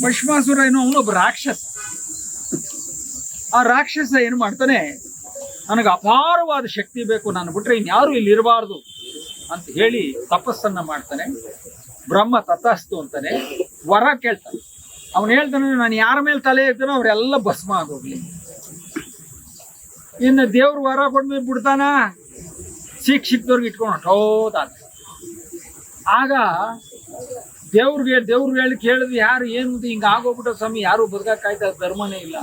ಭಸ್ಮಾಸುರ ಏನೋ ಅವನೊಬ್ಬ ರಾಕ್ಷಸ. ಆ ರಾಕ್ಷಸ ಏನು ಮಾಡ್ತಾನೆ, ನನಗೆ ಅಪಾರವಾದ ಶಕ್ತಿ ಬೇಕು, ನಾನು ಬಿಟ್ರೆ ಇನ್ಯಾರು ಇಲ್ಲಿ ಇರಬಾರ್ದು ಅಂತ ಹೇಳಿ ತಪಸ್ಸನ್ನ ಮಾಡ್ತಾನೆ. ಬ್ರಹ್ಮ ತಥಾಸ್ತು ಅಂತಾನೆ, ವರ ಕೇಳ್ತಾನೆ. ಅವನು ಹೇಳ್ತಾನೆ, ನಾನು ಯಾರ ಮೇಲೆ ತಲೆ ಇರ್ತಾನೋ ಅವರೆಲ್ಲ ಭಸ್ಮ ಆಗೋಗ್ಲಿ. ಇನ್ನು ದೇವ್ರ ವರ ಕೊಡ್ಮೇಲೆ ಬಿಡ್ತಾನ, ಸಿಕ್ದವ್ರಿಗೆ ಇಟ್ಕೊಂಡು ಹೌದಾದ. ಆಗ ದೇವ್ರಿಗೆ ಹೇಳಿ ಕೇಳಿದ್ವಿ, ಯಾರು ಏನು ಹಿಂಗ ಆಗೋಗ್ಬಿಟ್ಟೋ ಸ್ವಾಮಿ, ಯಾರು ಬದುಕಾಯ್ತಾ, ಧರ್ಮನೇ ಇಲ್ಲ.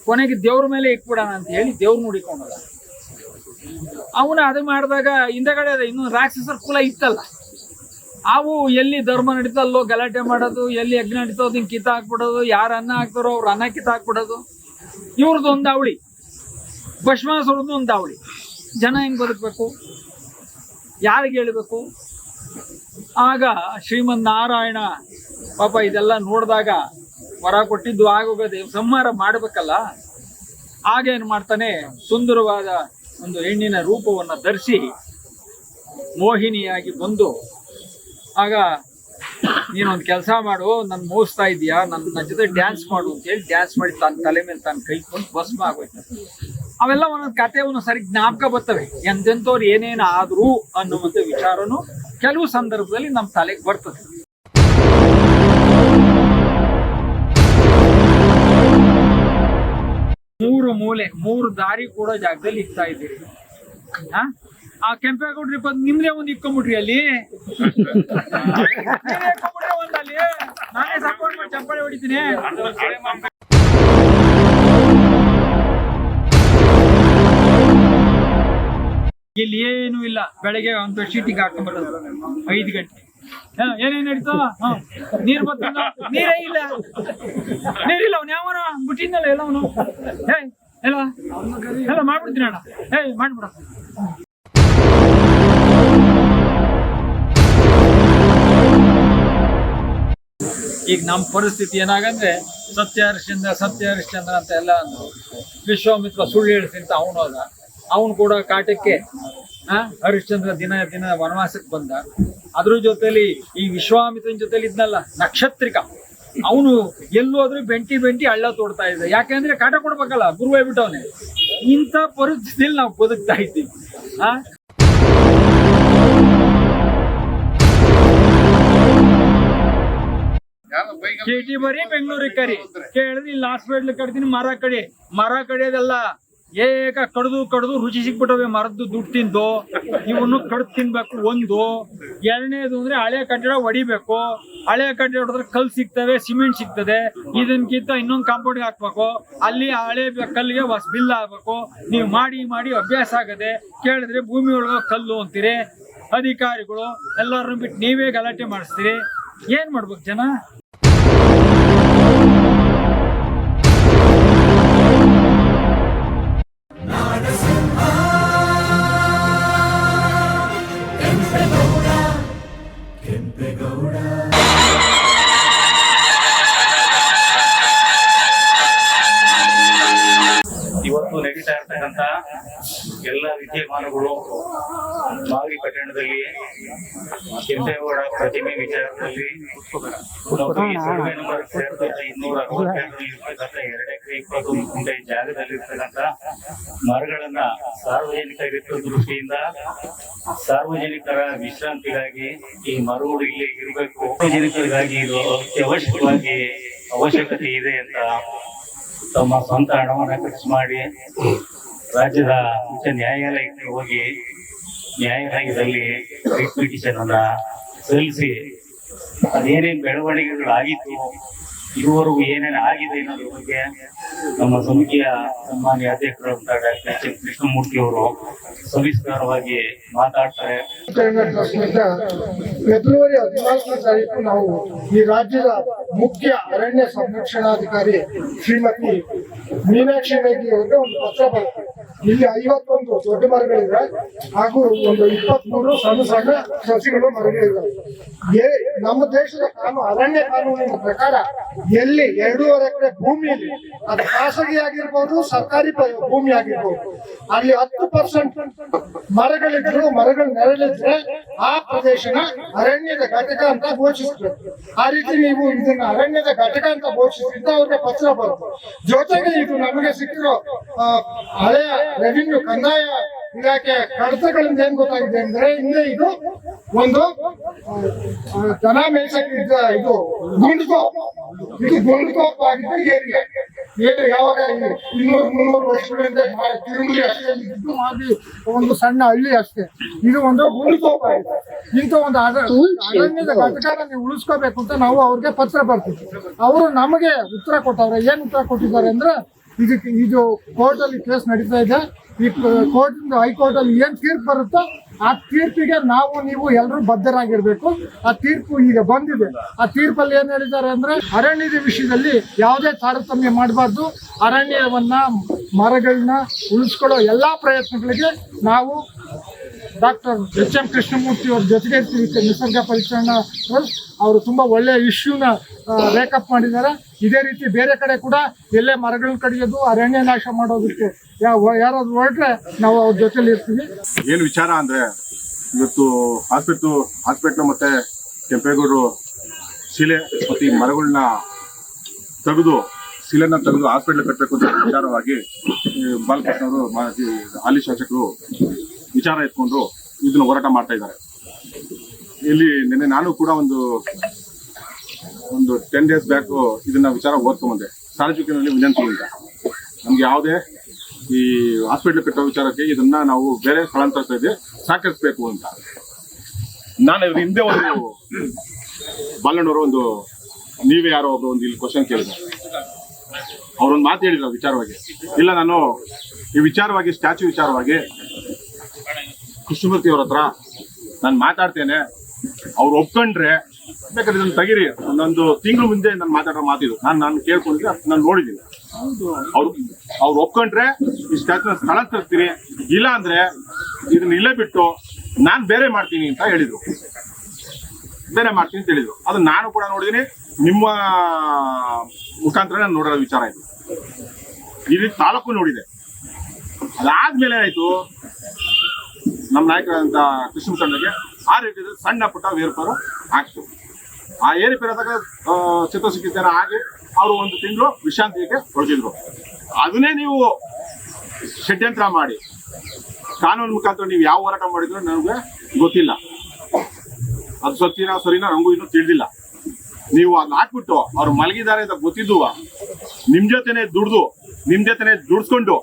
ಕೊನೆಗೆ ದೇವ್ರ ಮೇಲೆ ಇಟ್ಬಿಡೋಣ ಅಂತ ಹೇಳಿ ದೇವ್ರ ನೋಡಿಕೊಂಡದ. ಅವನು ಅದು ಮಾಡಿದಾಗ ಹಿಂದಗಡೆ ಇನ್ನು ರಾಕ್ಷಸರ ಕುಲ ಇತ್ತಲ್ಲ, ಅವು ಎಲ್ಲಿ ಧರ್ಮ ನಡೀತಲ್ಲೋ ಗಲಾಟೆ ಮಾಡೋದು, ಎಲ್ಲಿ ಯಜ್ಞ ನಡೀತೋ ಅದನ್ನ ಕಿತ್ತ ಹಾಕ್ಬಿಡೋದು, ಯಾರು ಅನ್ನ ಹಾಕ್ತಾರೋ ಅವ್ರು ಅನ್ನ ಕಿತ್ತ ಹಾಕ್ಬಿಡೋದು. ಇವ್ರದ್ದು ಒಂದು ಅವಳಿ, ಭಸ್ಮಾಸುರದ್ದು ಒಂದು ಅವಳಿ. ಜನ ಹೆಂಗ್ ಬದುಕಬೇಕು, ಯಾರಿಗೆ ಹೇಳ್ಬೇಕು? ಆಗ ಶ್ರೀಮನ್ ನಾರಾಯಣ ಪಾಪ ಇದೆಲ್ಲ ನೋಡಿದಾಗ ವರ ಕೊಟ್ಟಿದ್ದು ಆಗೋಗದೆ ಸಂಹಾರ ಮಾಡಬೇಕಲ್ಲ. ಆಗ ಏನು ಮಾಡ್ತಾನೆ, ಸುಂದರವಾದ ಒಂದು ಹೆಣ್ಣಿನ ರೂಪವನ್ನು ಧರಿಸಿ ಮೋಹಿನಿಯಾಗಿ ಬಂದು, ಆಗ ನೀನೊಂದು ಕೆಲಸ ಮಾಡು, ನನ್ನ ಮೋಸ್ತಾ ಇದೀಯಾ, ನನ್ನ ಜೊತೆ ಡ್ಯಾನ್ಸ್ ಮಾಡು ಅಂತ ಹೇಳಿ ಡ್ಯಾನ್ಸ್ ಮಾಡಿ ತನ್ನ ತಲೆ ಮೇಲೆ ತಾನು ಕೈಕೊಂಡು ಭಸ್ಮ ಆಗೋಯ್ತು. ಅವೆಲ್ಲ ಒಂದೊಂದು ಕತೆ ಒಂದೊಂದು ಸರಿ ಜ್ಞಾಪಕ ಬರ್ತವೆ. ಎಂತೆಂಥವ್ರು ಏನೇನು ಆದ್ರು ಅನ್ನುವಂಥ ವಿಚಾರನು ಕೆಲವು ಸಂದರ್ಭದಲ್ಲಿ ನಮ್ಮ ತಲೆಗೆ ಬರ್ತದೆ. ಮೂರು ಮೂಲೆ, ಮೂರು ದಾರಿ ಕೂಡ ಜಾಗದಲ್ಲಿ ಇಕ್ತಾ ಇದ್ದೀರಿ. ಆ ಕೆಂಪೇಗೌಡ್ರಿ ನಿಮ್ದೇ ಒಂದು ಇಕ್ಕೊಂಬಿಟ್ರಿ ಅಲ್ಲಿ, ಒಂದಲ್ಲಿ ನಾನೇ ಸಪೋರ್ಟ್ ಮಾಡಿ ಚಪ್ಪಾಳೆ ಹೊಡಿತೀನಿ. ಇಲ್ಲಿ ಏನು ಇಲ್ಲ, ಬೆಳಗ್ಗೆ ಒಂದು ಬೆಡ್ಶೀಟಿಗೆ ಹಾಕೊಂಡ್ಬರೋದು 5 ಗಂಟೆ. ಏನೇನ್ ನಡೀತೋ, ನೀರ್ ಬರ್ತಲ್ಲ, ನೀರೇ ಇಲ್ಲ, ನೀರಿಲ್ಲ. ಅವ್ನು ಯಾವನ ಬಿಟ್ಟಿದ್ದಲ್ಲ ಎಲ್ಲ, ಅವನು ಎಲ್ಲ ಮಾಡ್ಬಿಡ್ತೀನಿ ಅಣ್ಣ, ಮಾಡ್ಬಿಡ. ಈಗ ನಮ್ಮ ಪರಿಸ್ಥಿತಿ ಏನಾಗಂದ್ರೆ, ಸತ್ಯ ಹರಿಶ್ಚಂದ್ರ ಅಂತ ಎಲ್ಲ ಅಂದ್ರು. ವಿಶ್ವಾಮಿತ್ರ ಸುಳ್ಳು ಹೇಳಿಸಿಂತ ಅವನು ಹೋದ, ಅವನು ಕೂಡ ಕಾಟಕ್ಕೆ ಹರಿಶ್ಚಂದ್ರ ದಿನ ವನವಾಸಕ್ಕೆ ಬಂದ. ಅದ್ರ ಜೊತೆಲಿ ಈ ವಿಶ್ವಾಮಿತ್ರನ ಜೊತೆಲಿ ಇದ್ನಲ್ಲ ನಕ್ಷತ್ರಿಕ, ಅವನು ಎಲ್ಲೋದ್ರೂ ಬೆಂಟಿ ಹಳ್ಳ ತೋಡ್ತಾ ಇದ್ದ. ಯಾಕೆಂದ್ರೆ ಕಾಟ ಕೊಡ್ಬೇಕಲ್ಲ, ಗುರು ಹೋಗ್ಬಿಟ್ಟವನೇ. ಇಂಥ ಪರಿಸ್ಥಿತಿಯಲ್ಲಿ ನಾವು ಬದುಕ್ತಾ ಇದ್ದೀವಿ. ಚೀಟಿ ಬರೀ ಬೆಂಗಳೂರಿಗೆ ಕರಿ, ಕೇಳಿದ್ರೆ ಇಲ್ಲಿ ಹಾಸ್ಪಿಟ್ಲ್ ಕಟ್ತೀನಿ, ಮರ ಕಡಿಯೋದೆಲ್ಲ ಏಕ ಕಡ್ದು ರುಚಿ ಸಿಕ್ಬಿಟ್ಟವೆ. ಮರದ್ದು ದುಡ್ಡು ತಿಂದು ಇವನ್ನು ಕಡ್ದು ತಿನ್ಬೇಕು. ಒಂದು ಎರಡನೇದು ಅಂದ್ರೆ ಹಳೆ ಕಟ್ಟಡ ಹೊಡಿಬೇಕು. ಹಳೆ ಕಟ್ಟಡ ಹೊಡೆದ್ರೆ ಕಲ್ಲು ಸಿಗ್ತವೆ, ಸಿಮೆಂಟ್ ಸಿಗ್ತದೆ. ಇದನ್ಕಿಂತ ಇನ್ನೊಂದು ಕಾಂಪೌಂಡ್ಗೆ ಹಾಕ್ಬೇಕು. ಅಲ್ಲಿ ಹಳೆ ಕಲ್ಲಿಗೆ ಹೊಸ ಬಿಲ್ ಆಗ್ಬೇಕು. ನೀವು ಮಾಡಿ ಅಭ್ಯಾಸ ಆಗದೆ. ಕೇಳಿದ್ರೆ ಭೂಮಿ ಒಳಗೆ ಕಲ್ಲು ಅಂತೀರಿ. ಅಧಿಕಾರಿಗಳು ಎಲ್ಲರನ್ನು ಬಿಟ್ಟು ನೀವೇ ಗಲಾಟೆ ಮಾಡಿಸ್ತೀರಿ. ಏನ್ ಮಾಡ್ಬೇಕು ಜನ? ಇವತ್ತು ನಡೀತಾ ಇರ್ತಕ್ಕಂಥ ಎಲ್ಲ ವಿದ್ಯಮಾನಗಳು ಮಾಗಡಿ ಪಟ್ಟಣದಲ್ಲಿ ಕೆಂಪೇಗೌಡ ಪ್ರತಿಮೆ ವಿಚಾರದಲ್ಲಿ 262 ಗುಂಟೆ ಜಾಗದಲ್ಲಿರ್ತಕ್ಕಂಥ ಮರಗಳನ್ನ ಸಾರ್ವಜನಿಕ ದೃಷ್ಟಿಯಿಂದ ಸಾರ್ವಜನಿಕರ ವಿಶ್ರಾಂತಿಗಾಗಿ ಈ ಮರಗಳು ಇಲ್ಲಿ ಇರಬೇಕು. ಸಾರ್ವಜನಿಕರಿಗಾಗಿ ಇದು ಅತ್ಯವಶ್ಯಕವಾಗಿ ಅವಶ್ಯಕತೆ ಇದೆ ಅಂತ ತಮ್ಮ ಸ್ವಂತ ಹಣವನ್ನು ಖರ್ಚು ಮಾಡಿ ರಾಜ್ಯದ ಉಚ್ಚ ನ್ಯಾಯಾಲಯಕ್ಕೆ ಹೋಗಿ ನ್ಯಾಯಾಲಯದಲ್ಲಿ ರಿಟ್ ಪಿಟಿಷನ್ ಅನ್ನ ಸಲ್ಲಿಸಿ ಅದೇನೇನು ಬೆಳವಣಿಗೆಗಳಾಗಿತ್ತು, ಇದುವರೆಗೂ ಏನೇನು ಆಗಿದೆ ಅನ್ನೋದ್ರ ಬಗ್ಗೆ ನಮ್ಮ ಸಮಿತಿಯ ಸನ್ಮಾನ್ಯ ಅಧ್ಯಕ್ಷರು ಡಾಕ್ಟರ್ ಕೃಷ್ಣಮೂರ್ತಿ ಅವರು ಸವಿಸ್ತಾರವಾಗಿ ಮಾತಾಡ್ತಾರೆ. ಫೆಬ್ರವರಿ 14ನೇ ತಾರೀಕು ನಾವು ಈ ರಾಜ್ಯದ ಮುಖ್ಯ ಅರಣ್ಯ ಸಂರಕ್ಷಣಾಧಿಕಾರಿ ಶ್ರೀಮತಿ ಮೀನಾಕ್ಷಿ ಮೇಘಿ ಅವರಿಗೆ ಒಂದು ಪತ್ರ ಬರ್ತದೆ. ಇಲ್ಲಿ 51 ದೊಡ್ಡ ಮರಗಳಿವೆ ಹಾಗೂ ಒಂದು 23 ಸಣ್ಣ ಸಣ್ಣ ಸಸಿಗಳು ಮರಗಳಿವೆ. ನಮ್ಮ ದೇಶದ ಅರಣ್ಯ ಕಾನೂನಿನ ಪ್ರಕಾರ ಎಲ್ಲಿ 2.5 ಎಕರೆ ಭೂಮಿಯಲ್ಲಿ ಅದು ಖಾಸಗಿ ಆಗಿರ್ಬೋದು, ಸರ್ಕಾರಿ ಭೂಮಿ ಆಗಿರ್ಬೋದು, ಅಲ್ಲಿ 10% ಮರಗಳಿದ್ರು, ಮರಗಳು ನೆರಳಿದ್ರೆ ಆ ಪ್ರದೇಶನ ಅರಣ್ಯದ ಘಟಕ ಅಂತ ಘೋಷಿಸಬೇಕು. ಆ ರೀತಿ ನೀವು ಇದನ್ನ ಅರಣ್ಯದ ಘಟಕ ಅಂತ ಘೋಷಿಸಿದ್ದ ಅವ್ರಿಗೆ ಪತ್ರ ಬರುತ್ತೆ. ಜೊತೆಗೆ ಇದು ನಮಗೆ ಸಿಕ್ಕಿರೋ ಹಳೆಯ ರೆವಿನ್ಯೂ ಕಂದಾಯ ಇಲಾಖೆ ಕಡತಗಳಿಂದ ಏನ್ ಗೊತ್ತಾಗಿದೆ ಅಂದ್ರೆ, ಹಿಂದೆ ಇದು ಒಂದು ದನ ಮೇಯ್ಸಕ್ಕೆ ಇದು ಗುಂಡ್ಕೋಪ್ ಆಗಿದ್ದ ಏರಿಯಾ. ಯಾವಾಗ 200-300 ವರ್ಷಗಳಿಂದ ತಿರುಮಲಿ ಅಷ್ಟೇ ಇದ್ದು ಮಾಡಿ ಒಂದು ಸಣ್ಣ ಹಳ್ಳಿ ಅಷ್ಟೇ. ಇದು ಒಂದು ಗುಂಡ್ಕೋಪ್ ಆಗಿದೆ. ಇಂಥ ಒಂದು ಅರಣ್ಯದ ಘಟಕನ ನೀವು ಉಳಿಸ್ಕೋಬೇಕು ಅಂತ ನಾವು ಅವ್ರಿಗೆ ಪತ್ರ ಬರ್ತೀವಿ. ಅವರು ನಮಗೆ ಉತ್ತರ ಕೊಟ್ಟವ್ರೆ. ಏನ್ ಉತ್ತರ ಕೊಟ್ಟಿದ್ದಾರೆ ಅಂದ್ರೆ, ಇದು ಕೋರ್ಟ್ ಅಲ್ಲಿ ಕೇಸ್ ನಡೀತಾ ಇದೆ. ಈ ಕೋರ್ಟ್ ಹೈಕೋರ್ಟ್ ಅಲ್ಲಿ ಏನ್ ತೀರ್ಪು ಬರುತ್ತೋ ಆ ತೀರ್ಪಿಗೆ ನಾವು ನೀವು ಎಲ್ಲರೂ ಬದ್ಧರಾಗಿರ್ಬೇಕು. ಆ ತೀರ್ಪು ಈಗ ಬಂದಿದೆ. ಆ ತೀರ್ಪಲ್ಲಿ ಏನ್ ಹೇಳಿದ್ದಾರೆ ಅಂದ್ರೆ, ಅರಣ್ಯದ ವಿಷಯದಲ್ಲಿ ಯಾವುದೇ ತಾರತಮ್ಯ ಮಾಡಬಾರ್ದು. ಅರಣ್ಯವನ್ನ, ಮರಗಳನ್ನ ಉಳಿಸ್ಕೊಳ್ಳೋ ಎಲ್ಲಾ ಪ್ರಯತ್ನಗಳಿಗೆ ನಾವು ಡಾಕ್ಟರ್ ಎಚ್.ಎಂ. ಕೃಷ್ಣಮೂರ್ತಿ ಅವ್ರ ಜೊತೆಗೆ ನಿಸರ್ಗ ಪರಿಚರಣ ಅವರು ತುಂಬಾ ಒಳ್ಳೆಯ ಇಶ್ಯೂನ ರೇಕಪ್ ಮಾಡಿದ್ದಾರೆ. ಇದೇ ರೀತಿ ಬೇರೆ ಕಡೆ ಕೂಡ ಎಲ್ಲೇ ಮರಗಳನ್ನ ಕಡಿಯೋದು, ಅರಣ್ಯ ನಾಶ ಮಾಡೋದಕ್ಕೆ ಯಾರಾದ್ರೂ ಹೊರಟ್ರೆ ನಾವು ಅವ್ರ ಜೊತೆಲಿ ಇರ್ತೀವಿ. ಏನು ವಿಚಾರ ಅಂದ್ರೆ, ಇವತ್ತು ಹಾಸ್ಪಿಟ್ಲು ಮತ್ತೆ ಕೆಂಪೇಗೌಡರು ಶಿಲೆ ಮತ್ತೆ ಈ ಮರಗಳನ್ನ ತೆಗೆದು ಹಾಸ್ಪಿಟ್ಲ್ ಕಟ್ಟಬೇಕು ಅಂತ ವಿಚಾರವಾಗಿ ಬಾಲಕೃಷ್ಣ ಅವರು ಹಾಲಿ ಶಾಸಕರು ವಿಚಾರ ಎತ್ಕೊಂಡು ಇದನ್ನ ಹೋರಾಟ ಮಾಡ್ತಾ ಇದ್ದಾರೆ. ಇಲ್ಲಿ ನಿನ್ನೆ ನಾನು ಕೂಡ ಒಂದು 10 days ಬ್ಯಾಕ್ ಇದನ್ನ ವಿಚಾರ ಓದ್ಕೊಂಬಂದೆ. ಸಾರ್ವಜನಿಕರಲ್ಲಿ ವಿನಂತಿ ಇಲ್ಲ, ನಮ್ಗೆ ಯಾವುದೇ ಈ ಹಾಸ್ಪಿಟ್ಲ್ ಕಟ್ಟೋ ವಿಚಾರಕ್ಕೆ ಇದನ್ನ ನಾವು ಬೇರೆ ಸ್ಥಳಾಂತರಿಸ್ತಾ ಇದ್ದೆ ಸಾಕರಿಸಬೇಕು ಅಂತ. ನಾನು ಹಿಂದೆ ಒಂದು ಬಾಲಣ್ಣವರು ಒಂದು ನೀವೇ ಯಾರೋ ಒಬ್ಬ ಒಂದು ಇಲ್ಲಿ ಕ್ವಶನ್ ಕೇಳಿದ್ರು. ಅವ್ರೊಂದು ಮಾತು ಹೇಳಿದ್ರು ವಿಚಾರವಾಗಿ. ಇಲ್ಲ, ನಾನು ಈ ವಿಚಾರವಾಗಿ ಸ್ಟ್ಯಾಚ್ಯೂ ವಿಚಾರವಾಗಿ ಕೃಷ್ಣಮೂರ್ತಿ ಅವ್ರ ಹತ್ರ ನಾನು ಮಾತಾಡ್ತೇನೆ, ಅವ್ರು ಒಪ್ಕೊಂಡ್ರೆ ಬೇಕಾದ್ರೆ ಇದನ್ನ ತೆಗೀರಿ. ಒಂದೊಂದು ತಿಂಗಳು ಮುಂದೆ ನಾನು ಮಾತಾಡೋ ಮಾತಿದ್ದು ನಾನು ಕೇಳ್ಕೊಂಡಿದ್ದೆ, ನಾನು ನೋಡಿದ್ದೀನಿ. ಅವ್ರು ಒಪ್ಕೊಂಡ್ರೆ ಈ ಸ್ಟ್ಯಾಚ್ಯೂನ ಸ್ಥಳಾಂತರಿಸ್ತೀನಿ, ಇಲ್ಲ ಅಂದ್ರೆ ಇದನ್ನ ಇಲ್ಲೇ ಬಿಟ್ಟು ನಾನು ಬೇರೆ ಮಾಡ್ತೀನಿ ಅಂತ ಹೇಳಿದ್ರು. ಅದು ನಾನು ಕೂಡ ನೋಡಿದೀನಿ, ನಿಮ್ಮ ಮುಖಾಂತರ ನಾನು ನೋಡೋ ವಿಚಾರ ಆಯ್ತು. ಈ ರೀತಿ ತಾಲೂಕು ನೋಡಿದೆ. ಅದಾದ್ಮೇಲೆ ಏನಾಯ್ತು, ನಮ್ಮ ನಾಯಕರಾದಂತ ಕೃಷ್ಣಮೂರ್ತಿಗೆ ಆ ರೀತಿ ಸಣ್ಣ ಪುಟ್ಟ ಏರ್ಪಾರು ಆಗ್ತು. ಆ ಏರುಪೇರಾದಾಗ ಚಿತ್ರಚಿಕಿತ್ಸೆನ ಆಗಿ ಅವರು 1 ತಿಂಗಳು ವಿಶ್ರಾಂತಿಗೆ ಹೊರಟಿದ್ರು. ಅದನ್ನೇ ನೀವು ಷಡ್ಯಂತ್ರ ಮಾಡಿ ಕಾನೂನು ಮುಖಾಂತರ ನೀವು ಯಾವ ಹೋರಾಟ ಮಾಡಿದ್ರು ನನಗೆ ಗೊತ್ತಿಲ್ಲ. ಅದು ಸರಿನಾ ನಂಗೂ ಇನ್ನೂ ತಿಳಿದಿಲ್ಲ. ನೀವು ಅದನ್ನ ಹಾಕ್ಬಿಟ್ಟು ಅವ್ರು ಮಲಗಿದ್ದಾರೆ ಅಂತ ಗೊತ್ತಿದ್ದು ನಿಮ್ ಜೊತೆನೆ ದುಡ್ಸ್ಕೊಂಡು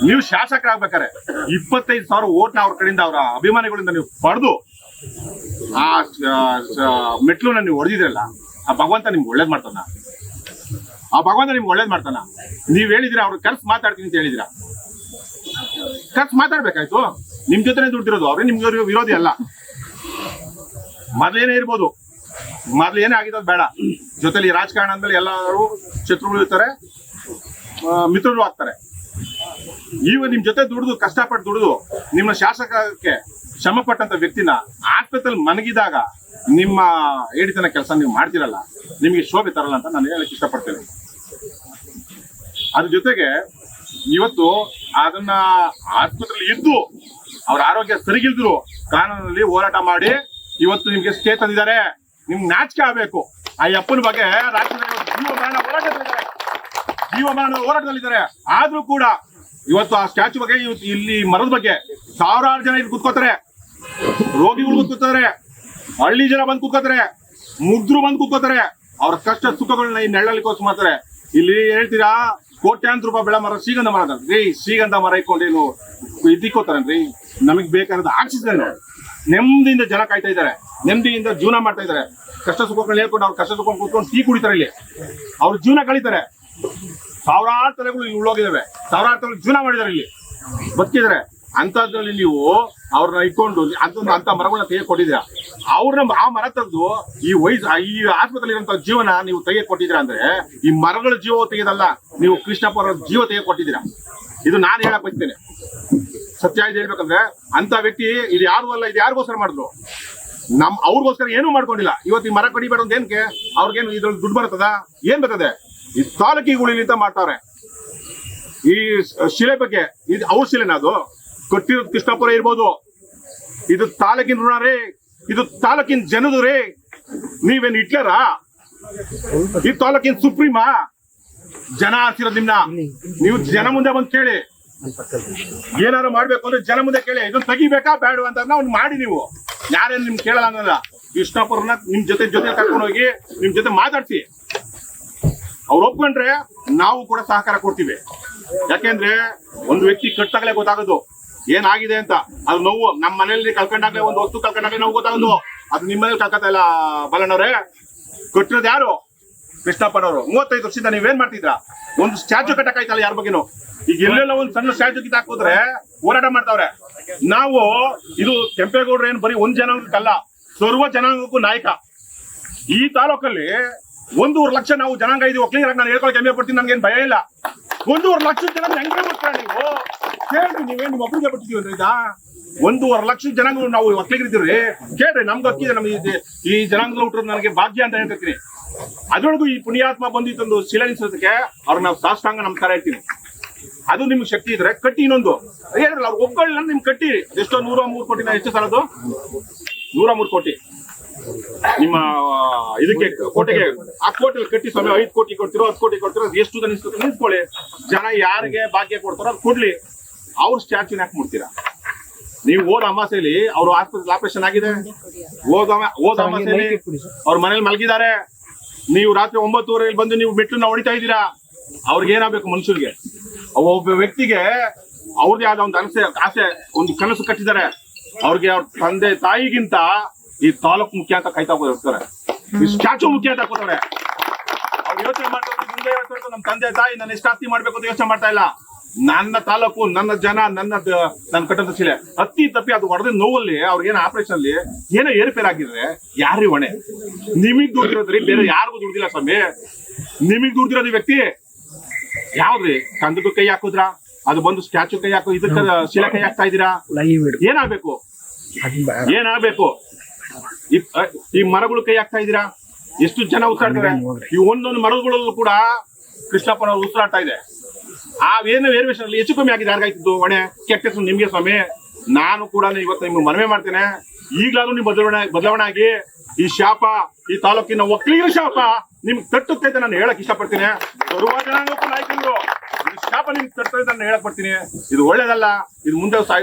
ನೀವು ಶಾಸಕರಾಗ್ಬೇಕಾರೆ 25,000 ಓಟ್ನ ಅವ್ರ ಕಡೆಯಿಂದ, ಅವರ ಅಭಿಮಾನಿಗಳಿಂದ ನೀವು ಪಡೆದು ಆ ಮೆಟ್ಲುನ ನೀವು ಹೊಡೆದಿದ್ರಲ್ಲ, ಆ ಭಗವಂತ ನಿಮ್ಗೆ ಒಳ್ಳೇದ್ ಮಾಡ್ತಾನ. ನೀವ್ ಹೇಳಿದಿರ ಅವ್ರು ಕರ್ಸ್ ಮಾತಾಡ್ತೀನಿ ಅಂತ ಹೇಳಿದಿರ. ಕರ್ಸ್ ಮಾತಾಡ್ಬೇಕಾಯ್ತು. ನಿಮ್ ಜೊತೆನೆ ದುಡ್ಡಿರೋದು, ಅವ್ರೆ ನಿಮ್ಗೆ ವಿರೋಧಿ ಅಲ್ಲ. ಮೊದ್ಲೇನೇ ಇರ್ಬೋದು, ಮೊದ್ಲೇನೇ ಆಗಿದ್ದು ಬೇಡ. ಜೊತೆಲಿ ರಾಜಕಾರಣ ಅಂದ್ಮೇಲೆ ಎಲ್ಲರೂ ಶತ್ರುಗಳು ಇರ್ತಾರೆ, ಮಿತ್ರರು ಆಗ್ತಾರೆ. ಈಗ ನಿಮ್ ಜೊತೆ ಕಷ್ಟಪಟ್ಟು ದುಡಿದು ನಿಮ್ಮ ಶಾಸಕಕ್ಕೆ ಶ್ರಮ ಪಟ್ಟಂತ ವ್ಯಕ್ತಿನ ಆಸ್ಪತ್ರೆಯಲ್ಲಿ ಮನಗಿದಾಗ ನಿಮ್ಮ ಹೇಳಿತನ ಕೆಲಸ ನೀವು ಮಾಡ್ತಿರಲ್ಲ, ನಿಮಗೆ ಶೋಭೆ ತರಲ್ಲ ಅಂತ ನಾನು ಹೇಳಕ್ ಇಷ್ಟಪಡ್ತೇನೆ. ಅದ್ರ ಜೊತೆಗೆ ಇವತ್ತು ಅದನ್ನ ಆಸ್ಪತ್ರೆಯಲ್ಲಿ ಇದ್ದು ಅವ್ರ ಆರೋಗ್ಯ ಸರಿಗಿಲ್ದ್ರು ಕಾನೂನಲ್ಲಿ ಹೋರಾಟ ಮಾಡಿ ಇವತ್ತು ನಿಮ್ಗೆ ಸ್ಟೇ ತಂದಿದ್ದಾರೆ. ನಿಮ್ಗೆ ನಾಚಿಕೆ ಆಗ್ಬೇಕು. ಆ ಅಪ್ಪನ ಬಗ್ಗೆ ರಾಜ್ಯದಲ್ಲಿ ಜೀವ ಮರಣ ಹೋರಾಟದಲ್ಲಿದ್ದಾರೆ. ಆದ್ರೂ ಕೂಡ ಇವತ್ತು ಆ ಸ್ಟ್ಯಾಚ್ಯೂ ಬಗ್ಗೆ, ಇವತ್ತು ಇಲ್ಲಿ ಮರದ ಬಗ್ಗೆ ಸಾವಿರಾರು ಜನ ಇಲ್ಲಿ ಕುತ್ಕೋತಾರೆ, ರೋಗಿಗಳು ಕೂತ್ಕೋತಾರೆ, ಹಳ್ಳಿ ಜನ ಬಂದು ಕೂತ್ಕೋತಾರೆ, ಮುಗ್ಧರು ಬಂದು ಕೂತ್ಕೋತಾರೆ. ಅವ್ರ ಕಷ್ಟ ಸುಖಗಳನ್ನ ಈ ನೆಳ್ಳಲಿಕ್ಕೋಸ್ಕರ ಮಾಡ್ತಾರೆ. ಇಲ್ಲಿ ಹೇಳ್ತೀರಾ ಕೋಟ್ಯಾಂತರ ರೂಪಾಯಿ ಬೆಳೆ ಮರ, ಶ್ರೀಗಂಧ ಮರ ಅದ್ರಿ, ಶ್ರೀಗಂಧ ಮರ ಇಟ್ಕೊಂಡೇನು ಇದ್ದಿಕ್ಕೋತಾರನ್ರಿ. ನಮಗ್ ಬೇಕಾದ ಆಕ್ಸಿಜನ್ ನೆಮ್ಮದಿಯಿಂದ ಜನ ಕಾಯ್ತಾ ಇದ್ದಾರೆ, ನೆಮ್ಮದಿಯಿಂದ ಜೀವನ ಮಾಡ್ತಾ ಇದ್ದಾರೆ. ಕಷ್ಟ ಸುಖಗಳನ್ನ ಹೇಳ್ಕೊಂಡು ಅವ್ರ ಕಷ್ಟ ಸುಖ ಕೂತ್ಕೊಂಡು ಟೀ ಕುಡಿತಾರೆ. ಇಲ್ಲಿ ಅವ್ರ ಜೀವನ ಕಳೀತಾರೆ. ಸಾವಿರಾರು ತಲೆಗಳು ಇಲ್ಲಿ ಉಳ್ಳೋಗಿದ್ದಾವೆ, ಸಾವಿರಾರು ತಲೆಗಳು ಜೀವನ ಮಾಡಿದ್ದಾರೆ, ಇಲ್ಲಿ ಬದುಕಿದ್ದಾರೆ. ಅಂತದ್ರಲ್ಲಿ ನೀವು ಅವ್ರನ್ನ ಇಟ್ಕೊಂಡು ಅಂತ ಮರಗಳನ್ನ ತೆಗೆದು ಕೊಟ್ಟಿದ್ದೀರಾ. ಅವ್ರನ್ನ ಆ ಮರ ತೆಗೆದು ಈ ಈ ಆಸ್ಪತ್ರೆ ಇರುವಂತ ಜೀವನ ನೀವು ತೆಗೆದು ಕೊಟ್ಟಿದ್ದೀರಾ ಅಂದ್ರೆ ಈ ಮರಗಳ ಜೀವ ತೆಗೆದಲ್ಲ, ನೀವು ಕೃಷ್ಣಪ್ಪ ಅವರ ಜೀವ ತೆಗೆದು ಕೊಟ್ಟಿದ್ದೀರಾ. ಇದು ನಾನು ಹೇಳಕ್ ಬಯಸ್ತೇನೆ. ಸತ್ಯ ಇದು ಹೇಳ್ಬೇಕಂದ್ರೆ ಅಂತ ವ್ಯಕ್ತಿ ಇದು ಯಾರು ಅಲ್ಲ, ಇದು ಯಾರಿಗೋಸ್ಕರ ಮಾಡಿದ್ರು? ಅವ್ರಿಗೋಸ್ಕರ ಏನೂ ಮಾಡ್ಕೊಂಡಿಲ್ಲ. ಇವತ್ತು ಈ ಮರ ಕಡಿಬೇಡ ಅಂತ ಏನಕ್ಕೆ? ಅವ್ರಿಗೇನು ಇದ್ರಲ್ಲಿ ದುಡ್ಡು ಬರ್ತದ? ಏನ್ ಬರ್ತದೆ? ಈ ತಾಲೂಕಿಗಳಿಂದ ಮಾಡ್ತಾವ್ರೆ. ಈ ಶಿಲೆ ಬಗ್ಗೆ ಇದು ಅವ್ರ ಶಿಲೆನ, ಅದು ಕೊಟ್ಟಿರೋದು ಕೃಷ್ಣಪುರ ಇರ್ಬೋದು, ಇದು ತಾಲೂಕಿನ ಋಣ ರೀ, ಇದು ತಾಲೂಕಿನ ಜನದು ರೀ. ನೀವೇನು ಹಿಟ್ಲರಾ? ಈ ತಾಲೂಕಿನ ಸುಪ್ರೀಮಾ? ಜನ ಆರಿಸಿರೋದು ನಿಮ್ನ. ನೀವು ಜನ ಮುಂದೆ ಬಂದು ಕೇಳಿ, ಏನಾದ್ರು ಮಾಡ್ಬೇಕು ಅಂದ್ರೆ ಜನ ಮುಂದೆ ಕೇಳಿ, ಇದನ್ನ ತೆಗಿಬೇಕಾ ಬೇಡ ಅಂತ ಅವ್ನು ಮಾಡಿ. ನೀವು ಯಾರೇನು ನಿಮ್ ಕೇಳಲ್ಲ ಅನ್ನಲ್ಲ. ಕೃಷ್ಣಪುರನ ನಿಮ್ ಜೊತೆ ಕರ್ಕೊಂಡು ಹೋಗಿ ನಿಮ್ ಜೊತೆ ಮಾತಾಡ್ಸಿ. ಅವ್ರು ಒಪ್ಕೊಂಡ್ರೆ ನಾವು ಕೂಡ ಸಹಕಾರ ಕೊಡ್ತೀವಿ. ಯಾಕೆಂದ್ರೆ ಒಂದು ವ್ಯಕ್ತಿ ಕಟ್ಟಾಗಲೇ ಗೊತ್ತಾಗೋದು ಏನಾಗಿದೆ ಅಂತ. ಅದು ನೋವು ನಮ್ಮ ಮನೆಯಲ್ಲಿ ಕಳ್ಕೊಂಡಾಗ್ಲೇ, ಒಂದು ಹೊತ್ತು ಕಳ್ಕೊಂಡಾಗ್ಲೇ ನಾವು ಗೊತ್ತಾಗೋದು. ಅದು ನಿಮ್ಮ ಮನೇಲಿ ಕಳ್ಕೊತಾ ಇಲ್ಲ ಬಲಣ್ಣವ್ರೆ. ಕಟ್ಟಿರೋದು ಯಾರು? ಕೃಷ್ಣಪ್ಪನವರು. 35 ವರ್ಷದಿಂದ ನೀವೇನ್ ಮಾಡ್ತಿದ್ರ? ಒಂದು ಸ್ಟ್ಯಾಚು ಕಟ್ಟಕ್ಕಾಯ್ತಲ್ಲ ಯಾರ ಬಗ್ಗೆನು. ಈಗ ಎಲ್ಲೆಲ್ಲ ಒಂದು ಸಣ್ಣ ಸ್ಟ್ಯಾಚು ಕಿತ್ತಾಕೋದ್ರೆ ಹೋರಾಟ ಮಾಡ್ತಾವ್ರೆ. ನಾವು ಇದು ಕೆಂಪೇಗೌಡರು ಏನು ಬರೀ ಒಂದ್ ಜನಾಂಗಕ್ಕಲ್ಲ, ಸರ್ವ ಜನಾಂಗಕ್ಕೂ ನಾಯಕ. ಈ ತಾಲೂಕಲ್ಲಿ 1.5 ಲಕ್ಷ ನಾವು ಜನಾಂಗ ಇದೀವಿ. ಒಕ್ಕಲಿಗರಾಗಿ ನಾನು ಹೇಳ್ಕೊಳಕ್ಕೆ ಹೆಮ್ಮೆ ಪಡ್ತೀನಿ, ನನ್ಗೇನು ಭಯ ಇಲ್ಲ. 1.5 ಲಕ್ಷ ಜನ ಹೆಂಗೆ ಬಿಡ್ತೀರಾ ನೀವು? ಕೇಳ್ರಿ, ನೀವೇನು ನಿಮ್ಮ ಒಬ್ಬರಿಗೆ ಬಿಟ್ಟಿದೀವಿ ಅಂದ್ರೆ? 1.5 ಲಕ್ಷ ಜನಾಂಗ ನಾವು ಒಕ್ಕಲಿಗರಿದ್ದೀವ್ರಿ. ಕೇಳ್ರಿ, ನಮ್ಗೆ ಅಕ್ಕಿದೆ. ನಮ್ಗೆ ಈ ಜನಾಂಗ ಹುಟ್ಟಿರೋದು ನನಗೆ ಭಾಗ್ಯ ಅಂತ ಹೇಳ್ತೀನಿ. ಅದ್ರೊಳಗೂ ಈ ಪುಣ್ಯಾತ್ಮ ಬಂದಿತ್ತೊಂದು ಶಿಲೆ ನಿಲ್ಸೋದಕ್ಕೆ ಅವ್ರಿಗೆ ನಾವು ಸಾಷ್ಟಾಂಗ ನಮಸ್ಕಾರ ಹೇಳ್ತೀನಿ. ಅದು ನಿಮ್ಗೆ ಶಕ್ತಿ ಇದ್ರೆ ಕಟ್ಟಿ. ಇನ್ನೊಂದು ಹೇಳಿದ್ರಲ್ಲ, ಅವ್ರು ಒಬ್ಬಗಳನ್ನ ನಿಮ್ಗೆ ಕಟ್ಟಿ. ಎಷ್ಟೋ 103 ಕೋಟಿನ ಎಷ್ಟು ಸಾಲದು? 103 ಕೋಟಿ ನಿಮ್ಮ ಇದಕ್ಕೆ ಕೋಟೆಗೆ. ಆ ಕೋಟೆಲಿ ಕಟ್ಟಿ ಸ್ವಾಮಿ. 5 ಕೋಟಿ ಕೊಡ್ತಿರೋ, 10 ಕೋಟಿ ಕೊಡ್ತಿರೋ, ಎಷ್ಟು ನಿಲ್ಸ್ಕೊಳ್ಳಿ. ಜನ ಯಾರಿಗೆ ಭಾಗ್ಯ ಕೊಡ್ತಾರೋ ಅದು ಕೊಡ್ಲಿ. ಅವ್ರ ಸ್ಟ್ಯಾಚ್ಯೂನ ಯಾಕೆ ಮುಡ್ತೀರಾ ನೀವು? ಹೋದ ಅಮಾಸೆಯಲ್ಲಿ ಅವ್ರು ಆಸ್ಪತ್ರೆ ಆಪರೇಷನ್ ಆಗಿದೆ. ಹೋದ ಅಮಾಸೆಯಲ್ಲಿ ಅವ್ರ ಮನೇಲಿ ಮಲಗಿದ್ದಾರೆ. ನೀವು ರಾತ್ರಿ 9:30 ಬಂದು ನೀವು ಮೆಟ್ಲನ್ನ ಹೊಡಿತಾ ಇದ್ದೀರಾ. ಅವ್ರಿಗೆ ಏನಾಗಬೇಕು ಮನುಷ್ಯರಿಗೆ? ಒಬ್ಬ ವ್ಯಕ್ತಿಗೆ ಅವ್ರದೇ ಆದ ಒಂದು ಆಸೆ, ಒಂದು ಕನಸು ಕಟ್ಟಿದ್ದಾರೆ. ಅವ್ರಿಗೆ ಅವ್ರ ತಂದೆ ತಾಯಿಗಿಂತ ಈ ತಾಲೂಕು ಮುಖ್ಯ ಅಂತ ಕಾಯ್ತಾ ಹೋಗ್ತಾರೆ. ಈ ಸ್ಟ್ಯಾಚು ಮುಖ್ಯ ಅಂತ ಹಾಕೋತಾರೆ. ಅವ್ರು ಯೋಚನೆ ಮಾಡ್ತಾರೆ, ಮುಂದೆ ನಮ್ಮ ತಂದೆ ತಾಯಿ ನನ್ನ ಎಷ್ಟು ಆಸ್ತಿ ಮಾಡ್ಬೇಕು ಅಂತ ಯೋಚನೆ ಮಾಡ್ತಾ ಇಲ್ಲ. ನನ್ನ ತಾಲೂಕು, ನನ್ನ ಜನ, ನನ್ನ ಕಟ್ಟದ ಶಿಲೆ ಅತ್ತಿ ತಪ್ಪಿ ಅದು ಹೊಡೆದ ನೋವಲ್ಲಿ ಅವ್ರಿಗೇನು ಆಪರೇಷನ್ ಅಲ್ಲಿ ಏನೋ ಏರುಪೇರಾಗಿದ್ರೆ ಯಾರ್ರಿ ಹೊಣೆ? ನಿಮಗ್ ದುಡ್ದಿರೋದ್ರಿ, ಬೇರೆ ಯಾರಿಗೂ ದುಡ್ದಿಲ್ಲ ಸ್ವಾಮಿ. ನಿಮಗ್ ದುಡ್ದಿರೋದು ವ್ಯಕ್ತಿ ಯಾವ್ದ್ರಿ? ಕಂದಕ್ಕೂ ಕೈ ಹಾಕುದ್ರ? ಅದು ಬಂದು ಸ್ಟ್ಯಾಚು ಕೈ ಹಾಕೋ, ಇದಕ್ಕ ಶಿಲೆ ಕೈ ಹಾಕ್ತಾ ಇದ್ದೀರಾ? ಏನಾಗ್ಬೇಕು? ಈ ಮರಗಳು ಕೈ ಹಾಕ್ತಾ ಇದ್ದೀರಾ? ಎಷ್ಟು ಜನ ಉಸಿರಾಡ್ತಾರೆ? ಈ ಒಂದೊಂದು ಮರಗಳಲ್ಲೂ ಕೂಡ ಕೃಷ್ಣಪ್ಪನವ್ರು ಉಸಿರಾಡ್ತಾ ಇದೆ. ಆ ಏನು ವೇರಿಯೇಷನ್ ಅಲ್ಲಿ ಹೆಚ್ಚು ಕಮ್ಮಿ ಆಗಿದೆ. ಯಾರಿಗಾಯ್ತಿದ್ದು ಹೊಣೆ? ಕೆಟ್ಟ ಹೆಸರು ನಿಮ್ಗೆ ಸ್ವಾಮಿ. ನಾನು ಕೂಡ ಇವತ್ತು ನಿಮ್ಗೆ ಮನವಿ ಮಾಡ್ತೇನೆ, ಈಗ್ಲಾದ್ರೂ ನೀವು ಬದಲಾವಣೆ ಆಗಿ ಈ ಶಾಪ, ಈ ತಾಲೂಕಿನ ಒಕ್ಕಲಿಗರ ಶಾಪ ನಿಮ್ಗೆ ತಟ್ಟುತ್ತೆ ಅಂತ ನಾನು ಹೇಳಕ್ ಇಷ್ಟಪಡ್ತೀನಿ. ಸರ್ವ ಜನಾಂಗಕ್ಕೂ ನಾಯಕರು ಈ ಶಾಪ ನಿಮ್ಗೆ ತಟ್ಟುತ್ತೆ ಅಂತ ನಾನು ಹೇಳಕ್ ಪಡ್ತೀನಿ. ಇದು ಒಳ್ಳೇದಲ್ಲ. ಇದು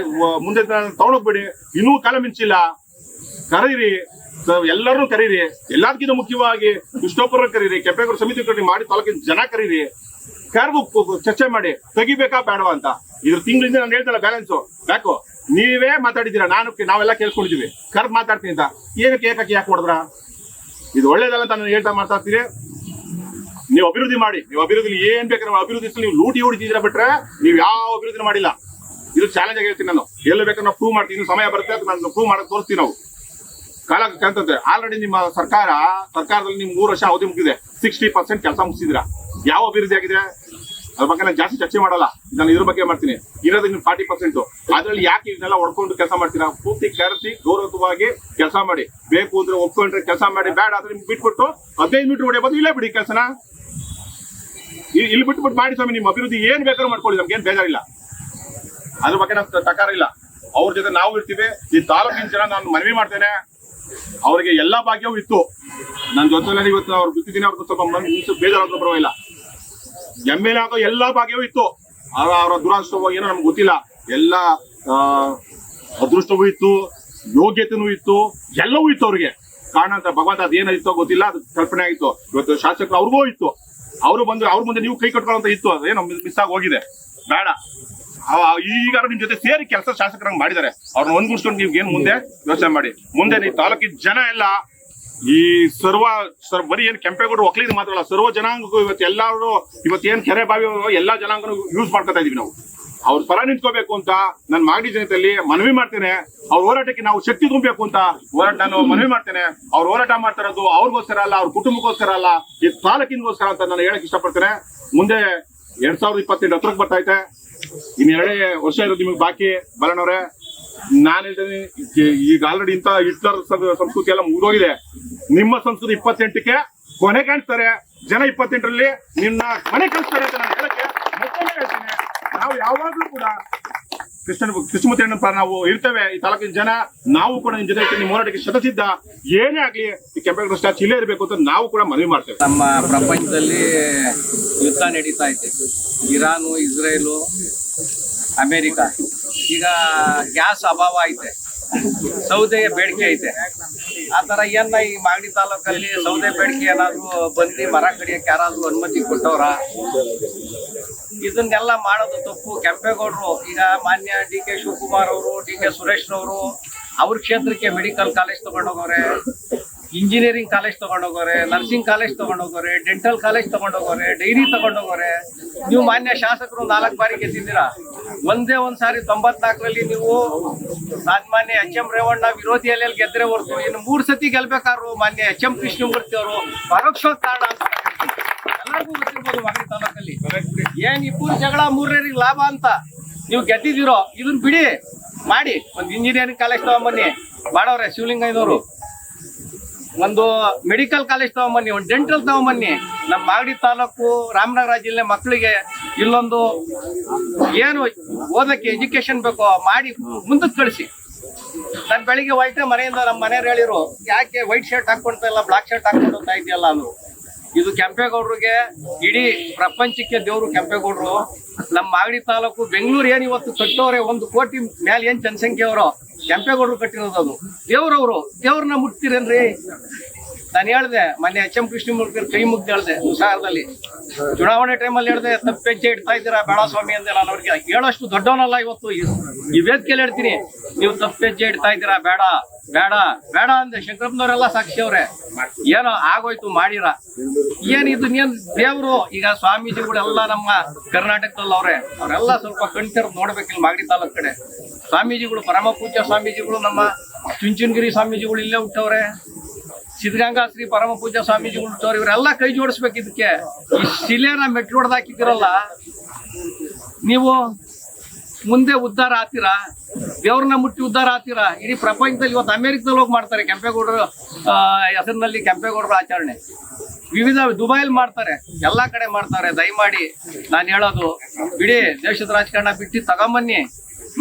ಮುಂದೆ ತಗೊಂಡೋಗ್ಬೇಡಿ. ಇನ್ನೂ ಕಾಲ ಮಿಂಚಿಲ್ಲ. ಕರೀರಿ, ಎಲ್ಲರೂ ಕರೀರಿ. ಎಲ್ಲದಕ್ಕಿಂತ ಮುಖ್ಯವಾಗಿ ಕೃಷ್ಣಪ್ಪರ ಕರೀರಿ, ಕೆಂಪೇಗೌಡ ಸಮಿತಿ ಕರೀರಿ, ಮಾಡಿ ತಾಲೂಕಿನ ಜನ ಕರೀರಿ. ಕರೆದು ಚರ್ಚೆ ಮಾಡಿ ತೆಗಿಬೇಕಾ ಬೇಡವಾ ಅಂತ. ಇದ್ರ ತಿಂಗಳಿಂದ ನಾನು ಹೇಳ್ತಲ್ಲ ಬ್ಯಾಲೆನ್ಸು ಯಾಕೋ ನೀವೇ ಮಾತಾಡಿದ್ದೀರಾ, ನಾವೆಲ್ಲ ಕೇಳ್ಸ್ಕೊಂಡಿದೀವಿ. ಕರೆದು ಮಾತಾಡ್ತೀನಿ ಅಂತ ಏನಕ್ಕೆ ಯಾಕೆ ಹೊಡೆದ್ರ? ಇದು ಒಳ್ಳೇದಲ್ಲ ಅಂತ ನಾನು ಹೇಳ್ತಾ ಮಾತಾಡ್ತೀರಿ. ನೀವು ಅಭಿವೃದ್ಧಿ ಮಾಡಿ. ನೀವು ಅಭಿವೃದ್ಧಿ ಏನ್ ಬೇಕಾದ್ರೆ ಅಭಿವೃದ್ಧಿ ನೀವು ಲೂಟಿ ಹೊಡಿತಿದ್ದೀರಾ ಬಿಟ್ರೆ ನೀವು ಯಾವ ಅಭಿವೃದ್ಧಿ ಮಾಡಿಲ್ಲ. ಇದು ಚಾಲೆಂಜ್ ಆಗಿ ಹೇಳ್ತೀನಿ ನಾನು. ಎಲ್ಲ ಬೇಕಾದ್ರೆ ನಾವು ಪ್ರೂವ್ ಮಾಡ್ತೀನಿ. ಇನ್ನು ಸಮಯ ಬರುತ್ತೆ ಅಂತ ನಾನು ಪ್ರೂವ್ ಮಾಡಕ್ ತೋರಿಸ್ತೀವಿ ನಾವು. ಕಾಲ ಕಂತಂತೆ ಆಲ್ರೆಡಿ ನಿಮ್ಮ ಸರ್ಕಾರದಲ್ಲಿ ನಿಮ್ 3 ವರ್ಷ ಅವಧಿ ಮುಗಿದಿದೆ. 60% ಕೆಲಸ ಮುಗಿಸಿದಿರಾ. ಯಾವ ಅಭಿವೃದ್ಧಿ ಆಗಿದೆ ಅದ್ರ ಬಗ್ಗೆ ನಾನು ಜಾಸ್ತಿ ಚರ್ಚೆ ಮಾಡಲ್ಲ. ನಾನು ಇದ್ರ ಬಗ್ಗೆ ಮಾಡ್ತೀನಿ. ಇರೋದು ನಿಮ್ 40%. ಅದ್ರಲ್ಲಿ ಯಾಕೆ ಇದನ್ನೆಲ್ಲ ಹೊಡ್ಕೊಂಡು ಕೆಲಸ ಮಾಡ್ತೀರಾ? ಪೂರ್ತಿ ಕರೆಸಿ ಗೌರವವಾಗಿ ಕೆಲಸ ಮಾಡಿ. ಬೇಕು ಅಂದ್ರೆ ಒಪ್ಕೊಂಡ್ರೆ ಕೆಲಸ ಮಾಡಿ, ಬೇಡ ಆದ್ರೆ ನಿಮ್ಗೆ ಬಿಟ್ಬಿಟ್ಟು 15 ಮೀಟರ್ ಹೊಡೆಯಬಹುದು. ಇಲ್ಲೇ ಬಿಡಿ ಕೆಲಸನ, ಇಲ್ಲಿ ಬಿಟ್ಬಿಟ್ಟು ಮಾಡಿ ಸ್ವಾಮಿ. ನಿಮ್ಮ ಅಭಿವೃದ್ಧಿ ಏನ್ ಬೇಕಾದ್ರೂ ಮಾಡ್ಕೊಳ್ಳಿ, ನಮ್ಗೇನ್ ಬೇಜಾರಿಲ್ಲ. ಅದ್ರ ಬಗ್ಗೆ ನಾವು ತಕಾರ ಇಲ್ಲ. ಅವ್ರ ಜೊತೆ ನಾವು ಇರ್ತೀವಿ. ಈ ತಾಲೂಕಿನ ಜನ ನಾನು ಮನವಿ ಮಾಡ್ತೇನೆ, ಅವ್ರಿಗೆ ಎಲ್ಲಾ ಭಾಗ್ಯವೂ ಇತ್ತು. ನನ್ನ ಜೊತೆಲಿ ಇವತ್ತು ಅವ್ರು ಬಿತ್ತಿದ್ದೀನಿ. ಅವ್ರಿಗೆ ಸ್ವಲ್ಪ ಬೇಜಾರಾದ್ರೂ ಪರವಾಗಿಲ್ಲ. MLA ಆಗೋ ಎಲ್ಲಾ ಭಾಗ್ಯವೂ ಇತ್ತು. ಅವರ ದುರಾದೃಷ್ಟವೋ ಏನೋ ನಮ್ಗೆ ಗೊತ್ತಿಲ್ಲ. ಎಲ್ಲ ಅದೃಷ್ಟವೂ ಇತ್ತು, ಯೋಗ್ಯತೆನೂ ಇತ್ತು, ಎಲ್ಲವೂ ಇತ್ತು ಅವ್ರಿಗೆ. ಕಾರಣ ಅಂತ ಭಗವಂತ ಅದೇನಿತ್ತೋ ಗೊತ್ತಿಲ್ಲ, ಅದು ಕಲ್ಪನೆ ಆಗಿತ್ತು. ಇವತ್ತು ಶಾಸಕರು ಅವ್ರಿಗೂ ಇತ್ತು. ಅವರು ಬಂದು ಅವ್ರ ಮುಂದೆ ನೀವು ಕೈ ಕಟ್ಕೊಳ್ಳೋಂತ ಇತ್ತು. ಅದೇನೋ ಮಿಸ್ ಆಗಿ ಹೋಗಿದೆ. ಬೇಡ, ಈಗ ನಿಮ್ ಜೊತೆ ಸೇರಿ ಕೆಲಸ ಶಾಸಕರಂಗ್ ಮಾಡಿದ್ದಾರೆ. ಅವ್ರನ್ನ ಒಂದ್ಗೂಡ್ಸ್ಕೊಂಡು ನೀವು ಏನ್ ಮುಂದೆ ಯೋಚನೆ ಮಾಡಿ. ಮುಂದೆ ಈ ತಾಲೂಕಿನ ಜನ ಎಲ್ಲ ಈ ಬರೀ ಏನ್ ಕೆಂಪೇಗೌಡರು ಒಕ್ಕಲಿಗರು ಮಾತ್ರ ಅಲ್ಲ, ಸರ್ವ ಜನಾಂಗಕ್ಕೂ ಇವತ್ತು ಎಲ್ಲರೂ ಏನ್ ಕೆರೆ ಬಾವಿ ಎಲ್ಲಾ ಜನಾಂಗನೂ ಯೂಸ್ ಮಾಡ್ಕೊತಾ ಇದೀವಿ ನಾವು. ಅವ್ರ ಪರ ನಿಂತ್ಕೋಬೇಕು ಅಂತ ನಾನು ಮಾಗಡಿ ಜನತೆಯಲ್ಲಿ ಮನವಿ ಮಾಡ್ತೇನೆ. ಅವ್ರ ಹೋರಾಟಕ್ಕೆ ನಾವು ಶಕ್ತಿ ತುಂಬಬೇಕು ಅಂತ ನಾನು ಮನವಿ ಮಾಡ್ತೇನೆ. ಅವ್ರು ಹೋರಾಟ ಮಾಡ್ತಾ ಇರೋದು ಅವ್ರಿಗೋಸ್ಕರ ಅಲ್ಲ, ಅವ್ರ ಕುಟುಂಬಕ್ಕೋಸ್ಕರ ಅಲ್ಲ, ಈ ತಾಲೂಕಿನಗೋಸ್ಕರ ಅಂತ ನಾನು ಹೇಳಕ್ ಇಷ್ಟಪಡ್ತೇನೆ. ಮುಂದೆ 2028 ಹತ್ರಕ್ಕೆ ಬರ್ತೈತೆ. ಇನ್ನು 2 ವರ್ಷ ಇರೋದು ನಿಮಗೆ ಬಾಕಿ. ಬಲನವ್ರೆ, ನಾನು ಹೇಳ್ತೇನೆ, ಈಗ ಆಲ್ರೆಡಿ ಇಂತ ಹಿಟ್ಲರ್ ಸಂಸ್ಕೃತಿ ಎಲ್ಲ ಮುಗಿದೋಗಿದೆ. ನಿಮ್ಮ ಸಂಸ್ಕೃತಿ 28ಕ್ಕೆ ಕೊನೆ ಕಾಣಿಸ್ತಾರೆ. ಜನ 28ರಲ್ಲಿ ನಿನ್ನ ಮನೆ ಕಳಿಸ್ತಾರೆ ಅಂತ ನಾನು ಹೇಳಕ್ಕೆ ಮತ್ತೊಮ್ಮೆ ಹೇಳ್ತೇನೆ. ನಾವು ಯಾವಾಗ್ಲೂ ಕೂಡ ಕೃಷ್ಣಮೂರ್ತಿ ಅಣ್ಣನ ಪರ ನಾವು ಇರ್ತೇವೆ. ಈ ತಾಲೂಕಿನ ಜನ ನಾವು ಕೂಡ ನಿಮ್ ಜೊತೆ ನಿಮ್ಮ ಹೋರಾಟಕ್ಕೆ ಶತಸಿದ್ಧ. ಏನೇ ಆಗ್ಲಿ ಈ ಕೆಂಪೇಗೌಡ ಸ್ಟ್ಯಾಚು ಇಲ್ಲೇ ಇರಬೇಕು ಅಂತ ನಾವು ಕೂಡ ಮನವಿ ಮಾಡ್ತೇವೆ. ನಮ್ಮ ಪ್ರಪಂಚದಲ್ಲಿ ಯುದ್ಧ ನಡೀತಾ ಐತೆ. Iran, Israel, America. ಈಗ ಗ್ಯಾಸ್ ಅಭಾವ ಐತೆ, ಸೌದೆ ಬೇಡಿಕೆ ಐತೆ. ಆ ತರ ಏನ ಈ ಮಾಗಡಿ ತಾಲೂಕಲ್ಲಿ ಸೌದೆ ಬೇಡಿಕೆ ಏನಾದ್ರು ಬಂದು ಮರ ಕಡಿಯಕ್ಕೆ ಯಾರಾದ್ರೂ ಅನುಮತಿ ಕೊಟ್ಟವ್ರ? ಇದನ್ನೆಲ್ಲ ಮಾಡೋದು ತಪ್ಪು. ಕೆಂಪೇಗೌಡರು ಈಗ ಮಾನ್ಯ ಡಿ.ಕೆ. ಶಿವಕುಮಾರ್ ಅವರು, ಡಿ.ಕೆ. ಸುರೇಶ್ ರವರು ಅವ್ರ ಕ್ಷೇತ್ರಕ್ಕೆ ಮೆಡಿಕಲ್ ಕಾಲೇಜ್ ತಗೊಂಡೋಗೋರೆ, ಇಂಜಿನಿಯರಿಂಗ್ ಕಾಲೇಜ್ ತಗೊಂಡೋಗೋರೆ, ನರ್ಸಿಂಗ್ ಕಾಲೇಜ್ ತಗೊಂಡೋಗೋರೆ, ಡೆಂಟಲ್ ಕಾಲೇಜ್ ತಗೊಂಡೋಗೋರೆ, ಡೈರಿ ತಗೊಂಡೋಗೋರೆ. ನೀವು ಮಾನ್ಯ ಶಾಸಕರು 4 ಬಾರಿ ಗೆದ್ದಿದ್ದೀರಾ. ಒಂದೇ ಸಾರಿ 94ರಲ್ಲಿ ನೀವು ಮಾನ್ಯ ಎಚ್.ಎಂ. ರೇವಣ್ಣ ವಿರೋಧಿಯಲ್ಲಿ ಗೆದ್ರೆ ಹೊರತು ಇನ್ನು 3 ಸತಿ ಗೆಲ್ಬೇಕಾದ್ರು ಮಾನ್ಯ ಎಚ್.ಎಂ. ಕೃಷ್ಣಮೂರ್ತಿ ಅವರು ಪರೋಕ್ಷ ಕಾರಣ ಅಂತ ಎಲ್ಲರಿಗೂ ಗೊತ್ತಿರ್ಬೋದು. ಮಾಗಡಿ ತಾಲೂಕಲ್ಲಿ ಏನ್ ಈ ಪೂರ್ ಜಗಳ 3ನೇರಿಗೆ ಲಾಭ ಅಂತ ನೀವು ಗೆದ್ದಿದ್ದೀರೋ ಇದನ್ನ ಬಿಡಿ, ಮಾಡಿ. ಒಂದು ಇಂಜಿನಿಯರಿಂಗ್ ಕಾಲೇಜ್ ತಗೊಂಬನ್ನಿ, ಮಾಡವ್ರೆ ಶಿವಲಿಂಗಯ್ಯನವರು. ಒಂದು ಮೆಡಿಕಲ್ ಕಾಲೇಜ್ ತಗೊಂಬನ್ನಿ, ಒಂದು ಡೆಂಟಲ್ ತಗೊಂಬನ್ನಿ. ನಮ್ಮ ಮಾಗಡಿ ತಾಲೂಕು ರಾಮನಗರ ಜಿಲ್ಲೆ ಮಕ್ಕಳಿಗೆ ಇಲ್ಲೊಂದು ಏನು ಓದಕ್ಕೆ ಎಜುಕೇಶನ್ ಬೇಕೋ ಮಾಡಿ ಮುಂದಕ್ಕೆ ಕಳಿಸಿ. ನಾನು ಬೆಳಿಗ್ಗೆ ಹೊರಟೆ ಮನೆಯಿಂದ ನಮ್ಮ ಮನೆಯವ್ರು ಹೇಳಿರು, ಯಾಕೆ ವೈಟ್ ಶರ್ಟ್ ಹಾಕೊಂತ ಇಲ್ಲ, ಬ್ಲಾಕ್ ಶರ್ಟ್ ಹಾಕೊಂಡು ಹೋಗ್ತಾ ಇದೆಯಲ್ಲ ಅಂದ್ರು. ಇದು ಕೆಂಪೇಗೌಡರಿಗೆ, ಇಡೀ ಪ್ರಪಂಚಕ್ಕೆ ದೇವರು ಕೆಂಪೇಗೌಡರು. ನಮ್ಮ ಮಾಗಡಿ ತಾಲೂಕು ಬೆಂಗಳೂರು ಏನ್ ಇವತ್ತು ಕಟ್ಟೋರೆ 1 ಕೋಟಿ ಮೇಲೆ ಏನ್ ಜನಸಂಖ್ಯೆ ಅವರು ಕೆಂಪೇಗೌಡರು ಕಟ್ಟಿರೋದು. ಅದು ದೇವ್ರವ್ರು, ದೇವ್ರನ್ನ ಮುಟ್ತೀರೇನ್ರಿ? ನಾನು ಹೇಳ್ದೆ ಮೊನ್ನೆ ಎಚ್.ಎಂ. ಕೃಷ್ಣಮೂರ್ತಿ ಕೈ ಮುಗ್ದು ಹೇಳ್ದೆ ಉತ್ಸಾಹದಲ್ಲಿ. ಚುನಾವಣೆ ಟೈಮಲ್ಲಿ ಹೇಳ್ದೆ, ತಪ್ಪೆಜ್ಜೆ ಇಡ್ತಾ ಇದ್ದೀರಾ ಬೇಡ ಸ್ವಾಮಿ ಅಂದೆ. ನಾನು ಅವ್ರಿಗೆ ಹೇಳೋಷ್ಟು ದೊಡ್ಡವನಲ್ಲ ಇವತ್ತು. ಈ ವೇದಿಕೆಯಲ್ಲಿ ಹೇಳ್ತೀನಿ, ನೀವು ತಪ್ಪೆಜ್ಜೆ ಇಡ್ತಾ ಇದ್ದೀರಾ, ಬೇಡ ಬೇಡ ಬೇಡ ಅಂದೆ. ಶಂಕರಪ್ಪನವರೆಲ್ಲ ಸಾಕ್ಷಿ ಅವ್ರೆ. ಏನೋ ಆಗೋಯ್ತು, ಮಾಡಿರ. ಏನ್ ಇದು ನೀನ್ ದೇವ್ರು? ಈಗ ಸ್ವಾಮೀಜಿಗಳೆಲ್ಲ ನಮ್ಮ ಕರ್ನಾಟಕದಲ್ಲಿ ಅವರೆಲ್ಲ ಸ್ವಲ್ಪ ಕಣ್ತೆರೆದು ನೋಡ್ಬೇಕಿಲ್ಲ ಮಾಗಡಿ ತಾಲೂಕ್ ಕಡೆ. ಸ್ವಾಮೀಜಿಗಳು, ಪರಮ ಪೂಜ್ಯ ಸ್ವಾಮೀಜಿಗಳು, ನಮ್ಮ ಚುಂಚನಗಿರಿ ಸ್ವಾಮೀಜಿಗಳು ಇಲ್ಲೇ ಹುಟ್ಟವ್ರೆ, ಸಿದ್ಧಗಂಗಾ ಶ್ರೀ ಪರಮ ಪೂಜ್ಯ ಸ್ವಾಮೀಜಿಗಳು ಹುಟ್ಟವ್ರೆ. ಇವರೆಲ್ಲ ಕೈ ಜೋಡಿಸ್ಬೇಕು ಇದಕ್ಕೆ. ಈ ಶಿಲೆನ ಮೆಟ್ಲು ಹೊಡೆದಾಕಿದ್ದೀರಲ್ಲ ನೀವು, ಮುಂದೆ ಉದ್ಧಾರ ಆಗ್ತೀರಾ? ದೇವ್ರನ್ನ ಮುಟ್ಟಿ ಉದ್ಧಾರ ಆಗ್ತೀರಾ? ಇಡೀ ಪ್ರಪಂಚದಲ್ಲಿ ಇವತ್ತು ಅಮೆರಿಕದಲ್ಲಿ ಹೋಗಿ ಮಾಡ್ತಾರೆ ಕೆಂಪೇಗೌಡರು ಹೆಸರಿನಲ್ಲಿ ಕೆಂಪೇಗೌಡರ ಆಚರಣೆ. ವಿವಿಧ ದುಬೈಲ್ ಮಾಡ್ತಾರೆ, ಎಲ್ಲಾ ಕಡೆ ಮಾಡ್ತಾರೆ. ದಯಮಾಡಿ ನಾನು ಹೇಳೋದು, ಬಿಡಿ ದೇಶದ ರಾಜಕಾರಣ ಬಿಟ್ಟು ತಗೊಂಬನ್ನಿ,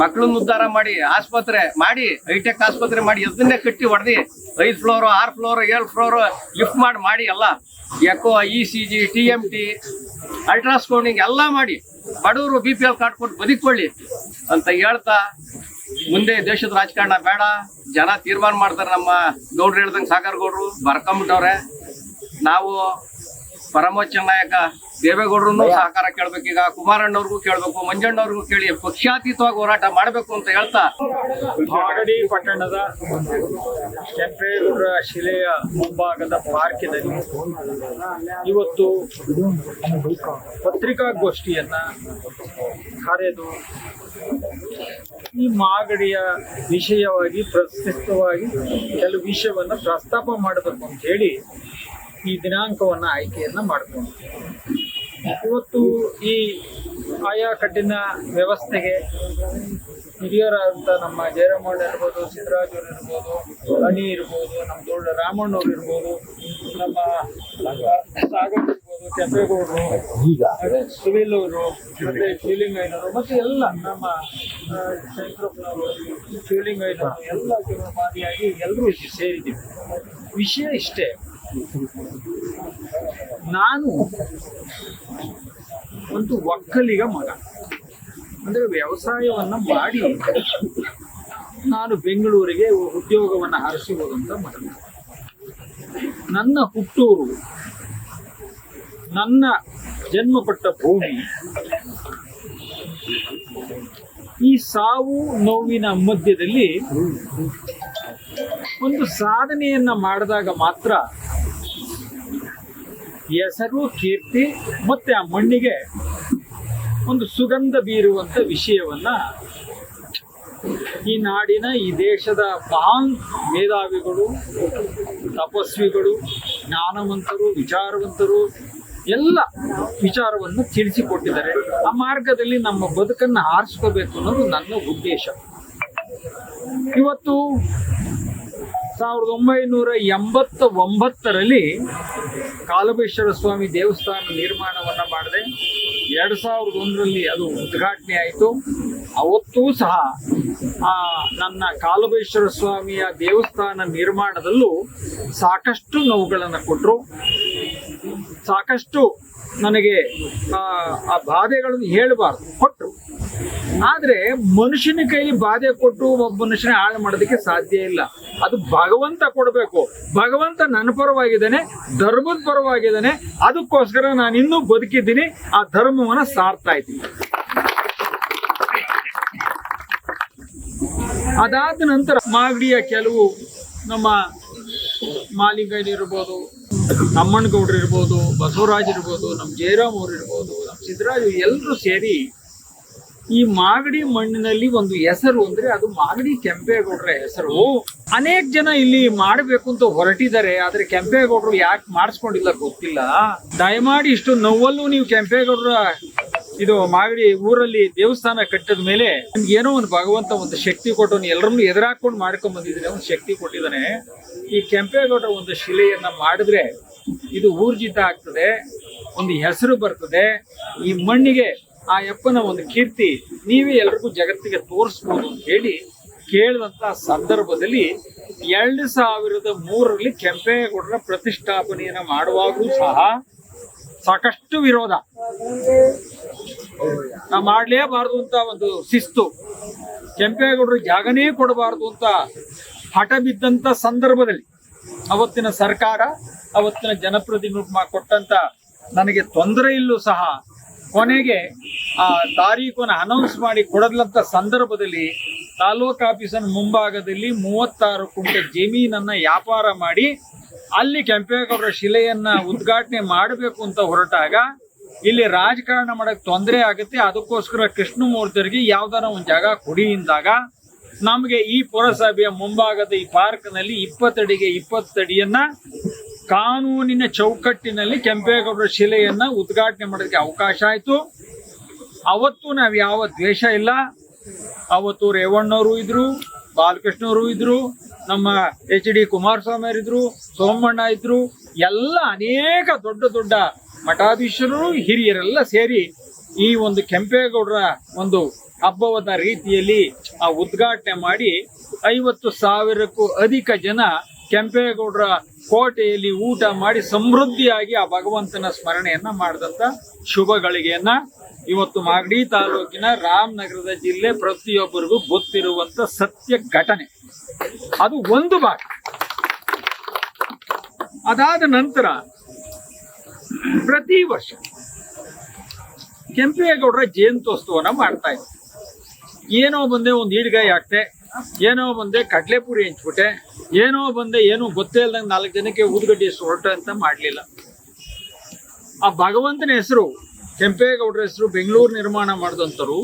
ಮಕ್ಕಳನ್ನ ಉದ್ಧಾರ ಮಾಡಿ, ಆಸ್ಪತ್ರೆ ಮಾಡಿ, ಹೈಟೆಕ್ ಆಸ್ಪತ್ರೆ ಮಾಡಿ, ಅದನ್ನೇ ಕಟ್ಟಿ ಹೊಡೆದಿ 5 ಫ್ಲೋರ್ 6 ಫ್ಲೋರ್ 7 ಫ್ಲೋರ್ ಲಿಫ್ಟ್ ಮಾಡಿ ಎಲ್ಲ ಎಕೋ, ECG, TMT, ಅಲ್ಟ್ರಾಸ್ಕೌಂಡಿಂಗ್ ಎಲ್ಲ ಮಾಡಿ ಬಡವರು BPL ಕಾರ್ಡ್ ಕೊಟ್ಟು ಬದುಕೊಳ್ಳಿ ಅಂತ ಹೇಳ್ತಾ, ಮುಂದೆ ದೇಶದ ರಾಜಕಾರಣ ಬೇಡ, ಜನ ತೀರ್ಮಾನ ಮಾಡ್ತಾರೆ. ನಮ್ಮ ಗೌಡ್ರು ಹೇಳ್ದಂಗೆ ಸಾಗರ್ ಗೌಡ್ರು ಬರ್ಕೊಂಬಿಟ್ಟವ್ರೆ. ನಾವು ಪರಮೋಚ್ಚ ನಾಯಕ ದೇವೇಗೌಡರನ್ನು ಸಹಕಾರ ಕೇಳ್ಬೇಕು, ಈಗ ಕುಮಾರಣ್ಣವ್ರಿಗೂ ಕೇಳ್ಬೇಕು, ಮಂಜಣ್ಣವ್ರಿಗೂ ಕೇಳಿ ಪಕ್ಷಾತೀತವಾಗಿ ಹೋರಾಟ ಮಾಡಬೇಕು ಅಂತ ಹೇಳ್ತಾ, ಮಾಗಡಿ ಪಟ್ಟಣದ ಕೆಂಪೇಗೌಡರ ಶಿಲೆಯ ಮುಂಭಾಗದ ಪಾರ್ಕಿನಲ್ಲಿ ಇವತ್ತು ಪತ್ರಿಕಾಗೋಷ್ಠಿಯನ್ನ ಕರೆದು ಈ ಮಾಗಡಿಯ ವಿಷಯವಾಗಿ ಪ್ರಸ್ತುತವಾಗಿ ಕೆಲವು ವಿಷಯವನ್ನ ಪ್ರಸ್ತಾಪ ಮಾಡಬೇಕು ಅಂತ ಹೇಳಿ ಈ ದಿನಾಂಕವನ್ನ ಆಯ್ಕೆಯನ್ನ ಮಾಡಿಕೊಂಡು, ಇವತ್ತು ಈ ಆಯಾ ಕಟ್ಟಿನ ವ್ಯವಸ್ಥೆಗೆ ಹಿರಿಯರಾದಂಥ ನಮ್ಮ ಜಯರಾಮಣ್ಣ ಇರ್ಬೋದು, ಸಿದ್ದರಾಜವ್ರು ಇರ್ಬೋದು, ಅಣಿ ಇರ್ಬೋದು, ನಮ್ಮ ದೊಡ್ಡ ರಾಮಣ್ಣವ್ರು ಇರ್ಬೋದು, ನಮ್ಮ ಸಾಗರ್ ಇರ್ಬೋದು, ಕೆಂಪೇಗೌಡರು, ಸುನಿಲ್ ಅವರು, ಮತ್ತೆ ಶಿವಲಿಂಗಯ್ಯನವರು, ಮತ್ತೆ ಎಲ್ಲ ನಮ್ಮ ಶಂಕರಪ್ಪನವರು, ಶಿವಲಿಂಗಯ್ಯನವರು ಎಲ್ಲ ಮಾದಿಯಾಗಿ ಎಲ್ಲರೂ ಸೇರಿದ್ದೀವಿ. ವಿಷಯ ಇಷ್ಟೇ, ನಾನು ಒಂದು ಒಕ್ಕಲಿಗ ಮಗ, ಅಂದ್ರೆ ವ್ಯವಸಾಯವನ್ನ ಮಾಡಿ ನಾನು ಬೆಂಗಳೂರಿಗೆ ಉದ್ಯೋಗವನ್ನ ಹರಿಸಿ ಹೋದಂತ ಮಗ. ನನ್ನ ಹುಟ್ಟೂರು, ನನ್ನ ಜನ್ಮಪಟ್ಟ ಭೂಮಿ, ಈ ಸಾವು ನೋವಿನ ಮಧ್ಯದಲ್ಲಿ ಒಂದು ಸಾಧನೆಯನ್ನ ಮಾಡಿದಾಗ ಮಾತ್ರ ಹೆಸರು, ಕೀರ್ತಿ ಮತ್ತೆ ಆ ಮಣ್ಣಿಗೆ ಒಂದು ಸುಗಂಧ ಬೀರುವಂತ ವಿಷಯವನ್ನ ಈ ನಾಡಿನ ಈ ದೇಶದ ಮಹಾನ್ ಮೇಧಾವಿಗಳು, ತಪಸ್ವಿಗಳು, ಜ್ಞಾನವಂತರು, ವಿಚಾರವಂತರು ಎಲ್ಲ ವಿಚಾರವನ್ನು ತಿಳಿಸಿಕೊಟ್ಟಿದ್ದಾರೆ. ಆ ಮಾರ್ಗದಲ್ಲಿ ನಮ್ಮ ಬದುಕನ್ನು ಆರಿಸ್ಕೋಬೇಕು ಅನ್ನೋದು ನನ್ನ ಉದ್ದೇಶ. ಇವತ್ತು 1989ರಲ್ಲಿ ಕಾಲಭೈಶ್ವರ ಸ್ವಾಮಿ ದೇವಸ್ಥಾನ ನಿರ್ಮಾಣವನ್ನ ಮಾಡಿದೆ. 2001ರಲ್ಲಿ ಅದು ಉದ್ಘಾಟನೆ ಆಯಿತು. ಅವತ್ತೂ ಸಹ ನನ್ನ ಕಾಲಭೈಶ್ವರ ಸ್ವಾಮಿಯ ದೇವಸ್ಥಾನ ನಿರ್ಮಾಣದಲ್ಲೂ ಸಾಕಷ್ಟು ನೋವುಗಳನ್ನು ಕೊಟ್ಟರು, ಸಾಕಷ್ಟು ನನಗೆ ಆ ಬಾಧೆಗಳನ್ನು ಹೇಳಬಾರ್ದು ಕೊಟ್ಟರು. ಆದ್ರೆ ಮನುಷ್ಯನ ಕೈಲಿ ಬಾಧೆ ಕೊಟ್ಟು ಒಬ್ಬ ಮನುಷ್ಯನ ಹಾಳು ಮಾಡೋದಕ್ಕೆ ಸಾಧ್ಯ ಇಲ್ಲ. ಅದು ಭಗವಂತ ಕೊಡಬೇಕು. ಭಗವಂತ ನನ್ನ ಪರವಾಗಿದ್ದಾನೆ, ಧರ್ಮದ ಪರವಾಗಿದ್ದಾನೆ. ಅದಕ್ಕೋಸ್ಕರ ನಾನು ಇನ್ನೂ ಬದುಕಿದ್ದೀನಿ, ಆ ಧರ್ಮವನ್ನ ಸಾರ್ತಾ ಇದ್ದೀನಿ. ಅದಾದ ನಂತರ ಮಾಗಡಿಯ ಕೆಲವು ನಮ್ಮ ಮಾಲಿಂಗಯ್ಯನಿರ್ಬೋದು, ನಮ್ಮಣ್ಣಗೌಡರು ಇರ್ಬೋದು, ಬಸವರಾಜ್ ಇರ್ಬೋದು, ನಮ್ಮ ಜಯರಾಮ್ ಅವ್ರು ಇರ್ಬೋದು, ನಮ್ಮ ಸಿದ್ದರಾಜು ಎಲ್ಲರೂ ಸೇರಿ ಈ ಮಾಗಡಿ ಮಣ್ಣಿನಲ್ಲಿ ಒಂದು ಹೆಸರು ಅಂದ್ರೆ ಅದು ಮಾಗಡಿ ಕೆಂಪೇಗೌಡರ ಹೆಸರು. ಅನೇಕ ಜನ ಇಲ್ಲಿ ಮಾಡಬೇಕು ಅಂತ ಹೊರಟಿದ್ದಾರೆ, ಆದ್ರೆ ಕೆಂಪೇಗೌಡರು ಯಾಕೆ ಮಾಡಿಸ್ಕೊಂಡಿಲ್ಲ ಗೊತ್ತಿಲ್ಲ. ದಯಮಾಡಿ ಇಷ್ಟು ನೋವಲ್ಲೂ ನೀವು ಕೆಂಪೇಗೌಡರ ಇದು ಮಾಗಡಿ ಊರಲ್ಲಿ ದೇವಸ್ಥಾನ ಕಟ್ಟಿದ ಮೇಲೆ ನಿಮ್ಗೆ ಏನೋ ಒಂದು ಭಗವಂತ ಒಂದು ಶಕ್ತಿ ಕೊಟ್ಟು ಎಲ್ಲರನ್ನೂ ಎದುರಾಕೊಂಡು ಮಾಡ್ಕೊಂಡ್ ಬಂದಿದ್ರೆ ಒಂದು ಶಕ್ತಿ ಕೊಟ್ಟಿದ್ದಾನೆ. ಈ ಕೆಂಪೇಗೌಡರ ಒಂದು ಶಿಲೆಯನ್ನ ಮಾಡಿದ್ರೆ ಇದು ಊರ್ಜಿತ ಆಗ್ತದೆ, ಒಂದು ಹೆಸರು ಬರ್ತದೆ. ಈ ಮಣ್ಣಿಗೆ ಆ ಯಪ್ಪನ ಒಂದು ಕೀರ್ತಿ ನೀವೇ ಎಲ್ರಿಗೂ ಜಗತ್ತಿಗೆ ತೋರಿಸ್ಬೋದು ಅಂತ ಹೇಳಿ ಕೇಳಿದಂತ ಸಂದರ್ಭದಲ್ಲಿ 2003ರಲ್ಲಿ ಕೆಂಪೇಗೌಡರ ಪ್ರತಿಷ್ಠಾಪನೆಯನ್ನ ಮಾಡುವಾಗಲೂ ಸಹ ಸಾಕಷ್ಟು ವಿರೋಧ. ನಾವು ಮಾಡಲೇಬಾರದು ಅಂತ ಒಂದು ಶಿಸ್ತು, ಕೆಂಪೇಗೌಡರು ಜಾಗನೇ ಕೊಡಬಾರದು ಅಂತ ಹಠ ಬಿದ್ದಂತ ಸಂದರ್ಭದಲ್ಲಿ ಅವತ್ತಿನ ಸರ್ಕಾರ, ಅವತ್ತಿನ ಜನಪ್ರತಿನಿಧಿ ಕೊಟ್ಟಂತ ನನಗೆ ತೊಂದರೆ ಇಲ್ಲೂ ಸಹ ಕೊನೆಗೆ ಆ ತಾರೀಖನ್ನು ಅನೌನ್ಸ್ ಮಾಡಿ ಕೊಡದಂತ ಸಂದರ್ಭದಲ್ಲಿ ತಾಲೂಕು ಆಫೀಸಿನ ಮುಂಭಾಗದಲ್ಲಿ 36 ಕುಂಟೆ ಜಮೀನನ್ನ ವ್ಯಾಪಾರ ಮಾಡಿ ಅಲ್ಲಿ ಕೆಂಪೇಗೌಡರ ಶಿಲೆಯನ್ನ ಉದ್ಘಾಟನೆ ಮಾಡಬೇಕು ಅಂತ ಹೊರಟಾಗ ಇಲ್ಲಿ ರಾಜಕಾರಣ ಮಾಡಕ್ ತೊಂದರೆ ಆಗುತ್ತೆ, ಅದಕ್ಕೋಸ್ಕರ ಕೃಷ್ಣಮೂರ್ತಿಯವರಿಗೆ ಯಾವ್ದಾರ ಒಂದು ಜಾಗ ಕೊಡಿ ಇಂದಾಗ ನಮಗೆ ಈ ಪುರಸಭೆಯ ಮುಂಭಾಗದ ಈ ಪಾರ್ಕ್ನಲ್ಲಿ 20 ಅಡಿಗೆ 20 ಅಡಿಯನ್ನ ಕಾನೂನಿನ ಚೌಕಟ್ಟಿನಲ್ಲಿ ಕೆಂಪೇಗೌಡರ ಶಿಲೆಯನ್ನ ಉದ್ಘಾಟನೆ ಮಾಡೋದಕ್ಕೆ ಅವಕಾಶ ಆಯ್ತು. ಅವತ್ತು ನಾವು ಯಾವ ದ್ವೇಷ ಇಲ್ಲ. ಅವತ್ತು ರೇವಣ್ಣವರು ಇದ್ರು, ಬಾಲಕೃಷ್ಣವರು ಇದ್ರು, ನಮ್ಮ HD ಕುಮಾರಸ್ವಾಮಿ ಅವರಿದ್ರು, ಸೋಮಣ್ಣ ಇದ್ರು, ಎಲ್ಲ ಅನೇಕ ದೊಡ್ಡ ದೊಡ್ಡ ಮಠಾಧೀಶರು ಹಿರಿಯರೆಲ್ಲ ಸೇರಿ ಈ ಒಂದು ಕೆಂಪೇಗೌಡರ ಒಂದು ಹಬ್ಬವಾದ ರೀತಿಯಲ್ಲಿ ಆ ಉದ್ಘಾಟನೆ ಮಾಡಿ 50,000ಕ್ಕೂ ಅಧಿಕ ಜನ ಕೆಂಪೇಗೌಡರ ಕೋಟೆಯಲ್ಲಿ ಊಟ ಮಾಡಿ ಸಮೃದ್ಧಿಯಾಗಿ ಆ ಭಗವಂತನ ಸ್ಮರಣೆಯನ್ನ ಮಾಡಿದಂತ ಶುಭ ಗಳಿಗೆಯನ್ನ ಇವತ್ತು ಮಾಗಡಿ ತಾಲೂಕಿನ ರಾಮನಗರದ ಜಿಲ್ಲೆ ಪ್ರತಿಯೊಬ್ಬರಿಗೂ ಗೊತ್ತಿರುವಂತ ಸತ್ಯ ಘಟನೆ. ಅದು ಒಂದು ಭಾಗ. ಅದಾದ ನಂತರ ಪ್ರತಿ ವರ್ಷ ಕೆಂಪೇಗೌಡರ ಜಯಂತ್ಯೋತ್ಸವನ ಮಾಡ್ತಾ ಇದ್ದೆ. ಏನೋ ಬಂದೆ ಒಂದು ಈಡ್ಗಾಯಿ ಹಾಕ್ತೆ, ಏನೋ ಬಂದೆ ಕಡ್ಲೆಪುರಿ ಹಂಚ್ಬಿಟ್ಟೆ, ಏನೋ ಬಂದೆ ಏನೋ ಗೊತ್ತೇ ಇಲ್ದಂಗೆ 4 ಜನಕ್ಕೆ ಊದ್ಗಡ್ಡಿ ಹೊರಟ ಅಂತ ಮಾಡಲಿಲ್ಲ. ಆ ಭಗವಂತನ ಹೆಸರು, ಕೆಂಪೇಗೌಡರ ಹೆಸರು ಬೆಂಗಳೂರು ನಿರ್ಮಾಣ ಮಾಡಿದಂಥವ್ರು,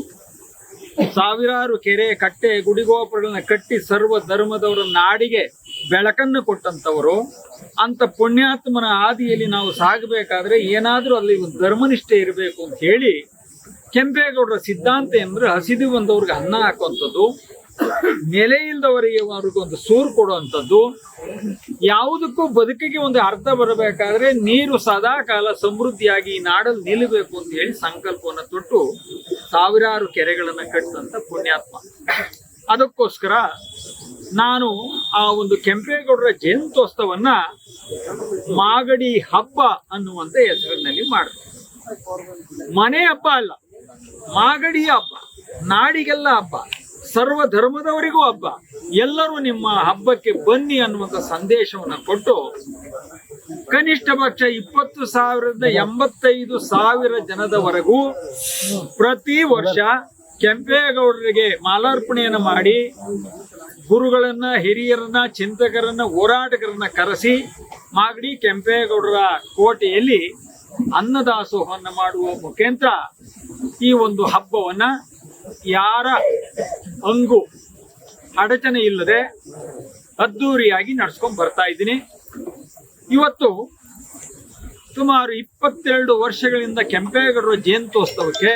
ಸಾವಿರಾರು ಕೆರೆ ಕಟ್ಟೆ ಗುಡಿಗೋಪುರಗಳನ್ನ ಕಟ್ಟಿ ಸರ್ವ ಧರ್ಮದವರ ನಾಡಿಗೆ ಬೆಳಕನ್ನು ಕೊಟ್ಟಂಥವರು. ಅಂತ ಪುಣ್ಯಾತ್ಮನ ಹಾದಿಯಲ್ಲಿ ನಾವು ಸಾಗಬೇಕಾದ್ರೆ ಏನಾದ್ರೂ ಅಲ್ಲಿ ಒಂದು ಧರ್ಮನಿಷ್ಠೆ ಇರಬೇಕು ಅಂತ ಹೇಳಿ ಕೆಂಪೇಗೌಡರ ಸಿದ್ಧಾಂತ ಅಂದ್ರೆ ಹಸಿದು ಬಂದವ್ರಿಗೆ ಅನ್ನ ಹಾಕುವಂಥದ್ದು, ನೆಲೆ ಇಲ್ದವರಿಗೆ ಅವ್ರಿಗೊಂದು ಸೂರು ಕೊಡುವಂಥದ್ದು, ಯಾವುದಕ್ಕೂ ಬದುಕಿಗೆ ಒಂದು ಅರ್ಥ ಬರಬೇಕಾದ್ರೆ ನೀರು ಸದಾ ಕಾಲ ಸಮೃದ್ಧಿಯಾಗಿ ಈ ನಾಡಲ್ಲಿ ನಿಲ್ಲಬೇಕು ಅಂತ ಹೇಳಿ ಸಂಕಲ್ಪವನ್ನು ತೊಟ್ಟು ಸಾವಿರಾರು ಕೆರೆಗಳನ್ನ ಕಟ್ಟಿದಂತ ಪುಣ್ಯಾತ್ಮ. ಅದಕ್ಕೋಸ್ಕರ ನಾನು ಆ ಒಂದು ಕೆಂಪೇಗೌಡರ ಜಯಂತ್ಯೋತ್ಸವನ್ನ ಮಾಗಡಿ ಹಬ್ಬ ಅನ್ನುವಂತ ಹೆಸರಿನಲ್ಲಿ ಮಾಡಿದೆ. ಮನೆ ಹಬ್ಬ ಅಲ್ಲ, ಮಾಗಡಿ ಹಬ್ಬ, ನಾಡಿಗೆಲ್ಲ ಹಬ್ಬ, ಸರ್ವ ಧರ್ಮದವರಿಗೂ ಹಬ್ಬ, ಎಲ್ಲರೂ ನಿಮ್ಮ ಹಬ್ಬಕ್ಕೆ ಬನ್ನಿ ಅನ್ನುವಂಥ ಸಂದೇಶವನ್ನು ಕೊಟ್ಟು ಕನಿಷ್ಠ ಪಕ್ಷ 20,000ರಿಂದ 85,000 ಜನದವರೆಗೂ ಪ್ರತಿ ವರ್ಷ ಕೆಂಪೇಗೌಡರಿಗೆ ಮಾಲಾರ್ಪಣೆಯನ್ನು ಮಾಡಿ ಗುರುಗಳನ್ನ, ಹಿರಿಯರನ್ನ, ಚಿಂತಕರನ್ನ, ಹೋರಾಟಗಾರರನ್ನ ಕರೆಸಿ ಮಾಗಡಿ ಕೆಂಪೇಗೌಡರ ಕೋಟೆಯಲ್ಲಿ ಅನ್ನದಾಸೋಹವನ್ನು ಮಾಡುವ ಮುಖಾಂತರ ಈ ಒಂದು ಹಬ್ಬವನ್ನ ಯಾರ ಅಂಗು ಅಡಚಣೆ ಇಲ್ಲದೆ ಅದ್ದೂರಿಯಾಗಿ ನಡ್ಸ್ಕೊಂಡ್ ಬರ್ತಾ ಇದ್ದೀನಿ. ಇವತ್ತು ಸುಮಾರು 22 ವರ್ಷಗಳಿಂದ ಕೆಂಪೇಗೌಡರ ಜಯಂತ್ಯೋತ್ಸವಕ್ಕೆ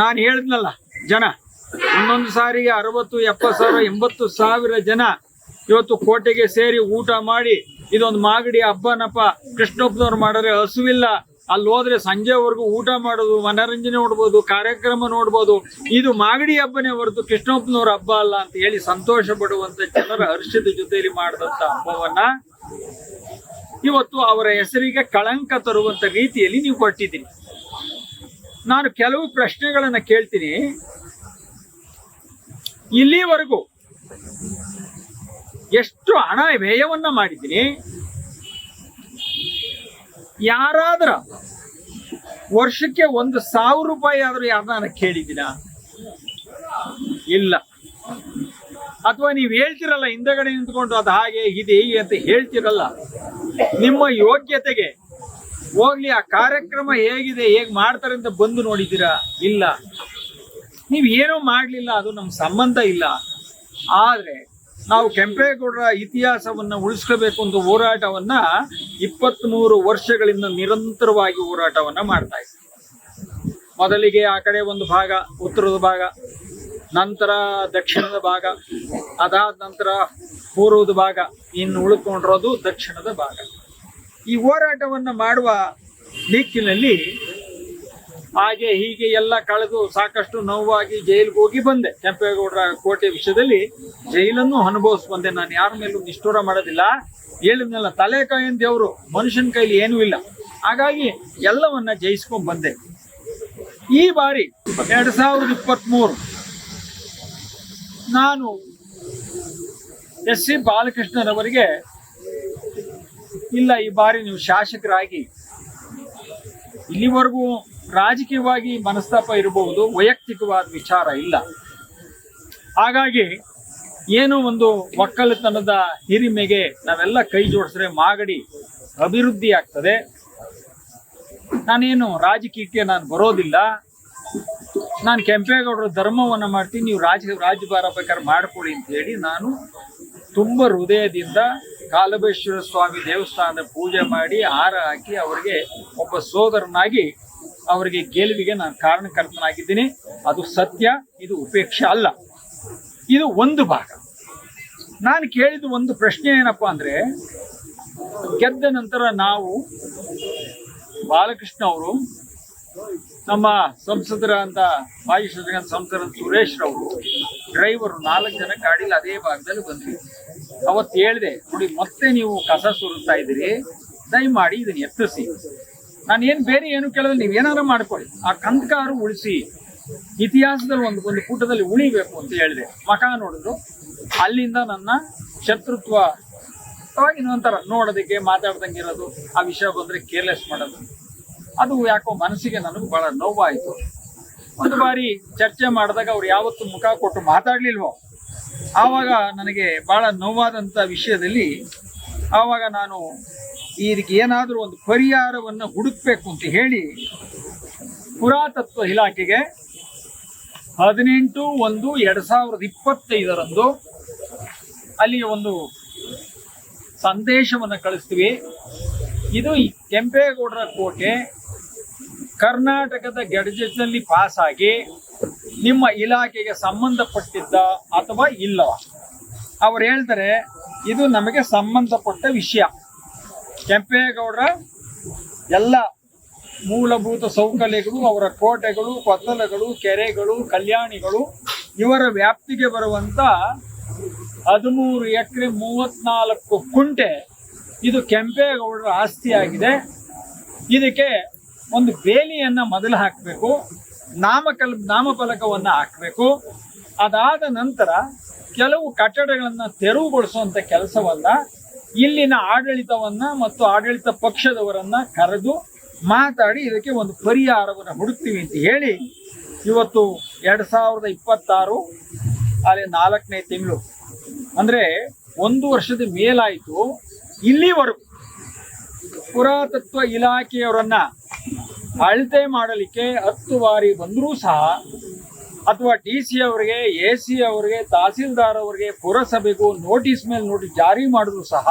ನಾನು ಹೇಳಿದ್ನಲ್ಲ, ಜನ ಒಂದೊಂದು ಸಾರಿಗೆ 60, 70 ಸಾವಿರ, 80 ಸಾವಿರ ಜನ ಇವತ್ತು ಕೋಟೆಗೆ ಸೇರಿ ಊಟ ಮಾಡಿ ಇದೊಂದು ಮಾಗಡಿ ಹಬ್ಬನಪ್ಪ, ಕೃಷ್ಣಪ್ಪನವ್ರು ಮಾಡಿದ್ರೆ ಹಸುವಿಲ್ಲ, ಅಲ್ಲಿ ಹೋದ್ರೆ ಸಂಜೆವರೆಗೂ ಊಟ ಮಾಡೋದು, ಮನರಂಜನೆ ನೋಡ್ಬೋದು, ಕಾರ್ಯಕ್ರಮ ನೋಡ್ಬೋದು, ಇದು ಮಾಗಡಿ ಹಬ್ಬನೇ ಹೊರತು ಕೃಷ್ಣಪ್ಪನವ್ರ ಹಬ್ಬ ಅಲ್ಲ ಅಂತ ಹೇಳಿ ಸಂತೋಷ ಪಡುವಂತ ಜನರ ಹರ್ಷದ ಜೊತೆಯಲ್ಲಿ ಮಾಡಿದಂತ ಹಬ್ಬವನ್ನ ಇವತ್ತು ಅವರ ಹೆಸರಿಗೆ ಕಳಂಕ ತರುವಂತ ರೀತಿಯಲ್ಲಿ ನೀವು ಕೊಟ್ಟಿದ್ದೀರಿ. ನಾನು ಕೆಲವು ಪ್ರಶ್ನೆಗಳನ್ನ ಕೇಳ್ತೀನಿ. ಇಲ್ಲಿವರೆಗೂ ಎಷ್ಟು ಹಣ ವ್ಯಯವನ್ನ ಮಾಡಿದ್ದೀನಿ? ಯಾರಾದ್ರ ವರ್ಷಕ್ಕೆ 1,000 ರೂಪಾಯಿ ಆದ್ರೂ ಯಾರನ್ನ ಕೇಳಿದ್ದೀನ? ಇಲ್ಲ. ಅಥವಾ ನೀವು ಹೇಳ್ತಿರಲ್ಲ ಹಿಂದಗಡೆ ನಿಂತ್ಕೊಂಡು ಅದು ಹಾಗೆ ಇದೆ ಹೀಗೆ ಅಂತ ಹೇಳ್ತಿರಲ್ಲ, ನಿಮ್ಮ ಯೋಗ್ಯತೆಗೆ ಹೋಗ್ಲಿ ಆ ಕಾರ್ಯಕ್ರಮ ಹೇಗಿದೆ, ಹೇಗ್ ಮಾಡ್ತಾರೆ ಅಂತ ಬಂದು ನೋಡಿದ್ದೀರಾ? ಇಲ್ಲ. ನೀವು ಏನೂ ಮಾಡ್ಲಿಲ್ಲ, ಅದು ನಮ್ಮ ಸಂಬಂಧ ಇಲ್ಲ. ಆದ್ರೆ ನಾವು ಕೆಂಪೇಗೌಡರ ಇತಿಹಾಸವನ್ನ ಉಳಿಸ್ಕೋಬೇಕು ಅಂತ ಹೋರಾಟವನ್ನ 23 ವರ್ಷಗಳಿಂದ ನಿರಂತರವಾಗಿ ಹೋರಾಟವನ್ನ ಮಾಡ್ತಾ ಇದ್ದೀವಿ. ಮೊದಲಿಗೆ ಆ ಕಡೆ ಒಂದು ಭಾಗ, ಉತ್ತರದ ಭಾಗ, ನಂತರ ದಕ್ಷಿಣದ ಭಾಗ, ಅದಾದ ನಂತರ ಪೂರ್ವದ ಭಾಗ, ಇನ್ನು ಉಳ್ಕೊಂಡಿರೋದು ದಕ್ಷಿಣದ ಭಾಗ. ಈ ಹೋರಾಟವನ್ನ ಮಾಡುವ ದಿಕ್ಕಿನಲ್ಲಿ ಹಾಗೆ ಹೀಗೆ ಎಲ್ಲ ಕಳೆದು ಸಾಕಷ್ಟು ನೋವಾಗಿ ಜೈಲಿಗೆ ಹೋಗಿ ಬಂದೆ. ಕೆಂಪೇಗೌಡರ ಕೋಟೆ ವಿಷಯದಲ್ಲಿ ಜೈಲನ್ನು ಅನುಭವಿಸ್ ಬಂದೆ. ನಾನು ಯಾರ ಮೇಲೂ ನಿಷ್ಠೂರ ಮಾಡೋದಿಲ್ಲ. ಹೇಳಿದ್ನಲ್ಲ, ತಲೆಕಾಯಿನ ದೇವರು, ಮನುಷ್ಯನ ಕೈಲಿ ಏನೂ ಇಲ್ಲ. ಹಾಗಾಗಿ ಎಲ್ಲವನ್ನ ಜಯಿಸ್ಕೊಂಡ್ ಬಂದೆ. ಈ ಬಾರಿ 2023 ನಾನು ಎಸ್.ಸಿ. ಬಾಲಕೃಷ್ಣರವರಿಗೆ, ಇಲ್ಲ, ಈ ಬಾರಿ ನೀವು ಶಾಸಕರಾಗಿ, ಇಲ್ಲಿವರೆಗೂ ರಾಜಕೀಯವಾಗಿ ಮನಸ್ತಾಪ ಇರಬಹುದು, ವೈಯಕ್ತಿಕವಾದ ವಿಚಾರ ಇಲ್ಲ. ಹಾಗಾಗಿ ಏನೋ ಒಂದು ಒಕ್ಕಲತನದ ಹಿರಿಮೆಗೆ ನಾವೆಲ್ಲ ಕೈ ಜೋಡಿಸಿದ್ರೆ ಮಾಗಡಿ ಅಭಿವೃದ್ಧಿ ಆಗ್ತದೆ. ನಾನೇನು ರಾಜಕೀಯಕ್ಕೆ ನಾನು ಬರೋದಿಲ್ಲ. ನಾನು ಕೆಂಪೇಗೌಡರ ಧರ್ಮವನ್ನ ಮಾಡ್ತೀನಿ, ನೀವು ರಾಜಭಾರ ಬೇಕಾದ್ರೆ ಮಾಡ್ಕೊಳ್ಳಿ ಅಂತ ಹೇಳಿ ನಾನು ತುಂಬ ಹೃದಯದಿಂದ ಕಾಲಭೈಶ್ವರ ಸ್ವಾಮಿ ದೇವಸ್ಥಾನದ ಪೂಜೆ ಮಾಡಿ ಹಾರ ಹಾಕಿ ಅವರಿಗೆ ಒಬ್ಬ ಸೋದರನಾಗಿ ಅವರಿಗೆ ಗೆಲುವಿಗೆ ನಾನು ಕಾರಣಕರ್ತನಾಗಿದ್ದೀನಿ. ಅದು ಸತ್ಯ, ಇದು ಉಪೇಕ್ಷೆ ಅಲ್ಲ. ಇದು ಒಂದು ಭಾಗ. ನಾನು ಕೇಳಿದ ಒಂದು ಪ್ರಶ್ನೆ ಏನಪ್ಪಾ ಅಂದ್ರೆ, ಗೆದ್ದ ನಂತರ ನಾವು ಬಾಲಕೃಷ್ಣ ಅವರು, ನಮ್ಮ ಸಂಸದರ ಅಂತ ಮಾಜಿ ಸಂಸದ ಸುರೇಶ್ ರವರು, ಡ್ರೈವರು 4 ಜನ ಗಾಡಿಲಿ ಅದೇ ಭಾಗದಲ್ಲಿ ಬಂದ್ವಿ. ಅವತ್ತು ಹೇಳಿದೆ, ನೋಡಿ ಮತ್ತೆ ನೀವು ಕಸ ಸುರಿಸ್ತಾ ಇದ್ದೀರಿ, ದಯಮಾಡಿ ಇದನ್ನ ಎತ್ತಿಸಿ. ನಾನೇನು ಬೇರೆ ಏನು ಕೇಳಿದ್ರೆ ನೀವು ಏನಾರು ಮಾಡ್ಕೊಳ್ಳಿ, ಆ ಕಂದಕಾರು ಉಳಿಸಿ, ಇತಿಹಾಸದಲ್ಲಿ ಒಂದು ಪುಟದಲ್ಲಿ ಉಳಿಬೇಕು ಅಂತ ಹೇಳಿದೆ. ಮಕ ನೋಡಿದ್ರು. ಅಲ್ಲಿಂದ ನನ್ನ ಶತ್ರುತ್ವ ಇನ್ನೊಂಥರ ನೋಡೋದಕ್ಕೆ, ಮಾತಾಡ್ದಂಗೆ ಇರೋದು, ಆ ವಿಷಯ ಬಂದ್ರೆ ಕೇರ್ಲೆಸ್ ಮಾಡೋದು, ಅದು ಯಾಕೋ ಮನಸ್ಸಿಗೆ ನನಗೂ ಬಹಳ ನೋವಾಯಿತು. ಒಂದು ಬಾರಿ ಚರ್ಚೆ ಮಾಡಿದಾಗ ಅವ್ರು ಯಾವತ್ತು ಮುಖ ಕೊಟ್ಟು ಮಾತಾಡ್ಲಿಲ್ವೋ, ಆವಾಗ ನನಗೆ ಬಹಳ ನೋವಾದಂಥ ವಿಷಯದಲ್ಲಿ ಆವಾಗ ನಾನು ಇದಕ್ಕೆ ಏನಾದರೂ ಒಂದು ಪರಿಹಾರವನ್ನು ಹುಡುಕ್ಬೇಕು ಅಂತ ಹೇಳಿ ಪುರಾತತ್ವ ಇಲಾಖೆಗೆ 18/1/2025 ಅಲ್ಲಿ ಒಂದು ಸಂದೇಶವನ್ನು ಕಳಿಸ್ತೀವಿ. ಇದು ಕೆಂಪೇಗೌಡರ ಕೋಟೆ ಕರ್ನಾಟಕದ ಗೆಜೆಟ್ನಲ್ಲಿ ಪಾಸ್ ಆಗಿ ನಿಮ್ಮ ಇಲಾಖೆಗೆ ಸಂಬಂಧಪಟ್ಟಿದ್ದ ಅಥವಾ ಇಲ್ಲವ? ಅವ್ರು ಹೇಳ್ತಾರೆ, ಇದು ನಮಗೆ ಸಂಬಂಧಪಟ್ಟ ವಿಷಯ. ಕೆಂಪೇಗೌಡರ ಎಲ್ಲ ಮೂಲಭೂತ ಸೌಕರ್ಯಗಳು, ಅವರ ಕೋಟೆಗಳು, ಕೊತ್ತಲಗಳು, ಕೆರೆಗಳು, ಕಲ್ಯಾಣಿಗಳು, ಇವರ ವ್ಯಾಪ್ತಿಗೆ ಬರುವಂತ 13 ಎಕರೆ 34 ಕುಂಟೆ ಇದು ಕೆಂಪೇಗೌಡರ ಆಸ್ತಿಯಾಗಿದೆ. ಇದಕ್ಕೆ ಒಂದು ಬೇಲಿಯನ್ನ ಮೊದಲು ಹಾಕಬೇಕು, ನಾಮಫಲಕವನ್ನ ಹಾಕಬೇಕು. ಅದಾದ ನಂತರ ಕೆಲವು ಕಟ್ಟಡಗಳನ್ನ ತೆರವುಗೊಳಿಸುವಂತ ಕೆಲಸವನ್ನ ಇಲ್ಲಿನ ಆಡಳಿತವನ್ನ ಮತ್ತು ಆಡಳಿತ ಪಕ್ಷದವರನ್ನ ಕರೆದು ಮಾತಾಡಿ ಇದಕ್ಕೆ ಒಂದು ಪರಿಹಾರವನ್ನು ಹುಡುಕ್ತೀವಿ ಅಂತ ಹೇಳಿ ಇವತ್ತು 2026 ಅಲ್ಲಿ 4ನೇ ತಿಂಗಳು, ಅಂದ್ರೆ 1 ವರ್ಷದ ಮೇಲಾಯಿತು. ಇಲ್ಲಿವರೆಗೂ ಪುರಾತತ್ವ ಇಲಾಖೆಯವರನ್ನ ಅಳತೆ ಮಾಡಲಿಕ್ಕೆ 10 ಬಾರಿ ಬಂದರೂ ಸಹ, ಅಥವಾ DC ಅವರಿಗೆ, AC ಅವರಿಗೆ, ತಹಸೀಲ್ದಾರ್ ಅವರಿಗೆ, ಪುರಸಭೆಗೂ ನೋಟಿಸ್ ಮೇಲೆ ನೋಟಿಸ್ ಜಾರಿ ಮಾಡಿದ್ರು ಸಹ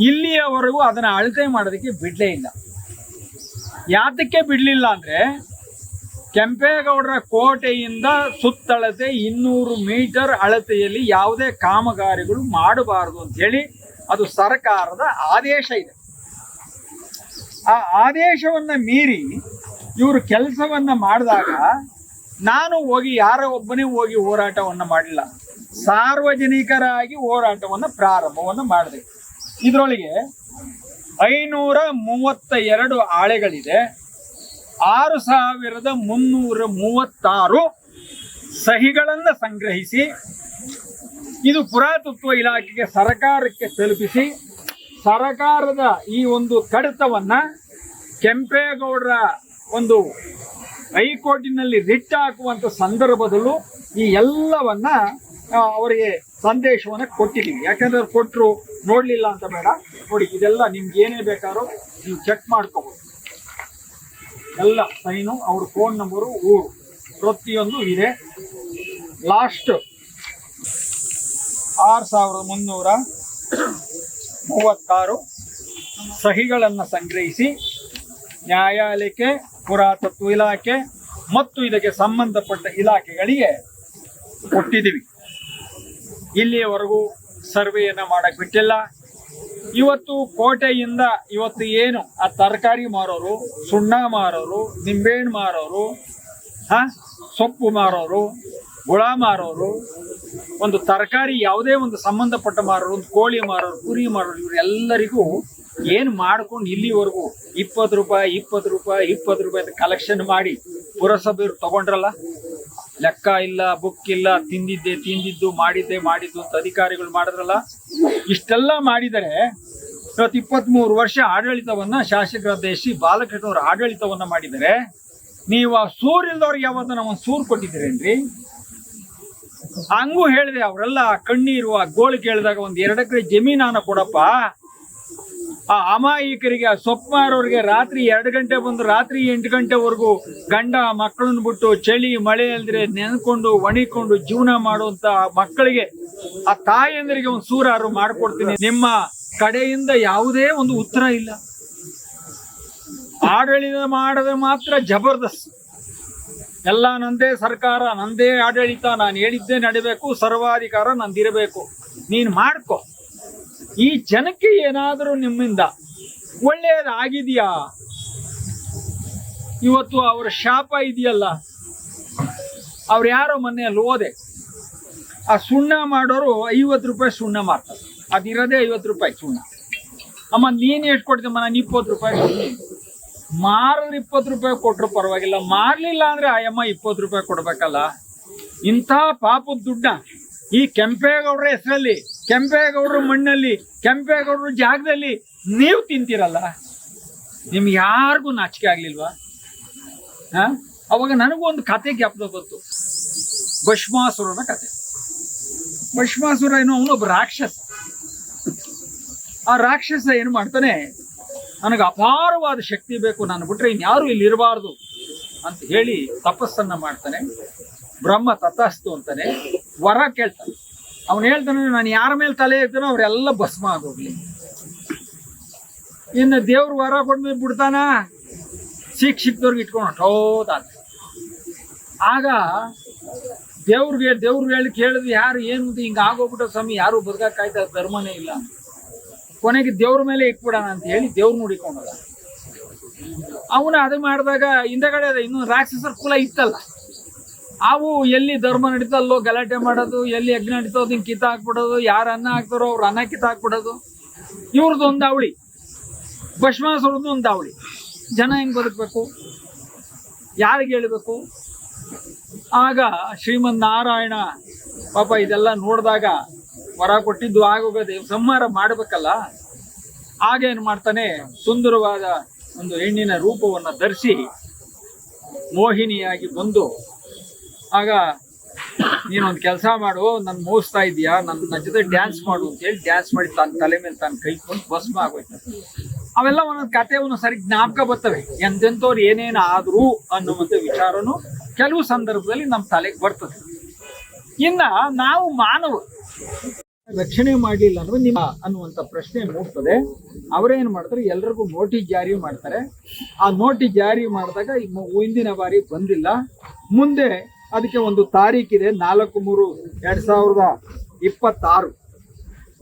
ಇಲ್ಲಿಯವರೆಗೂ ಅದನ್ನ ಅಳತೆ ಮಾಡೋದಕ್ಕೆ ಬಿಡ್ಲೇ ಇಲ್ಲ. ಯಾತಕ್ಕೆ ಬಿಡ್ಲಿಲ್ಲ ಅಂದ್ರೆ, ಕೆಂಪೇಗೌಡರ ಕೋಟೆಯಿಂದ ಸುತ್ತಳತೆ 200 ಮೀಟರ್ ಅಳತೆಯಲ್ಲಿ ಯಾವುದೇ ಕಾಮಗಾರಿಗಳು ಮಾಡಬಾರದು ಅಂತ ಹೇಳಿ ಅದು ಸರ್ಕಾರದ ಆದೇಶ ಇದೆ. ಆ ಆದೇಶವನ್ನ ಮೀರಿ ಇವರು ಕೆಲಸವನ್ನ ಮಾಡಿದಾಗ ನಾನು ಹೋಗಿ ಯಾರೋ ಒಬ್ಬನೇ ಹೋಗಿ ಹೋರಾಟವನ್ನ ಮಾಡಲಿಲ್ಲ, ಸಾರ್ವಜನಿಕರಾಗಿ ಹೋರಾಟವನ್ನ ಪ್ರಾರಂಭವನ್ನ ಮಾಡಿದೆ. ಇದರೊಳಗೆ 532 ಹಾಳೆಗಳಿದೆ, 6336 ಸಹಿಗಳನ್ನು ಸಂಗ್ರಹಿಸಿ ಇದು ಪುರಾತತ್ವ ಇಲಾಖೆಗೆ ಸರ್ಕಾರಕ್ಕೆ ತಲುಪಿಸಿ, ಸರ್ಕಾರದ ಈ ಒಂದು ಕಡತವನ್ನ ಕೆಂಪೇಗೌಡರ ಒಂದು ಹೈಕೋರ್ಟಿನಲ್ಲಿ ರಿಟ್ ಹಾಕುವಂತ ಸಂದರ್ಭದಲ್ಲೂ ಈ ಎಲ್ಲವನ್ನ ಅವರಿಗೆ ಸಂದೇಶವನ್ನ ಕೊಟ್ಟಿದ್ದೀವಿ. ಯಾಕಂದ್ರೆ ಅವ್ರು ಕೊಟ್ಟರು, ನೋಡ್ಲಿಲ್ಲ ಅಂತ ಬೇಡ. ನೋಡಿ, ಇದೆಲ್ಲ ನಿಮ್ಗೆ ಏನೇ ಬೇಕಾದ್ರೂ ನೀವು ಚೆಕ್ ಮಾಡ್ಕೋಬಹುದು. ಎಲ್ಲ ಸೈನು, ಅವ್ರ ಫೋನ್ ನಂಬರು, ಊರು ಪ್ರತಿಯೊಂದು ಇದೆ. ಲಾಸ್ಟ್ 6336 ಸಹಿಗಳನ್ನು ಸಂಗ್ರಹಿಸಿ ನ್ಯಾಯಾಲಯಕ್ಕೆ, ಪುರಾತತ್ವ ಇಲಾಖೆ ಮತ್ತು ಇದಕ್ಕೆ ಸಂಬಂಧಪಟ್ಟ ಇಲಾಖೆಗಳಿಗೆ ಕೊಟ್ಟಿದ್ದೀವಿ. ಇಲ್ಲಿಯವರೆಗೂ ಸರ್ವೆಯನ್ನ ಮಾಡಕ್ ಬಿಟ್ಟಿಲ್ಲ. ಇವತ್ತು ಕೋಟೆಯಿಂದ ಇವತ್ತು ಏನು ಆ ತರಕಾರಿ ಮಾರೋರು, ಸುಣ್ಣ ಮಾರೋರು, ನಿಂಬೆಹಣ್ಣು ಮಾರೋರು, ಸೊಪ್ಪು ಮಾರೋರು, ಗುಳ ಮಾರೋರು, ಒಂದು ತರಕಾರಿ ಯಾವುದೇ ಒಂದು ಸಂಬಂಧಪಟ್ಟ ಮಾರೋರು, ಒಂದು ಕೋಳಿ ಮಾರೋರು, ಕುರಿ ಮಾರೋರು, ಇವರೆಲ್ಲರಿಗೂ ಏನು ಮಾಡ್ಕೊಂಡು ಇಲ್ಲಿವರೆಗೂ 20 ರೂಪಾಯಿ ಅಂತ ಕಲೆಕ್ಷನ್ ಮಾಡಿ ಪುರಸಭೆಯವರು ತಗೊಂಡ್ರಲ್ಲ, ಲೆಕ್ಕ ಇಲ್ಲ, ಬುಕ್ ಇಲ್ಲ, ತಿಂದಿದ್ದು ಮಾಡಿದ್ದು ಅಂತ ಅಧಿಕಾರಿಗಳು ಮಾಡಿದ್ರಲ್ಲ. ಇಷ್ಟೆಲ್ಲ ಮಾಡಿದರೆ ಇವತ್ತು 23 ವರ್ಷ ಆಡಳಿತವನ್ನ ಶಾಸಕರಾದ ಶ್ರೀ ಬಾಲಕೃಷ್ಣವ್ರ ಆಡಳಿತವನ್ನ ಮಾಡಿದರೆ, ನೀವು ಆ ಸೂರಿಲ್ದವ್ರಿಗೆ ಯಾವತ್ತ ನಾವು ಒಂದು ಸೂರು ಕೊಟ್ಟಿದ್ದೀರೇನ್ರಿ? ಹಂಗೂ ಹೇಳಿದೆ. ಅವರೆಲ್ಲ ಕಣ್ಣೀರು ಆ ಗೋಳು ಕೇಳಿದಾಗ 1-2 ಎಕರೆ ಜಮೀನನ್ನ ಕೊಡಪ್ಪ, ಆ ಅಮಾಯಕರಿಗೆ, ಆ ಸೊಪ್ಪು ಮಾರೋರಿಗೆ ರಾತ್ರಿ 2 ಗಂಟೆ ಬಂದು ರಾತ್ರಿ 8 ಗಂಟೆವರೆಗೂ ಗಂಡ ಮಕ್ಕಳನ್ನ ಬಿಟ್ಟು ಚಳಿ ಮಳೆ ಅಲ್ದ್ರೆ ನೆನ್ಕೊಂಡು ಒಣಿಕೊಂಡು ಜೀವನ ಮಾಡುವಂತ ಮಕ್ಕಳಿಗೆ, ಆ ತಾಯಂದರಿಗೆ ಒಂದು ಸೂರಾರು ಮಾಡ್ಕೊಡ್ತೀನಿ. ನಿಮ್ಮ ಕಡೆಯಿಂದ ಯಾವುದೇ ಒಂದು ಉತ್ತರ ಇಲ್ಲ. ಆಡಳಿತ ಮಾಡದೆ ಮಾತ್ರ ಜಬರ್ದಸ್ತ್. ಎಲ್ಲ ನಂದೇ ಸರ್ಕಾರ, ನಂದೇ ಆಡಳಿತ, ನಾನು ಹೇಳಿದ್ದೇ ನಡಿಬೇಕು, ಸರ್ವಾಧಿಕಾರ ನಂದಿರಬೇಕು, ನೀನು ಮಾಡ್ಕೊ. ಈ ಜನಕ್ಕೆ ಏನಾದರೂ ನಿಮ್ಮಿಂದ ಒಳ್ಳೆಯದಾಗಿದೆಯಾ? ಇವತ್ತು ಅವರ ಶಾಪ ಇದೆಯಲ್ಲ. ಅವ್ರು ಯಾರೋ ಮನೆಯಲ್ಲಿ ಓದೆ, ಆ ಸುಣ್ಣ ಮಾಡೋರು 50 ರೂಪಾಯಿ ಸುಣ್ಣ ಮಾರ್ತಾರೆ. ಅದಿರೋದೇ 50 ರೂಪಾಯಿ ಸುಣ್ಣ. ಅಮ್ಮ ನೀನು ಎಷ್ಟು ಕೊಡ್ತೀಮ್ಮ? ನಾನು 20 ರೂಪಾಯಿ ಕೊಡ್ತೀನಿ. ಮಾರಿದ್ರೆ 20 ರೂಪಾಯಿ ಕೊಟ್ಟರು ಪರವಾಗಿಲ್ಲ, ಮಾರ್ಲಿಲ್ಲ ಅಂದ್ರೆ ಆಯಮ್ಮ 20 ರೂಪಾಯಿ ಕೊಡ್ಬೇಕಲ್ಲ. ಇಂಥ ಪಾಪದ ದುಡ್ಡ ಈ ಕೆಂಪೇಗೌಡರ ಹೆಸರಲ್ಲಿ, ಕೆಂಪೇಗೌಡರ ಮಣ್ಣಲ್ಲಿ, ಕೆಂಪೇಗೌಡರ ಜಾಗದಲ್ಲಿ ನೀವು ತಿಂತೀರಲ್ಲ, ನಿಮ್ಗೆ ಯಾರಿಗೂ ನಾಚಿಕೆ ಆಗ್ಲಿಲ್ವಾ? ಅವಾಗ ನನಗೂ ಒಂದು ಕತೆ ಜ್ಞಾಪಕ ಬಂತು, ಭಸ್ಮಾಸುರನ ಕತೆ. ಭಸ್ಮಾಸುರ ಏನೋ ಅವನೊಬ್ಬ ರಾಕ್ಷಸ. ಆ ರಾಕ್ಷಸ ಏನು ಮಾಡ್ತಾನೆ, ನನಗೆ ಅಪಾರವಾದ ಶಕ್ತಿ ಬೇಕು, ನಾನು ಬಿಟ್ರೆ ಇನ್ಯಾರು ಇಲ್ಲಿ ಇರಬಾರ್ದು ಅಂತ ಹೇಳಿ ತಪಸ್ಸನ್ನ ಮಾಡ್ತಾನೆ. ಬ್ರಹ್ಮ ತಥಾಸ್ತು ಅಂತಾನೆ, ವರ ಕೇಳ್ತಾನೆ. ಅವನು ಹೇಳ್ತಾನೆ, ನಾನು ಯಾರ ಮೇಲೆ ತಲೆ ಇರ್ತಾನೋ ಅವರೆಲ್ಲ ಭಸ್ಮ ಆಗೋಗ್ಲಿ. ಇನ್ನು ದೇವ್ರ ವರ ಕೊಡ್ಮೇಲೆ ಬಿಡ್ತಾನ, ಸಿಕ್ದವ್ರಿಗೆ ಇಟ್ಕೊಂಡು ಹೌದಾದ. ಆಗ ದೇವ್ರಿಗೆ ಹೇಳಿ ಕೇಳಿದ್ವಿ, ಯಾರು ಏನು ಹಿಂಗ ಆಗೋಗ್ಬಿಟ್ಟ ಸ್ವಾಮಿ, ಯಾರು ಬದುಕಾಯ್ತಾ ಧರ್ಮನೇ ಇಲ್ಲ, ಕೊನೆಗೆ ದೇವ್ರ ಮೇಲೆ ಇಟ್ಬಿಡೋಣ ಅಂತ ಹೇಳಿ ದೇವ್ರು ನೋಡಿಕೊಂಡದ. ಅವನು ಅದು ಮಾಡಿದಾಗ ಹಿಂದಗಡೆ ಇನ್ನೊಂದು ರಾಕ್ಷಸರ ಕುಲ ಇತ್ತಲ್ಲ, ಅವು ಎಲ್ಲಿ ಧರ್ಮ ನಡೀತಲ್ಲೋ ಗಲಾಟೆ ಮಾಡೋದು, ಎಲ್ಲಿ ಯಜ್ಞ ನಡೀತೋ ಅದನ್ನ ಕಿತ್ತ ಹಾಕ್ಬಿಡೋದು, ಯಾರು ಅನ್ನ ಹಾಕ್ತಾರೋ ಅವ್ರು ಅನ್ನ ಕಿತ್ತ ಹಾಕ್ಬಿಡೋದು. ಇವ್ರದ್ದು ಒಂದು ಅವಳಿ, ಭಸ್ಮಾಸುರದ್ದು ಒಂದು ಅವಳಿ. ಜನ ಹೆಂಗ್ ಬದುಕಬೇಕು, ಯಾರಿಗೆ ಹೇಳ್ಬೇಕು? ಆಗ ಶ್ರೀಮನ್ ನಾರಾಯಣ ಪಾಪ ಇದೆಲ್ಲ ನೋಡಿದಾಗ ವರ ಕೊಟ್ಟಿದ್ದು ಆಗೋಗದೆ ಸಂಹಾರ ಮಾಡಬೇಕಲ್ಲ. ಆಗ ಏನು ಮಾಡ್ತಾನೆ, ಸುಂದರವಾದ ಒಂದು ಹೆಣ್ಣಿನ ರೂಪವನ್ನು ಧರಿಸಿ ಮೋಹಿನಿಯಾಗಿ ಬಂದು, ಆಗ ನೀನೊಂದು ಕೆಲಸ ಮಾಡು, ನನ್ನ ಮೋಸ್ತಾ ಇದೀಯಾ, ನನ್ನ ಜೊತೆ ಡ್ಯಾನ್ಸ್ ಮಾಡು ಅಂತ ಹೇಳಿ ಡ್ಯಾನ್ಸ್ ಮಾಡಿ ತನ್ನ ತಲೆ ಮೇಲೆ ತಾನು ಕೈಕೊಂಡು ಭಸ್ಮ ಆಗೋಯ್ತು. ಅವೆಲ್ಲ ಒಂದೊಂದು ಕತೆ ಒಂದೊಂದು ಸರಿ ಜ್ಞಾಪಕ ಬರ್ತವೆ, ಎಂತೆಂಥವ್ರು ಏನೇನು ಆದ್ರು ಅನ್ನುವಂಥ ವಿಚಾರನು ಕೆಲವು ಸಂದರ್ಭದಲ್ಲಿ ನಮ್ಮ ತಲೆಗೆ ಬರ್ತದೆ. ಇನ್ನ ನಾವು ಮಾನವ ರಕ್ಷಣೆ ಮಾಡಲಿಲ್ಲ ಅಂದ್ರೆ ನಿಮ್ಮ ಅನ್ನುವಂಥ ಪ್ರಶ್ನೆ ಮೂಡ್ತದೆ. ಅವರೇನು ಮಾಡ್ತಾರೆ, ಎಲ್ರಿಗೂ ನೋಟಿಸ್ ಜಾರಿ ಮಾಡ್ತಾರೆ. ಆ ನೋಟಿಸ್ ಜಾರಿ ಮಾಡಿದಾಗ ಹಿಂದಿನ ಬಾರಿ ಬಂದಿಲ್ಲ, ಮುಂದೆ ಅದಕ್ಕೆ ಒಂದು ತಾರೀಕಿದೆ 4/3/2026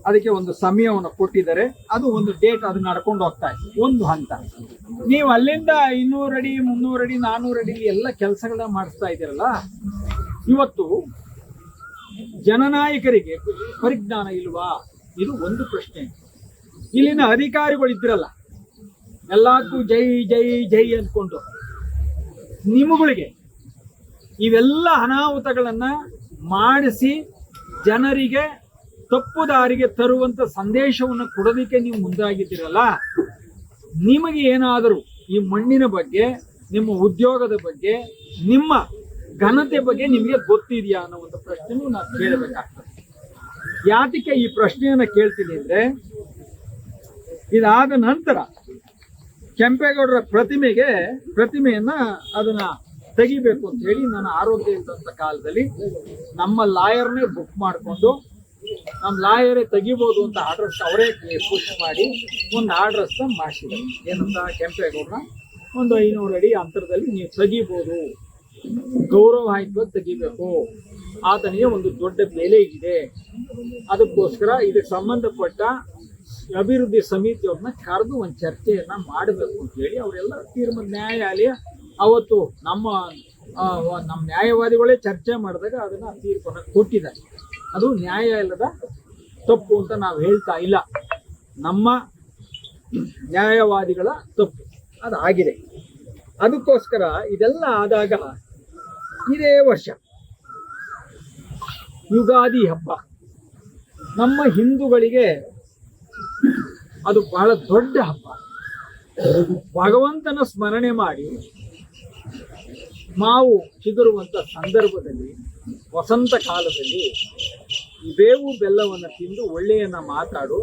ಅದಕ್ಕೆ ಒಂದು ಸಮಯವನ್ನು ಕೊಟ್ಟಿದ್ದಾರೆ. ಅದು ಒಂದು ಡೇಟ್, ಅದು ನಡ್ಕೊಂಡು ಹೋಗ್ತಾ ಇದೆ ಒಂದು ಹಂತ. ನೀವು ಅಲ್ಲಿಂದ 200 ಅಡಿ 300 ಅಡಿ 400 ಅಡಿ ಎಲ್ಲ ಕೆಲಸಗಳನ್ನ ಮಾಡಿಸ್ತಾ ಇದ್ದೀರಲ್ಲ, ಇವತ್ತು ಜನನಾಯಕರಿಗೆ ಪರಿಜ್ಞಾನ ಇಲ್ವಾ? ಇದು ಒಂದು ಪ್ರಶ್ನೆ. ಇಲ್ಲಿನ ಅಧಿಕಾರಿಗಳು ಇದ್ರಲ್ಲ, ಎಲ್ಲಕ್ಕೂ ಜೈ ಜೈ ಜೈ ಅಂದ್ಕೊಂಡು ನಿಮ್ಮಗಳಿಗೆ ಇವೆಲ್ಲ ಅನಾಹುತಗಳನ್ನ ಮಾಡಿಸಿ ಜನರಿಗೆ ತಪ್ಪು ದಾರಿಗೆ ತರುವಂತ ಸಂದೇಶವನ್ನು ಕೊಡೋದಕ್ಕೆ ನೀವು ಮುಂದಾಗಿದ್ದೀರಲ್ಲ, ನಿಮಗೆ ಏನಾದರೂ ಈ ಮಣ್ಣಿನ ಬಗ್ಗೆ, ನಿಮ್ಮ ಉದ್ಯೋಗದ ಬಗ್ಗೆ, ನಿಮ್ಮ ಘನತೆ ಬಗ್ಗೆ ನಿಮಗೆ ಗೊತ್ತಿದೆಯಾ ಅನ್ನೋ ಒಂದು ಪ್ರಶ್ನೆನೂ ನಾನು ಕೇಳಬೇಕಾಗ್ತದೆ. ಯಾತಕ್ಕೆ ಈ ಪ್ರಶ್ನೆಯನ್ನ ಕೇಳ್ತೀನಿ ಅಂದ್ರೆ, ಇದಾದ ನಂತರ ಕೆಂಪೇಗೌಡರ ಪ್ರತಿಮೆಯನ್ನ ಅದನ್ನ ತೆಗಿಬೇಕು ಅಂತ ಹೇಳಿ ನಾನು ಆರೋಗ್ಯ ಇದ್ದಂಥ ಕಾಲದಲ್ಲಿ ನಮ್ಮ ಲಾಯರ್ನೇ ಬುಕ್ ಮಾಡಿಕೊಂಡು, ನಮ್ಮ ಲಾಯರೇ ತೆಗಿಬೋದು ಅಂತ ಆರ್ಡರ್ಸ್ ಅವರೇ ಪುಷ್ ಮಾಡಿ ಒಂದು ಆರ್ಡರ್ಸ್ ಮಾಡಿಸಿದ್ರು. ಏನಂತ, ಕೆಂಪೇಗೌಡರ ಒಂದು 500 ಅಡಿ ಅಂತರದಲ್ಲಿ ನೀವು ತೆಗಿಬೋದು, ಗೌರವಯುತವಾಗಿ ತೆಗಿಬೇಕು, ಆತನಿಗೆ ಒಂದು ದೊಡ್ಡ ಬೆಲೆ ಇದೆ, ಅದಕ್ಕೋಸ್ಕರ ಇದಕ್ಕೆ ಸಂಬಂಧಪಟ್ಟ ಅಭಿವೃದ್ಧಿ ಸಮಿತಿಯವ್ರನ್ನ ಕರೆದು ಒಂದು ಚರ್ಚೆಯನ್ನ ಮಾಡಬೇಕು ಅಂತ ಹೇಳಿ ಅವರೆಲ್ಲ ತೀರ್ಮಾನ, ನ್ಯಾಯಾಲಯ ಅವತ್ತು ನಮ್ಮ ನ್ಯಾಯವಾದಿಗಳೇ ಚರ್ಚೆ ಮಾಡಿದಾಗ ಅದನ್ನ ತೀರ್ಪನ್ನು ಕೊಟ್ಟಿದ್ದಾರೆ. ಅದು ನ್ಯಾಯಾಲಯದ ತಪ್ಪು ಅಂತ ನಾವು ಹೇಳ್ತಾ ಇಲ್ಲ, ನಮ್ಮ ನ್ಯಾಯವಾದಿಗಳ ತಪ್ಪು ಅದು ಆಗಿದೆ. ಅದಕ್ಕೋಸ್ಕರ ಇದೆಲ್ಲ ಆದಾಗ ಇದೇ ವರ್ಷ ಯುಗಾದಿ ಹಬ್ಬ ನಮ್ಮ ಹಿಂದೂಗಳಿಗೆ ಅದು ಬಹಳ ದೊಡ್ಡ ಹಬ್ಬ. ಭಗವಂತನ ಸ್ಮರಣೆ ಮಾಡಿ ಮಾವು ಚಿಗುರುವಂತ ಸಂದರ್ಭದಲ್ಲಿ, ವಸಂತ ಕಾಲದಲ್ಲಿ ಬೇವು ಬೆಲ್ಲವನ್ನು ತಿಂದು ಒಳ್ಳೆಯನ್ನ ಮಾತಾಡು,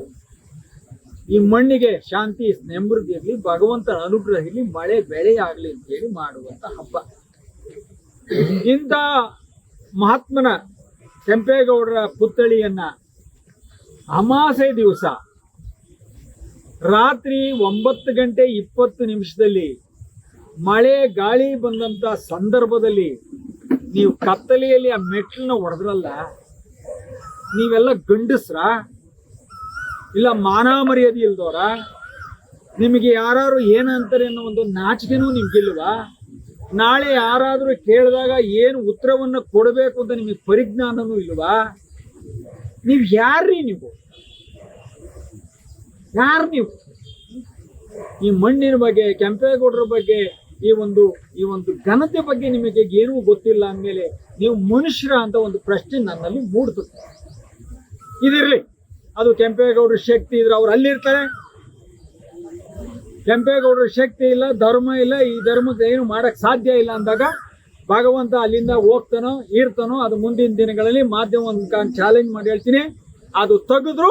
ಈ ಮಣ್ಣಿಗೆ ಶಾಂತಿ ನೆಮ್ಮದಿ ಇರಲಿ, ಭಗವಂತನ ಅನುಗ್ರಹ ಇರಲಿ, ಮಳೆ ಬೆಳೆ ಆಗಲಿ ಅಂತ ಹೇಳಿ ಮಾಡುವಂತ ಹಬ್ಬ. ಇಂಥ ಮಹಾತ್ಮನ ಕೆಂಪೇಗೌಡರ ಪುತ್ಥಳಿಯನ್ನ ಅಮಾಸೆ ದಿವಸ ರಾತ್ರಿ 9:20 ಮಳೆ ಗಾಳಿ ಬಂದಂತ ಸಂದರ್ಭದಲ್ಲಿ ನೀವು ಕತ್ತಲೆಯಲ್ಲಿ ಆ ಮೆಟ್ಲನ್ನ ಹೊಡೆದ್ರಲ್ಲ, ನೀವೆಲ್ಲ ಗಂಡಸ್ರ ಇಲ್ಲ ಮಾನ ಮರ್ಯಾದೆ ಇಲ್ದವ್ರ? ನಿಮಗೆ ಯಾರು ಏನಂತಾರೆ ಅನ್ನೋ ಒಂದು ನಾಚಿಕೆನೂ ನಿಮ್ಗಿಲ್ವಾ? ನಾಳೆ ಯಾರಾದ್ರೂ ಕೇಳಿದಾಗ ಏನು ಉತ್ತರವನ್ನು ಕೊಡಬೇಕು ಅಂತ ನಿಮಗೆ ಪರಿಜ್ಞಾನನೂ ಇಲ್ವಾ? ನೀವು ಯಾರ್ರೀ? ಯಾರು ನೀವು? ಈ ಮಣ್ಣಿನ ಬಗ್ಗೆ, ಕೆಂಪೇಗೌಡರ ಬಗ್ಗೆ, ಈ ಒಂದು ಘನತೆ ಬಗ್ಗೆ ನಿಮಗೆ ಏನೂ ಗೊತ್ತಿಲ್ಲ ಅಂದಮೇಲೆ ನೀವು ಮನುಷ್ಯರ ಅಂತ ಒಂದು ಪ್ರಶ್ನೆ ನನ್ನಲ್ಲಿ ಮೂಡ್ತದೆ. ಇದಿರ್ಲಿ, ಅದು ಕೆಂಪೇಗೌಡರ ಶಕ್ತಿ ಇದ್ರೆ ಅವ್ರು ಅಲ್ಲಿರ್ತಾರೆ. ಕೆಂಪೇಗೌಡರ ಶಕ್ತಿ ಇಲ್ಲ, ಧರ್ಮ ಇಲ್ಲ, ಈ ಧರ್ಮಕ್ಕೆ ಏನು ಮಾಡಕ್ ಸಾಧ್ಯ ಇಲ್ಲ ಅಂದಾಗ ಭಗವಂತ ಅಲ್ಲಿಂದ ಹೋಗ್ತಾನೋ ಇರ್ತಾನೋ, ಅದು ಮುಂದಿನ ದಿನಗಳಲ್ಲಿ ಮಾಧ್ಯಮ ಚಾಲೆಂಜ್ ಮಾಡಿ ಹೇಳ್ತೀನಿ, ಅದು ತೆಗೆದ್ರು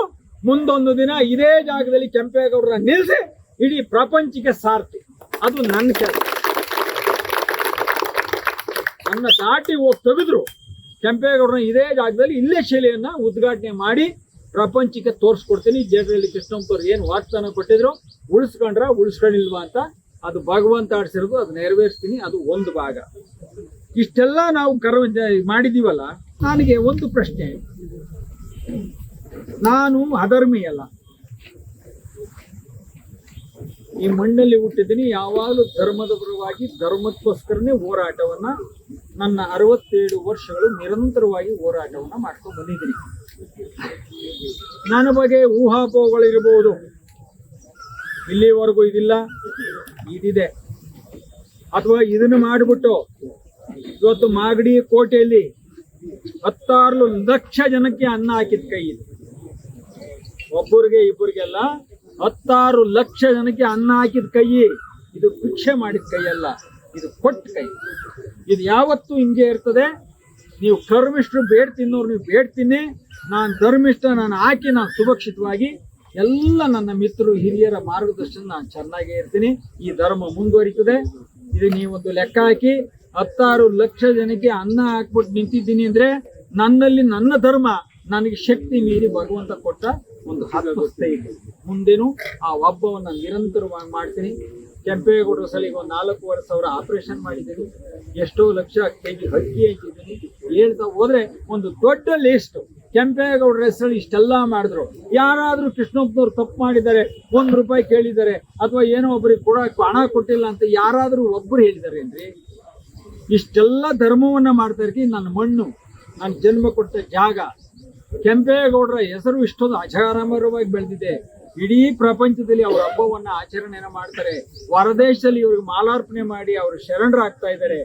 ಮುಂದೊಂದು ದಿನ ಇದೇ ಜಾಗದಲ್ಲಿ ಕೆಂಪೇಗೌಡರ ನಿಲ್ಲಿಸಿ ಇಡೀ ಪ್ರಪಂಚಕ್ಕೆ ಸಾರ್ತಿ. ಅದು ನನ್ನ ಕೆಲಸ. ನನ್ನ ದಾಟಿ ಹೋಗಿ ತೆಗೆದ್ರು ಕೆಂಪೇಗೌಡರನ್ನ ಇದೇ ಜಾಗದಲ್ಲಿ ಇಲ್ಲೇ ಶಿಲೆಯನ್ನ ಉದ್ಘಾಟನೆ ಮಾಡಿ ಪ್ರಪಂಚಕ್ಕೆ ತೋರಿಸ್ಕೊಡ್ತೀನಿ. ಜನರಲ್ಲಿ ಕೃಷ್ಣಪ್ಪವ್ರು ಏನು ವಾಗ್ದಾನ ಕೊಟ್ಟಿದ್ರು, ಉಳಿಸ್ಕೊಂಡಿಲ್ವಾ ಅಂತ, ಅದು ಭಗವಂತ ಆಡಿಸಿರೋದು, ಅದು ನೆರವೇರಿಸ್ತೀನಿ. ಅದು ಒಂದು ಭಾಗ. ಇಷ್ಟೆಲ್ಲ ನಾವು ಮಾಡಿದೀವಲ್ಲ, ನನಗೆ ಒಂದು ಪ್ರಶ್ನೆ, ನಾನು ಅಧರ್ಮಿ ಅಲ್ಲ, ಈ ಮಣ್ಣಲ್ಲಿ ಹುಟ್ಟಿದ್ದೀನಿ. ಯಾವಾಗಲೂ ಧರ್ಮದ ಪರವಾಗಿ ಧರ್ಮಕ್ಕೋಸ್ಕರನೇ ಹೋರಾಟವನ್ನ ನನ್ನ 67 ವರ್ಷಗಳು ನಿರಂತರವಾಗಿ ಹೋರಾಟವನ್ನ ಮಾಡ್ಕೊಂಡು ಬಂದಿದ್ದೀನಿ. ನನ್ನ ಬಗ್ಗೆ ಊಹಾಪೋಹಗಳಿರ್ಬೋದು, ಇಲ್ಲಿವರೆಗೂ ಇದಿಲ್ಲ ಇದಿದೆ, ಅಥವಾ ಇದನ್ನು ಮಾಡಿಬಿಟ್ಟು ಇವತ್ತು ಮಾಗಡಿ ಕೋಟೆಯಲ್ಲಿ 16 ಲಕ್ಷ ಜನಕ್ಕೆ ಅನ್ನ ಹಾಕಿದ ಕೈ ಇದು. ಒಬ್ಬರಿಗೆ ಇಬ್ಬರಿಗೆಲ್ಲ 16 ಲಕ್ಷ ಜನಕ್ಕೆ ಅನ್ನ ಹಾಕಿದ ಕೈ ಇದು. ಭಿಕ್ಷೆ ಮಾಡಿದ ಕೈ ಅಲ್ಲ, ಇದು ಕೊಟ್ಟ ಕೈ. ಇದು ಯಾವತ್ತೂ ಹಿಂಗೆ ಇರ್ತದೆ. ನೀವು ಕರ್ಮಿಷ್ಠರು ಬೇಡ್ ತಿನ್ನೋರು ನೀವು ಬೇಡ್ ತಿನ್ನಿ, ನಾನು ಧರ್ಮಿಷ್ಠ, ನಾನು ಹಾಕಿ ನಾನು ಸುರಕ್ಷಿತವಾಗಿ ಎಲ್ಲ ನನ್ನ ಮಿತ್ರರು ಹಿರಿಯರ ಮಾರ್ಗದರ್ಶನ ನಾನು ಚೆನ್ನಾಗೇ ಇರ್ತೀನಿ. ಈ ಧರ್ಮ ಮುಂದುವರಿತದೆ. ಇದು ನೀವೊಂದು ಲೆಕ್ಕ ಹಾಕಿ 16 ಲಕ್ಷ ಜನಕ್ಕೆ ಅನ್ನ ಹಾಕ್ಬಿಟ್ಟು ನಿಂತಿದ್ದೀನಿ ಅಂದ್ರೆ ನನ್ನಲ್ಲಿ ನನ್ನ ಧರ್ಮ ನನಗೆ ಶಕ್ತಿ ಮೀರಿ ಭಗವಂತ ಕೊಟ್ಟ ಒಂದು ಹತ್ತು ಇದೆ. ಮುಂದೇನು ಆ ಒಬ್ಬವನ್ನ ನಿರಂತರವಾಗಿ ಮಾಡ್ತೀನಿ. ಕೆಂಪೇಗೌಡರ ಸಲಿಗೆ ಒಂದು 4,500 ಆಪರೇಷನ್ ಮಾಡಿದ್ದೀನಿ. ಎಷ್ಟೋ ಲಕ್ಷ ಕೆಜಿ ಅಕ್ಕಿ ಹಾಕಿದ್ದೀನಿ. ಹೇಳ್ತಾ ಹೋದ್ರೆ ಒಂದು ದೊಡ್ಡ ಲಿಸ್ಟ್. ಕೆಂಪೇಗೌಡರ ಹೆಸರು ಇಷ್ಟೆಲ್ಲ ಮಾಡಿದ್ರು. ಯಾರಾದ್ರೂ ಕೃಷ್ಣಪ್ಪನವ್ರು ತಪ್ಪು ಮಾಡಿದ್ದಾರೆ, ₹1 ಕೇಳಿದ್ದಾರೆ, ಅಥವಾ ಏನೋ ಒಬ್ರಿಗೆ ಕೊಡಕ್ಕೆ ಹಣ ಕೊಟ್ಟಿಲ್ಲ ಅಂತ ಯಾರಾದ್ರೂ ಒಬ್ರು ಹೇಳಿದ್ದಾರೆ ಏನ್ರಿ? ಇಷ್ಟೆಲ್ಲ ಧರ್ಮವನ್ನ ಮಾಡ್ತಾ ಇರ್ತೀನಿ. ನನ್ನ ಮಣ್ಣು, ನಾನು ಜನ್ಮ ಕೊಟ್ಟ ಜಾಗ, ಕೆಂಪೇಗೌಡರ ಹೆಸರು ಇಷ್ಟೊಂದು ಅಜರಾಮರವಾಗಿ ಬೆಳೆದಿದೆ. ಇಡೀ ಪ್ರಪಂಚದಲ್ಲಿ ಅವರ ಹಬ್ಬವನ್ನ ಆಚರಣೆಯನ್ನ ಮಾಡ್ತಾರೆ. ಹೊರದೇಶದಲ್ಲಿ ಇವ್ರಿಗೆ ಮಾಲಾರ್ಪಣೆ ಮಾಡಿ ಅವರು ಶರಣರಾಗ್ತಾ ಇದ್ದಾರೆ.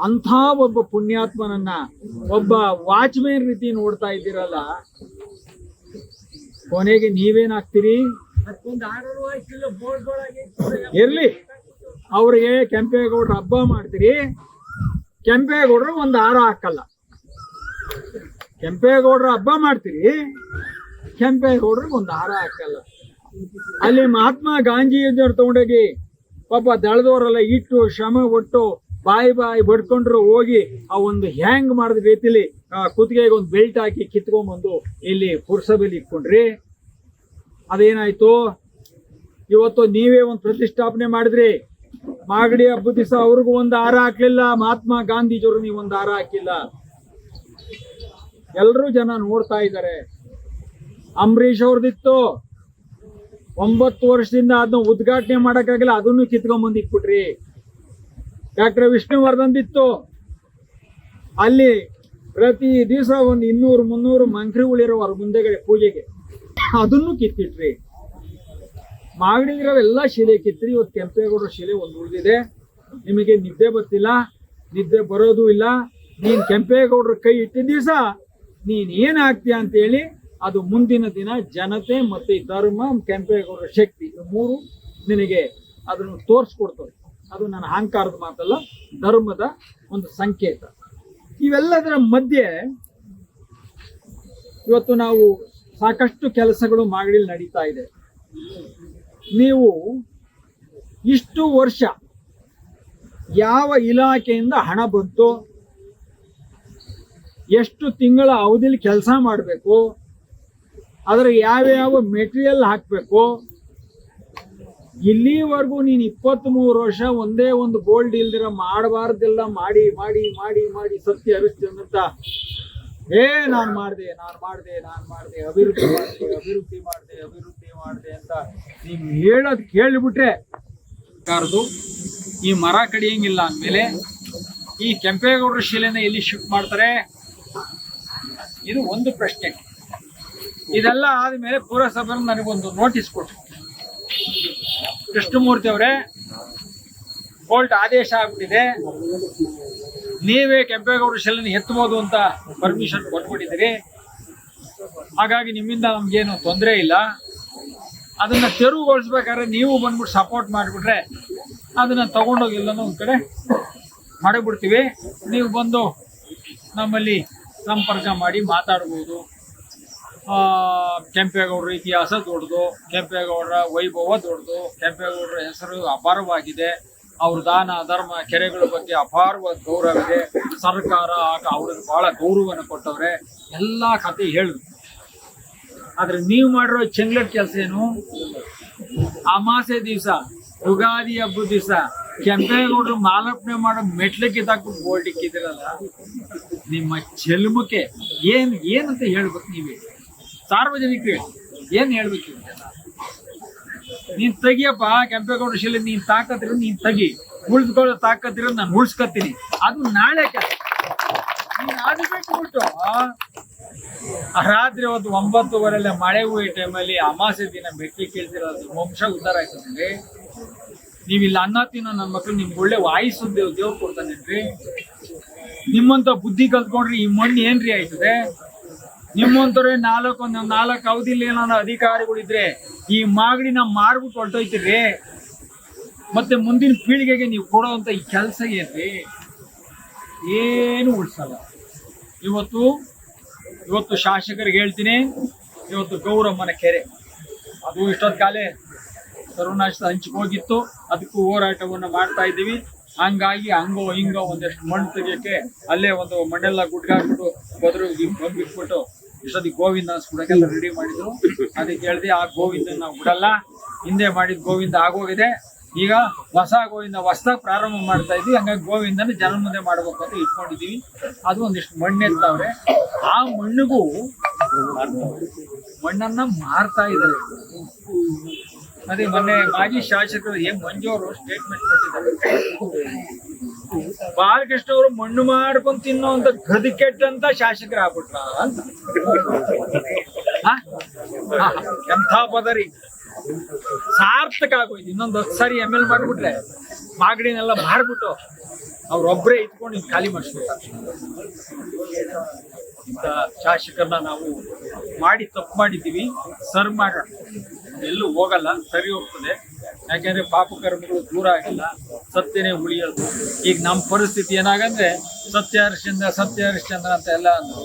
ಅಂಥ ಒಬ್ಬ ಪುಣ್ಯಾತ್ಮನನ್ನ ಒಬ್ಬ ವಾಚ್ಮ್ಯಾನ್ ರೀತಿ ನೋಡ್ತಾ ಇದ್ದೀರಲ್ಲ, ಕೊನೆಗೆ ನೀವೇನಾಗ್ತೀರಿ? ಇರ್ಲಿ, ಅವ್ರಿಗೆ ಕೆಂಪೇಗೌಡರ ಹಬ್ಬ ಮಾಡ್ತೀರಿ, ಕೆಂಪೇಗೌಡರು ಒಂದು ಹಾರ ಹಾಕಲ್ಲ. ಕೆಂಪೇಗೌಡರ ಹಬ್ಬ ಮಾಡ್ತೀರಿ, ಕೆಂಪೇಗೌಡರಿಗೆ ಒಂದು ಹಾರ ಹಾಕಲ್ಲ. ಅಲ್ಲಿ ಮಹಾತ್ಮ ಗಾಂಧೀಜಿಯವ್ರು ತಗೊಂಡೋಗಿ ಪಾಪ ದಳದವರೆಲ್ಲ ಇಟ್ಟು ಶ್ರಮ ಒಟ್ಟು ಬಾಯಿ ಬಡ್ಕೊಂಡ್ರು ಹೋಗಿ ಆ ಒಂದು ಹ್ಯಾಂಗ್ ಮಾಡಿದ ರೀತಿಲಿ ಕುತ್ತಿಗೆಗೆ ಒಂದು ಬೆಲ್ಟ್ ಹಾಕಿ ಕಿತ್ಕೊಂಡ್ಬಂದು ಇಲ್ಲಿ ಪುರಸಭೆಯಲ್ಲಿ ಇಟ್ಕೊಂಡ್ರಿ. ಅದೇನಾಯ್ತು? ಇವತ್ತು ನೀವೇ ಒಂದು ಪ್ರತಿಷ್ಠಾಪನೆ ಮಾಡಿದ್ರಿ. ಮಾಗಡಿ ಹಬ್ಬದ ದಿವಸ ಅವ್ರಿಗೂ ಒಂದು ಹಾರ ಹಾಕ್ಲಿಲ್ಲ. ಮಹಾತ್ಮ ಗಾಂಧೀಜಿಯವರು ನೀವೊಂದು ಹಾರ ಹಾಕಿಲ್ಲ. ಎಲ್ಲರೂ ಜನ ನೋಡ್ತಾ ಇದ್ದಾರೆ. ಅಂಬರೀಷ್ ಅವ್ರದಿತ್ತು, 9 ವರ್ಷದಿಂದ ಅದನ್ನ ಉದ್ಘಾಟನೆ ಮಾಡಕ್ಕಾಗಿಲ್ಲ, ಅದನ್ನು ಕಿತ್ಕೊಂಡ್ಬಂದು ಇಟ್ಬಿಟ್ರಿ. ಡಾಕ್ಟರ್ ವಿಷ್ಣುವರ್ಧನ್ ಇತ್ತು, ಅಲ್ಲಿ ಪ್ರತಿ ದಿವಸ ಒಂದು 200-300 ಮಂತ್ರಿಗಳಿರೋ ಅವ್ರ ಮುಂದೆಗಡೆ ಪೂಜೆಗೆ, ಅದನ್ನು ಕಿತ್ತಿಟ್ರಿ. ಮಾಗಡಿಗಿರೋವೆಲ್ಲ ಶಿಲೆ ಕಿತ್ರಿ. ಇವತ್ತು ಕೆಂಪೇಗೌಡರ ಶಿಲೆ ಒಂದು ಉಳಿದಿದೆ. ನಿಮಗೆ ನಿದ್ದೆ ಬರ್ತಿಲ್ಲ, ನಿದ್ದೆ ಬರೋದು ಇಲ್ಲ. ನೀನ್ ಕೆಂಪೇಗೌಡರ ಕೈ ಇಟ್ಟಿದ ದಿವಸ ನೀನ್ ಏನಾಗ್ತೀಯ ಅಂತೇಳಿ ಅದು ಮುಂದಿನ ದಿನ ಜನತೆ ಮತ್ತೆ ಧರ್ಮ, ಕೆಂಪೇಗೌಡರ ಶಕ್ತಿ, 3 ನಿನಗೆ ಅದನ್ನು ತೋರಿಸ್ಕೊಡ್ತವೆ. ಅದು ನನ್ನ ಅಹಂಕಾರದ ಮಾತಲ್ಲ, ಧರ್ಮದ ಒಂದು ಸಂಕೇತ. ಇವೆಲ್ಲದರ ಮಧ್ಯೆ ಇವತ್ತು ನಾವು ಸಾಕಷ್ಟು ಕೆಲಸಗಳು ಮಾಗಡಿಯಲ್ಲಿ ನಡೀತಾ ಇದೆ. ನೀವು ಇಷ್ಟು ವರ್ಷ ಯಾವ ಇಲಾಖೆಯಿಂದ ಹಣ ಬಂತು, ಎಷ್ಟು ತಿಂಗಳ ಅವಧಿಯಲ್ಲಿ ಕೆಲಸ ಮಾಡಬೇಕು, ಅದರ ಯಾವ್ಯಾವ ಮೆಟೀರಿಯಲ್ ಹಾಕಬೇಕು, ಇಲ್ಲಿವರೆಗೂ ನೀನು 23 ವರ್ಷ ಒಂದೇ ಒಂದು ಗೋಲ್ಡ್ ಇಲ್ದಿರ ಮಾಡಬಾರ್ದೆಲ್ಲ ಮಾಡಿ ಮಾಡಿ ಮಾಡಿ ಮಾಡಿ ಸತ್ಯ ಹರಿಸ್ತೀನಂತ ನಾನು ಮಾಡಿದೆ ಅಭಿವೃದ್ಧಿ ಮಾಡಿದೆ ಅಂತ ನೀವು ಹೇಳೋದು ಕೇಳಿಬಿಟ್ರೆ ಸರ್ಕಾರದ್ದು ಈ ಮರ ಕಡಿಯಂಗಿಲ್ಲ ಅಂದಮೇಲೆ ಈ ಕೆಂಪೇಗೌಡರ ಶಿಲೆನ ಎಲ್ಲಿ ಶಿಫ್ಟ್ ಮಾಡ್ತಾರೆ? ಇದು ಒಂದು ಪ್ರಶ್ನೆ. ಇದೆಲ್ಲ ಆದ್ಮೇಲೆ ಪುರಸಭೆ ನನಗೊಂದು ನೋಟಿಸ್ ಕೊಟ್ಟರು. ಕೃಷ್ಣಮೂರ್ತಿ ಅವರೇ, ಕೋರ್ಟ್ ಆದೇಶ ಆಗ್ಬಿಟ್ಟಿದೆ, ನೀವೇ ಕೆಂಪೇಗೌಡರ ಶಿಲೆನ ಎತ್ತಬಹುದು ಅಂತ ಪರ್ಮಿಷನ್ ಕೊಟ್ಬಿಟ್ಟಿದ್ದೀರಿ. ಹಾಗಾಗಿ ನಿಮ್ಮಿಂದ ನಮ್ಗೇನು ತೊಂದರೆ ಇಲ್ಲ. ಅದನ್ನ ತೆರವುಗೊಳಿಸ್ಬೇಕಾದ್ರೆ ನೀವು ಬಂದ್ಬಿಟ್ಟು ಸಪೋರ್ಟ್ ಮಾಡಿಬಿಟ್ರೆ ಅದನ್ನ ತಗೊಂಡೋಗಿ ಎಲ್ಲನೋ ಒಂದ್ ಕಡೆ ಮಾಡಿಬಿಡ್ತೀವಿ. ನೀವು ಬಂದು ನಮ್ಮಲ್ಲಿ ಸಂಪರ್ಕ ಮಾಡಿ ಮಾತಾಡ್ಬೋದು. ಕೆಂಪೇಗೌಡರ ಇತಿಹಾಸ ದೊಡ್ಡದು, ಕೆಂಪೇಗೌಡರ ವೈಭವ ದೊಡ್ಡದು, ಕೆಂಪೇಗೌಡರ ಹೆಸರು ಅಪಾರವಾಗಿದೆ, ಅವ್ರ ದಾನ ಧರ್ಮ ಕೆರೆಗಳ ಬಗ್ಗೆ ಅಪಾರವಾದ ಗೌರವ ಇದೆ, ಸರ್ಕಾರ ಅವ್ರಿಗೆ ಬಹಳ ಗೌರವವನ್ನು ಕೊಟ್ಟವ್ರೆ, ಎಲ್ಲ ಕತೆ ಹೇಳಿದ್ರು. ಆದ್ರೆ ನೀವು ಮಾಡಿರೋ ಚೆಂಗ್ಲಟ್ ಕೆಲಸ ಏನು? ಅಮಾಸೆ ದಿವಸ, ಯುಗಾದಿ ಹಬ್ಬದ ದಿವಸ ಕೆಂಪೇಗೌಡರು ಮಾಲಾರ್ಪಣೆ ಮಾಡೋ ಮೆಟ್ಲು ಕಿತ್ತಾಕ್ಬಿಟ್ಟು ಬೋರ್ಡ್ ಇಕ್ಕಿದಿರಲ್ಲ, ನಿಮ್ಮ ಚೆಲ್ಮಕ್ಕೆ ಏನಂತ ಹೇಳ್ಬೇಕು? ನೀವೇ ಸಾರ್ವಜನಿಕರು ಏನ್ ಹೇಳ್ಬೇಕು? ನೀನ್ ತೆಗಿಯಪ್ಪ ಕೆಂಪೇಗೌಡರ ಶಿಲೆ, ನೀನ್ ತಾಕತ್ತಿರ ನೀನ್ ತೆಗಿ, ಉಳಿದುಕೊಳ್ಳೋ ತಾಕತ್ತಿರ ನಾನು ಉಳಿಸ್ಕೊತೀನಿ. ಅದು ನಾಳೆ ನೀನ್ ಅದಕ್ಕೆ ಬಿಟ್ಟು ರಾತ್ರಿ ಹೊತ್ತು 9:15 ಮಳೆ ಹೋಗಿ ಟೈಮಲ್ಲಿ ಅಮಾಸೆ ದಿನ ಮೆಟ್ಲಿ ಕೇಳ್ತಿರೋದು ವಂಶ ಉದ್ಧಾರ ಆಯ್ತದ್ರಿ. ನೀವ್ ಇಲ್ಲಿ ಅನ್ನ ತಿನ್ನೋ ನನ್ನ ಮಕ್ಳು ನಿಮ್ಗೆ ಒಳ್ಳೆ ವಾಯಿಸು ದೇವ್ರು ಕೊಡ್ತಾನೇನ್ರಿ? ನಿಮ್ಮಂತ ಬುದ್ಧಿ ಕಲ್ತ್ಕೊಂಡ್ರಿ ಈ ಮಣ್ಣು ಏನ್ರಿ ಆಯ್ತದೆ? ನಿಮ್ಮಂತವ್ರೆ 4 ಅವಧಿಲಿ ಏನಾನ ಅಧಿಕಾರಿಗಳಿದ್ರೆ ಈ ಮಾಗಡಿನ ಮಾರ್ಬಿಟ್ಟು ಹೊರಟೋಯ್ತಿರಿ. ಮತ್ತೆ ಮುಂದಿನ ಪೀಳಿಗೆಗೆ ನೀವು ಕೊಡೋವಂತ ಈ ಕೆಲಸ ಏನ್ರಿ? ಏನು ಉಳಿಸಲ್ಲ. ಇವತ್ತು ಶಾಸಕರಿಗೆ ಹೇಳ್ತೀನಿ, ಇವತ್ತು ಗೌರಮ್ಮನ ಕೆರೆ ಅದು ಇಷ್ಟೊತ್ತು ಕಾಲೇ ಸರ್ವನಾಶದ ಹಂಚಿಗೆ ಹೋಗಿತ್ತು. ಅದಕ್ಕೂ ಹೋರಾಟವನ್ನು ಮಾಡ್ತಾ ಇದ್ದೀವಿ. ಹಂಗಾಗಿ ಹಂಗೋ ಹಿಂಗೋ ಒಂದಷ್ಟು ಮಣ್ಣು ತೆಗಿಯೋಕ್ಕೆ ಅಲ್ಲೇ ಒಂದು ಮಣ್ಣೆಲ್ಲ ಗುಡ್ಗಾಕ್ಬಿಟ್ಟು ಬದ್ರು ಬಂದ್ಬಿಟ್ಬಿಟ್ಟು ಇಷ್ಟೊತ್ತಿಗೆ ಗೋವಿಂದ ಅನ್ಸ್ಬಿಡಕ್ಕೆಲ್ಲ ರೆಡಿ ಮಾಡಿದ್ರು. ಅದಕ್ಕೆ ಹೇಳ್ದೆ ಆ ಗೋವಿಂದ ನಾವು ಬಿಡಲ್ಲ, ಹಿಂದೆ ಮಾಡಿದ ಗೋವಿಂದ ಆಗೋಗಿದೆ, ಈಗ ಹೊಸ ಗೋವಿಂದ ಹೊಸದಾಗಿ ಪ್ರಾರಂಭ ಮಾಡ್ತಾ ಇದ್ವಿ. ಹಂಗಾಗಿ ಗೋವಿಂದನ ಜನ ಮುಂದೆ ಮಾಡ್ಬೇಕು ಅಂತ ಇಟ್ಕೊಂಡಿದೀವಿ. ಅದು ಒಂದಿಷ್ಟು ಮಣ್ಣೆತ್ತವ್ರೆ. ಆ ಮಣ್ಣಿಗೂ ಮಣ್ಣನ್ನ ಮಾರ್ತಾ ಇದ್ದಾರೆ. ಅದೇ ಮೊನ್ನೆ ಮಾಜಿ ಶಾಸಕರು ಮಂಜು ಅವರು ಸ್ಟೇಟ್ಮೆಂಟ್ ಕೊಟ್ಟಿದ್ದಾರೆ. ಬಾಲಕೃಷ್ಣ ಅವರು ಮಣ್ಣು ಮಾಡ್ಕೊಂಡು ತಿನ್ನೋಂತ ಗದಿಕೆಟ್ಟಂತ ಶಾಸಕರು ಆಗ್ಬಿಟ್ರ ಅಂತ. ಎಂಥ ಪದರಿ, ಸಾರ್ಥಕ ಆಗೋಯ್ತು. ಇನ್ನೊಂದು 10 ಸಾರಿ ML ಮಾಡ್ಬಿಟ್ರೆ ಮಾಗಡಿನೆಲ್ಲ ಮಾಡ್ಬಿಟ್ಟು ಅವ್ರೊಬ್ಬರೇ ಇಟ್ಕೊಂಡು ಖಾಲಿ ಮಾಡಿಸ್ಬೇಕು. ಇಂಥ ಶಾಸಕರನ್ನ ನಾವು ಮಾಡಿ ತಪ್ಪು ಮಾಡಿದ್ದೀವಿ, ಸರ್ ಮಾಡೋಣ, ಎಲ್ಲೂ ಹೋಗಲ್ಲ, ಸರಿ ಹೋಗ್ತದೆ. ಯಾಕೆಂದ್ರೆ ಪಾಪ ಕರ್ಮಗಳು ದೂರ ಆಗಿಲ್ಲ, ಸತ್ಯನೇ ಉಳಿಯೋದು. ಈಗ ನಮ್ಮ ಪರಿಸ್ಥಿತಿ ಏನಾಗಂದ್ರೆ ಸತ್ಯ ಹರಿಶ್ಚಂದ್ರ ಅಂತ ಎಲ್ಲ ಅಂದ್ರು.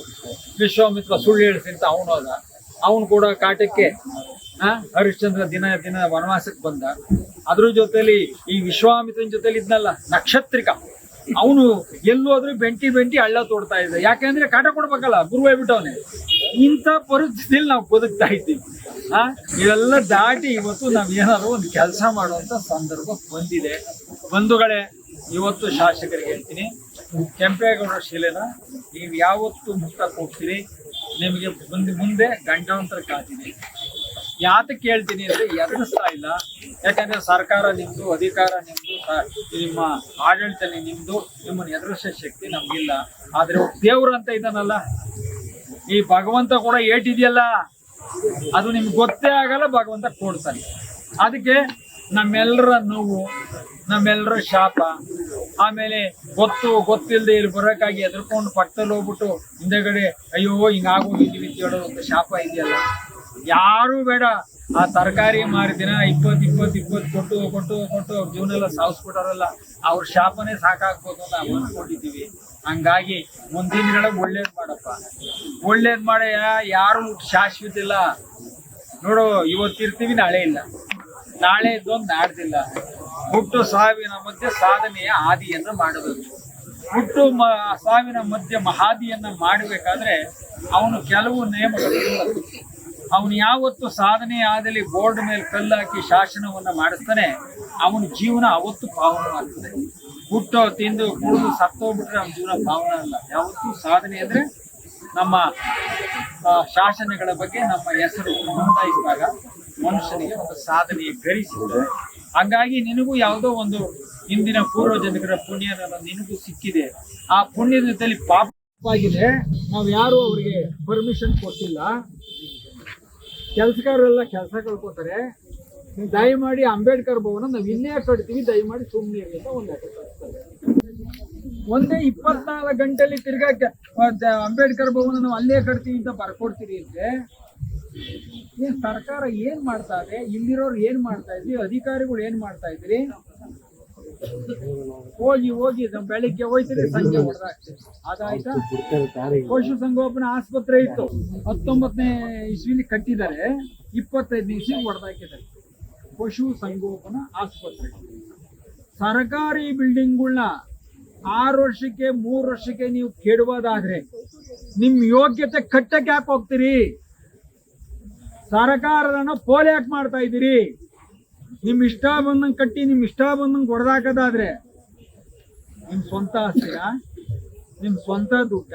ವಿಶ್ವಾಮಿತ್ರ ಸುಳ್ಳು ಹೇಳಿಸಿ ಅಂತ ಅವನು ಹೋದ, ಅವನು ಕೂಡ ಕಾಟಕ್ಕೆ ಹರಿಶ್ಚಂದ್ರ ದಿನ ದಿನ ವನವಾಸಕ್ಕೆ ಬಂದ. ಅದ್ರ ಜೊತೆಲಿ ಈ ವಿಶ್ವಾಮಿತ್ರನ ಜೊತೆಲಿ ಇದ್ನಲ್ಲ ನಕ್ಷತ್ರಿಕ, ಅವನು ಎಲ್ಲೋದ್ರೂ ಬೆಂಟಿ ಹಳ್ಳ ತೋಡ್ತಾ ಇದ್ದ. ಯಾಕೆಂದ್ರೆ ಕಾಟ ಕೊಡ್ಬೇಕಲ್ಲ, ಗುರು ಹೋಗ್ಬಿಟ್ಟವನೇ. ಇಂಥ ಪರಿಸ್ಥಿತಿಯಲ್ಲಿ ನಾವು ಬದುಕ್ತಾ ಇದ್ದೀವಿ. ಇವೆಲ್ಲ ದಾಟಿ ಇವತ್ತು ನಾವ್ ಏನಾದ್ರು ಒಂದು ಕೆಲಸ ಮಾಡುವಂತ ಸಂದರ್ಭ ಬಂದಿದೆ. ಬಂಧುಗಳೇ, ಇವತ್ತು ಶಾಸಕರಿಗೆ ಹೇಳ್ತೀನಿ, ಕೆಂಪೇಗೌಡರ ಶಿಲೆನ ನೀವು ಯಾವತ್ತು ಮುಟ್ಟಕ್ಕೆ ಹೋಗ್ತೀರಿ, ನಿಮಗೆ ಮುಂದೆ ಗಂಡಾಂತರ ಕಾದಿದೆ. ಯಾತಕ್ಕೆ ಹೇಳ್ತೀನಿ ಅಂದ್ರೆ ಎದುರಿಸ್ತಾ ಇಲ್ಲ. ಯಾಕಂದ್ರೆ ಸರ್ಕಾರ ನಿಮ್ದು, ಅಧಿಕಾರ ನಿಮ್ದು, ನಿಮ್ಮ ಆಡಳಿತ ನಿಮ್ದು, ನಿಮ್ಮನ್ನು ಎದುರಿಸೋ ಶಕ್ತಿ ನಮ್ಗಿಲ್ಲ. ಆದ್ರೆ ದೇವ್ರು ಅಂತ ಇದ್ದಾನಲ್ಲ, ಈ ಭಗವಂತ ಕೂಡ ಏಟಿದೆಯಲ್ಲ, ಅದು ನಿಮ್ಗೆ ಗೊತ್ತೇ ಆಗಲ್ಲ, ಭಗವಂತ ಕೊಡ್ತಾನೆ. ಅದಕ್ಕೆ ನಮ್ಮೆಲ್ಲರ ನೋವು, ನಮ್ಮೆಲ್ಲರ ಶಾಪ, ಆಮೇಲೆ ಗೊತ್ತಿಲ್ಲದೆ ಇಲ್ಲಿ ಬರೋಕ್ಕಾಗಿ ಎದ್ರಕೊಂಡು ಪಕ್ಕದಲ್ಲಿ ಹೋಗ್ಬಿಟ್ಟು ಹಿಂದೆಗಡೆ ಅಯ್ಯೋ ಹಿಂಗಾಗೋಗಿದ್ದೀವಿ ಅಂತ ಹೇಳೋ ಒಂದು ಶಾಪ ಇದೆಯಲ್ಲ, ಯಾರು ಬೇಡ. ಆ ತರಕಾರಿ ಮಾರಿ ದಿನ 20 ಕೊಟ್ಟು ಅವ್ರ ಜೀವನ ಎಲ್ಲ ಸಾಗಿಸ್ಬಿಟ್ಟಾರಲ್ಲ, ಅವ್ರ ಶಾಪನೇ ಸಾಕಾಗ್ಬೋದು ಅಂತ ನಾವು ಅನ್ಕೊಂಡಿದ್ದೀವಿ. ಹಂಗಾಗಿ ಮುಂದಿನಗಳಿಗೆ ಒಳ್ಳೇದ್ ಮಾಡಪ್ಪ, ಒಳ್ಳೇದ್ ಮಾಡ. ಯಾರು ಶಾಶ್ವತ ಇಲ್ಲ ನೋಡು. ಇವತ್ತಿರ್ತೀವಿ, ನಾಳೆ ಇಲ್ಲ, ನಾಳೆ ಇದ್ದೊಂದು ನಾಡ್ದಿಲ್ಲ. ಹುಟ್ಟು ಸಾವಿನ ಮಧ್ಯೆ ಸಾಧನೆಯ ಹಾದಿಯನ್ನ ಮಾಡಬೇಕು. ಹುಟ್ಟು ಸಾವಿನ ಮಧ್ಯೆ ಮಹಾದಿಯನ್ನ ಮಾಡಬೇಕಾದ್ರೆ ಅವನು ಕೆಲವು ನಿಯಮಗಳು. ಅವನು ಯಾವತ್ತು ಸಾಧನೆ ಆದಲ್ಲಿ ಬೋರ್ಡ್ ಮೇಲೆ ಕಲ್ಲಾಕಿ ಶಾಸನವನ್ನ ಮಾಡಿಸ್ತಾನೆ, ಅವನ ಜೀವನ ಅವತ್ತು ಪಾವನವಾಗ್ತದೆ. ಹುಟ್ಟೋ ತಿಂದು ಕುಡಿದು ಸತ್ತೋಗ್ಬಿಟ್ರೆ ಅವನ ಜೀವನ ಪಾವನ ಅಲ್ಲ. ಯಾವತ್ತು ಸಾಧನೆ ಅಂದ್ರೆ ನಮ್ಮ ಶಾಸನಗಳ ಬಗ್ಗೆ ನಮ್ಮ ಹೆಸರು ನೋಂದಾಯಿಸಿದಾಗ ಮನುಷ್ಯನಿಗೆ ಒಂದು ಸಾಧನೆಯ ಗರಿ ಸಿಗ್ತದೆ. ಹಾಗಾಗಿ ನಿನಗೂ ಯಾವುದೋ ಒಂದು ಹಿಂದಿನ ಪೂರ್ವಜನಿಕರ ಪುಣ್ಯದ ನಿನಗೂ ಸಿಕ್ಕಿದೆ. ಆ ಪುಣ್ಯದ ಜೊತೆಲಿ ಪಾಪ ಆಗಿದೆ. ನಾವು ಯಾರು ಅವರಿಗೆ ಪರ್ಮಿಷನ್ ಕೊಟ್ಟಿಲ್ಲ. ಕೆಲಸಗಾರರೆಲ್ಲ ಕೆಲಸ ಕಳ್ಕೊತಾರೆ. ದಯಮಾಡಿ ಅಂಬೇಡ್ಕರ್ ಭವನ ನಾವು ಇನ್ನೇ ಕಟ್ತೀವಿ, ದಯಮಾಡಿ ಸುಮ್ಮನೆ ಅಂತ ಒಂದು ಲೆಕ್ಕ ಕಳಿಸ್ತಾರೆ. ಒಂದೇ 24 ಗಂಟೆಲಿ ತಿರ್ಗಾ ಅಂಬೇಡ್ಕರ್ ಭವನ ನಾವು ಅಲ್ಲೇ ಕಟ್ತೀವಿ ಅಂತ ಬರ್ಕೊಡ್ತೀರಿ ಅಂದ್ರೆ ಏನ್ ಸರ್ಕಾರ ಏನ್ ಮಾಡ್ತಾ ಇದೆ? ಇಲ್ಲಿರೋರು ಏನ್ ಮಾಡ್ತಾ ಇದ್ರಿ? ಅಧಿಕಾರಿಗಳು ಏನ್ ಮಾಡ್ತಾ ಇದ್ರಿ? ಹೋಗಿ ಬೆಳಿಗ್ಗೆ ಹೋಯ್ತೀರಿ, ಸಂಜೆ ಹೊಡೆದಾಗ್ತೀರಿ. ಅದಾಯ್ತಾ? ಪಶು ಸಂಗೋಪನಾ ಆಸ್ಪತ್ರೆ ಇತ್ತು, 19ನೇ ಇಸ್ವಿಲಿ ಕಟ್ಟಿದ್ದಾರೆ, 25ನೇ ಇಸ್ವಿಲಿ ಹೊಡೆದಾಕಿದ್ದಾರೆ. ಪಶು ಸಂಗೋಪನಾ ಆಸ್ಪತ್ರೆ ಸರ್ಕಾರಿ ಬಿಲ್ಡಿಂಗ್ಗಳನ್ನ 6 ವರ್ಷಕ್ಕೆ 3 ವರ್ಷಕ್ಕೆ ನೀವು ಕೆಡಬೋದಾದ್ರೆ ನಿಮ್ ಯೋಗ್ಯತೆ ಕಟ್ಟಕ್ಕೆ ಯಾಕೆ ಹೋಗ್ತೀರಿ? ಸರ್ಕಾರನ ಪೋಲ್ ಯಾಕೆ ಮಾಡ್ತಾ ಇದ್ದೀರಿ? ನಿಮ್ ಇಷ್ಟ ಬಂದಂಗೆ ಕಟ್ಟಿ ನಿಮ್ ಇಷ್ಟ ಬಂದಂಗೆ ಹೊಡೆದಾಕದಾದ್ರೆ ನಿಮ್ ಸ್ವಂತ ಆಸ್ತಿಯ, ನಿಮ್ ಸ್ವಂತ ದುಡ್ಡ,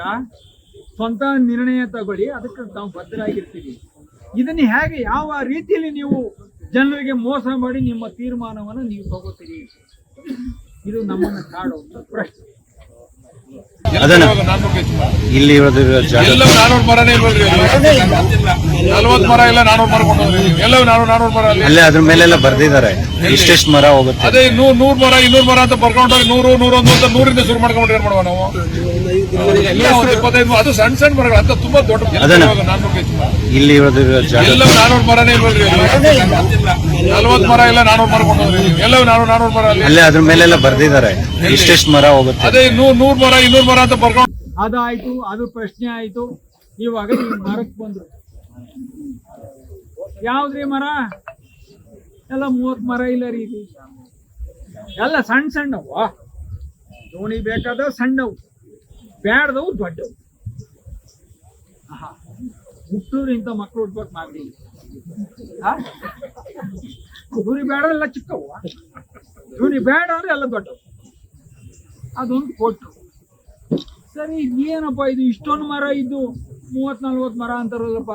ಸ್ವಂತ ನಿರ್ಣಯ ತಗೊಳ್ಳಿ, ಅದಕ್ಕೆ ನಾವು ಬದ್ಧರಾಗಿರ್ತೀವಿ. ಇದನ್ನ ಹೇಗೆ, ಯಾವ ರೀತಿಯಲ್ಲಿ ನೀವು ಜನರಿಗೆ ಮೋಸ ಮಾಡಿ ನಿಮ್ಮ ತೀರ್ಮಾನವನ್ನು ನೀವು ತಗೋತೀರಿ? ಇದು ನಮ್ಮನ್ನ ಕಾಡುವಂತ ಪ್ರಶ್ನೆ. ಇಲ್ಲಿ ಎಲ್ಲ 400 ಮರನೇ ಇಲ್ವಲ್ರಿ? 40 ಮರ ಇಲ್ಲ 400 ಮರ ಕೊಂಡೋದ್ರಿ. ಎಲ್ಲವೂ 400 ಮರ ಅಲ್ಲೇ ಅದ್ರ ಮೇಲೆಲ್ಲ ಬರ್ದಿದ್ದಾರೆ ಇಷ್ಟೆಷ್ಟು ಮರ ಹೋಗುತ್ತೆ. ಅದೇ 100 ಮರ 200 ಮರ ಅಂತ ಬರ್ಕೊಂಡ್ರೆ 100 101 ಅಂತ 100ರಿಂದ ಶುರು ಮಾಡ್ಕೊಂಡ್ರೆ ಏನ್ ಮಾಡುವ ನಾವು? ಎಲ್ಲ 25 ಅದು ಸಣ್ಣ ಮರಗಳು ಅಂತ ತುಂಬಾ ದೊಡ್ಡ ಇಲ್ಲಿ ಎಲ್ಲ 400 ಮರನೇ ಇಲ್ವಲ್ರಿ? 40 ಮರ ಇಲ್ಲ 400 ಮರ ಕೊಂಡೋದ್ರಿ. ಎಲ್ಲವೂ 400 ಮರ ಅಲ್ಲೇ ಅದ್ರ ಮೇಲೆಲ್ಲ ಬರ್ದಿದ್ದಾರೆ ಇಷ್ಟೆಷ್ಟು ಮರ ಹೋಗುತ್ತೆ. ಅದೇ 100 ಮರ 200 ಮರ ಅಂತ ಬರ್ಕೊಂಡು ಅದಾಯ್ತು, ಅದು ಪ್ರಶ್ನೆ ಆಯ್ತು. ಇವಾಗ ಈ ಮರಕ್ಕೆ ಬಂದ್ರು, ಯಾವ್ದ್ರಿ ಮರ? ಎಲ್ಲ 30 ಮರ ಇಲ್ಲ ರೀ ಇದು. ಎಲ್ಲ ಸಣ್ಣ ಸಣ್ಣವು, ದೋಣಿ ಬೇಕಾದ ಸಣ್ಣವು, ಬ್ಯಾಡ್ದವು ದೊಡ್ಡವು. ಹುಟ್ಟೂರು ಇಂಥ ಮಕ್ಕಳು ಹುಟ್ಬೇಕು ಮಾಡಿ ದೂರಿ ಬೇಡ ಎಲ್ಲ ಚಿಕ್ಕವು, ದೂರಿ ಬೇಡ ಅಂದ್ರೆ ಎಲ್ಲ ದೊಡ್ಡವು. ಅದೊಂದು ಕೊಟ್ಟು ಸರಿ. ಏನಪ್ಪ ಇದು ಇಷ್ಟೊಂದು ಮರ ಇದ್ದು 30-40 ಮರ ಅಂತಾರಲ್ಲಪ್ಪ,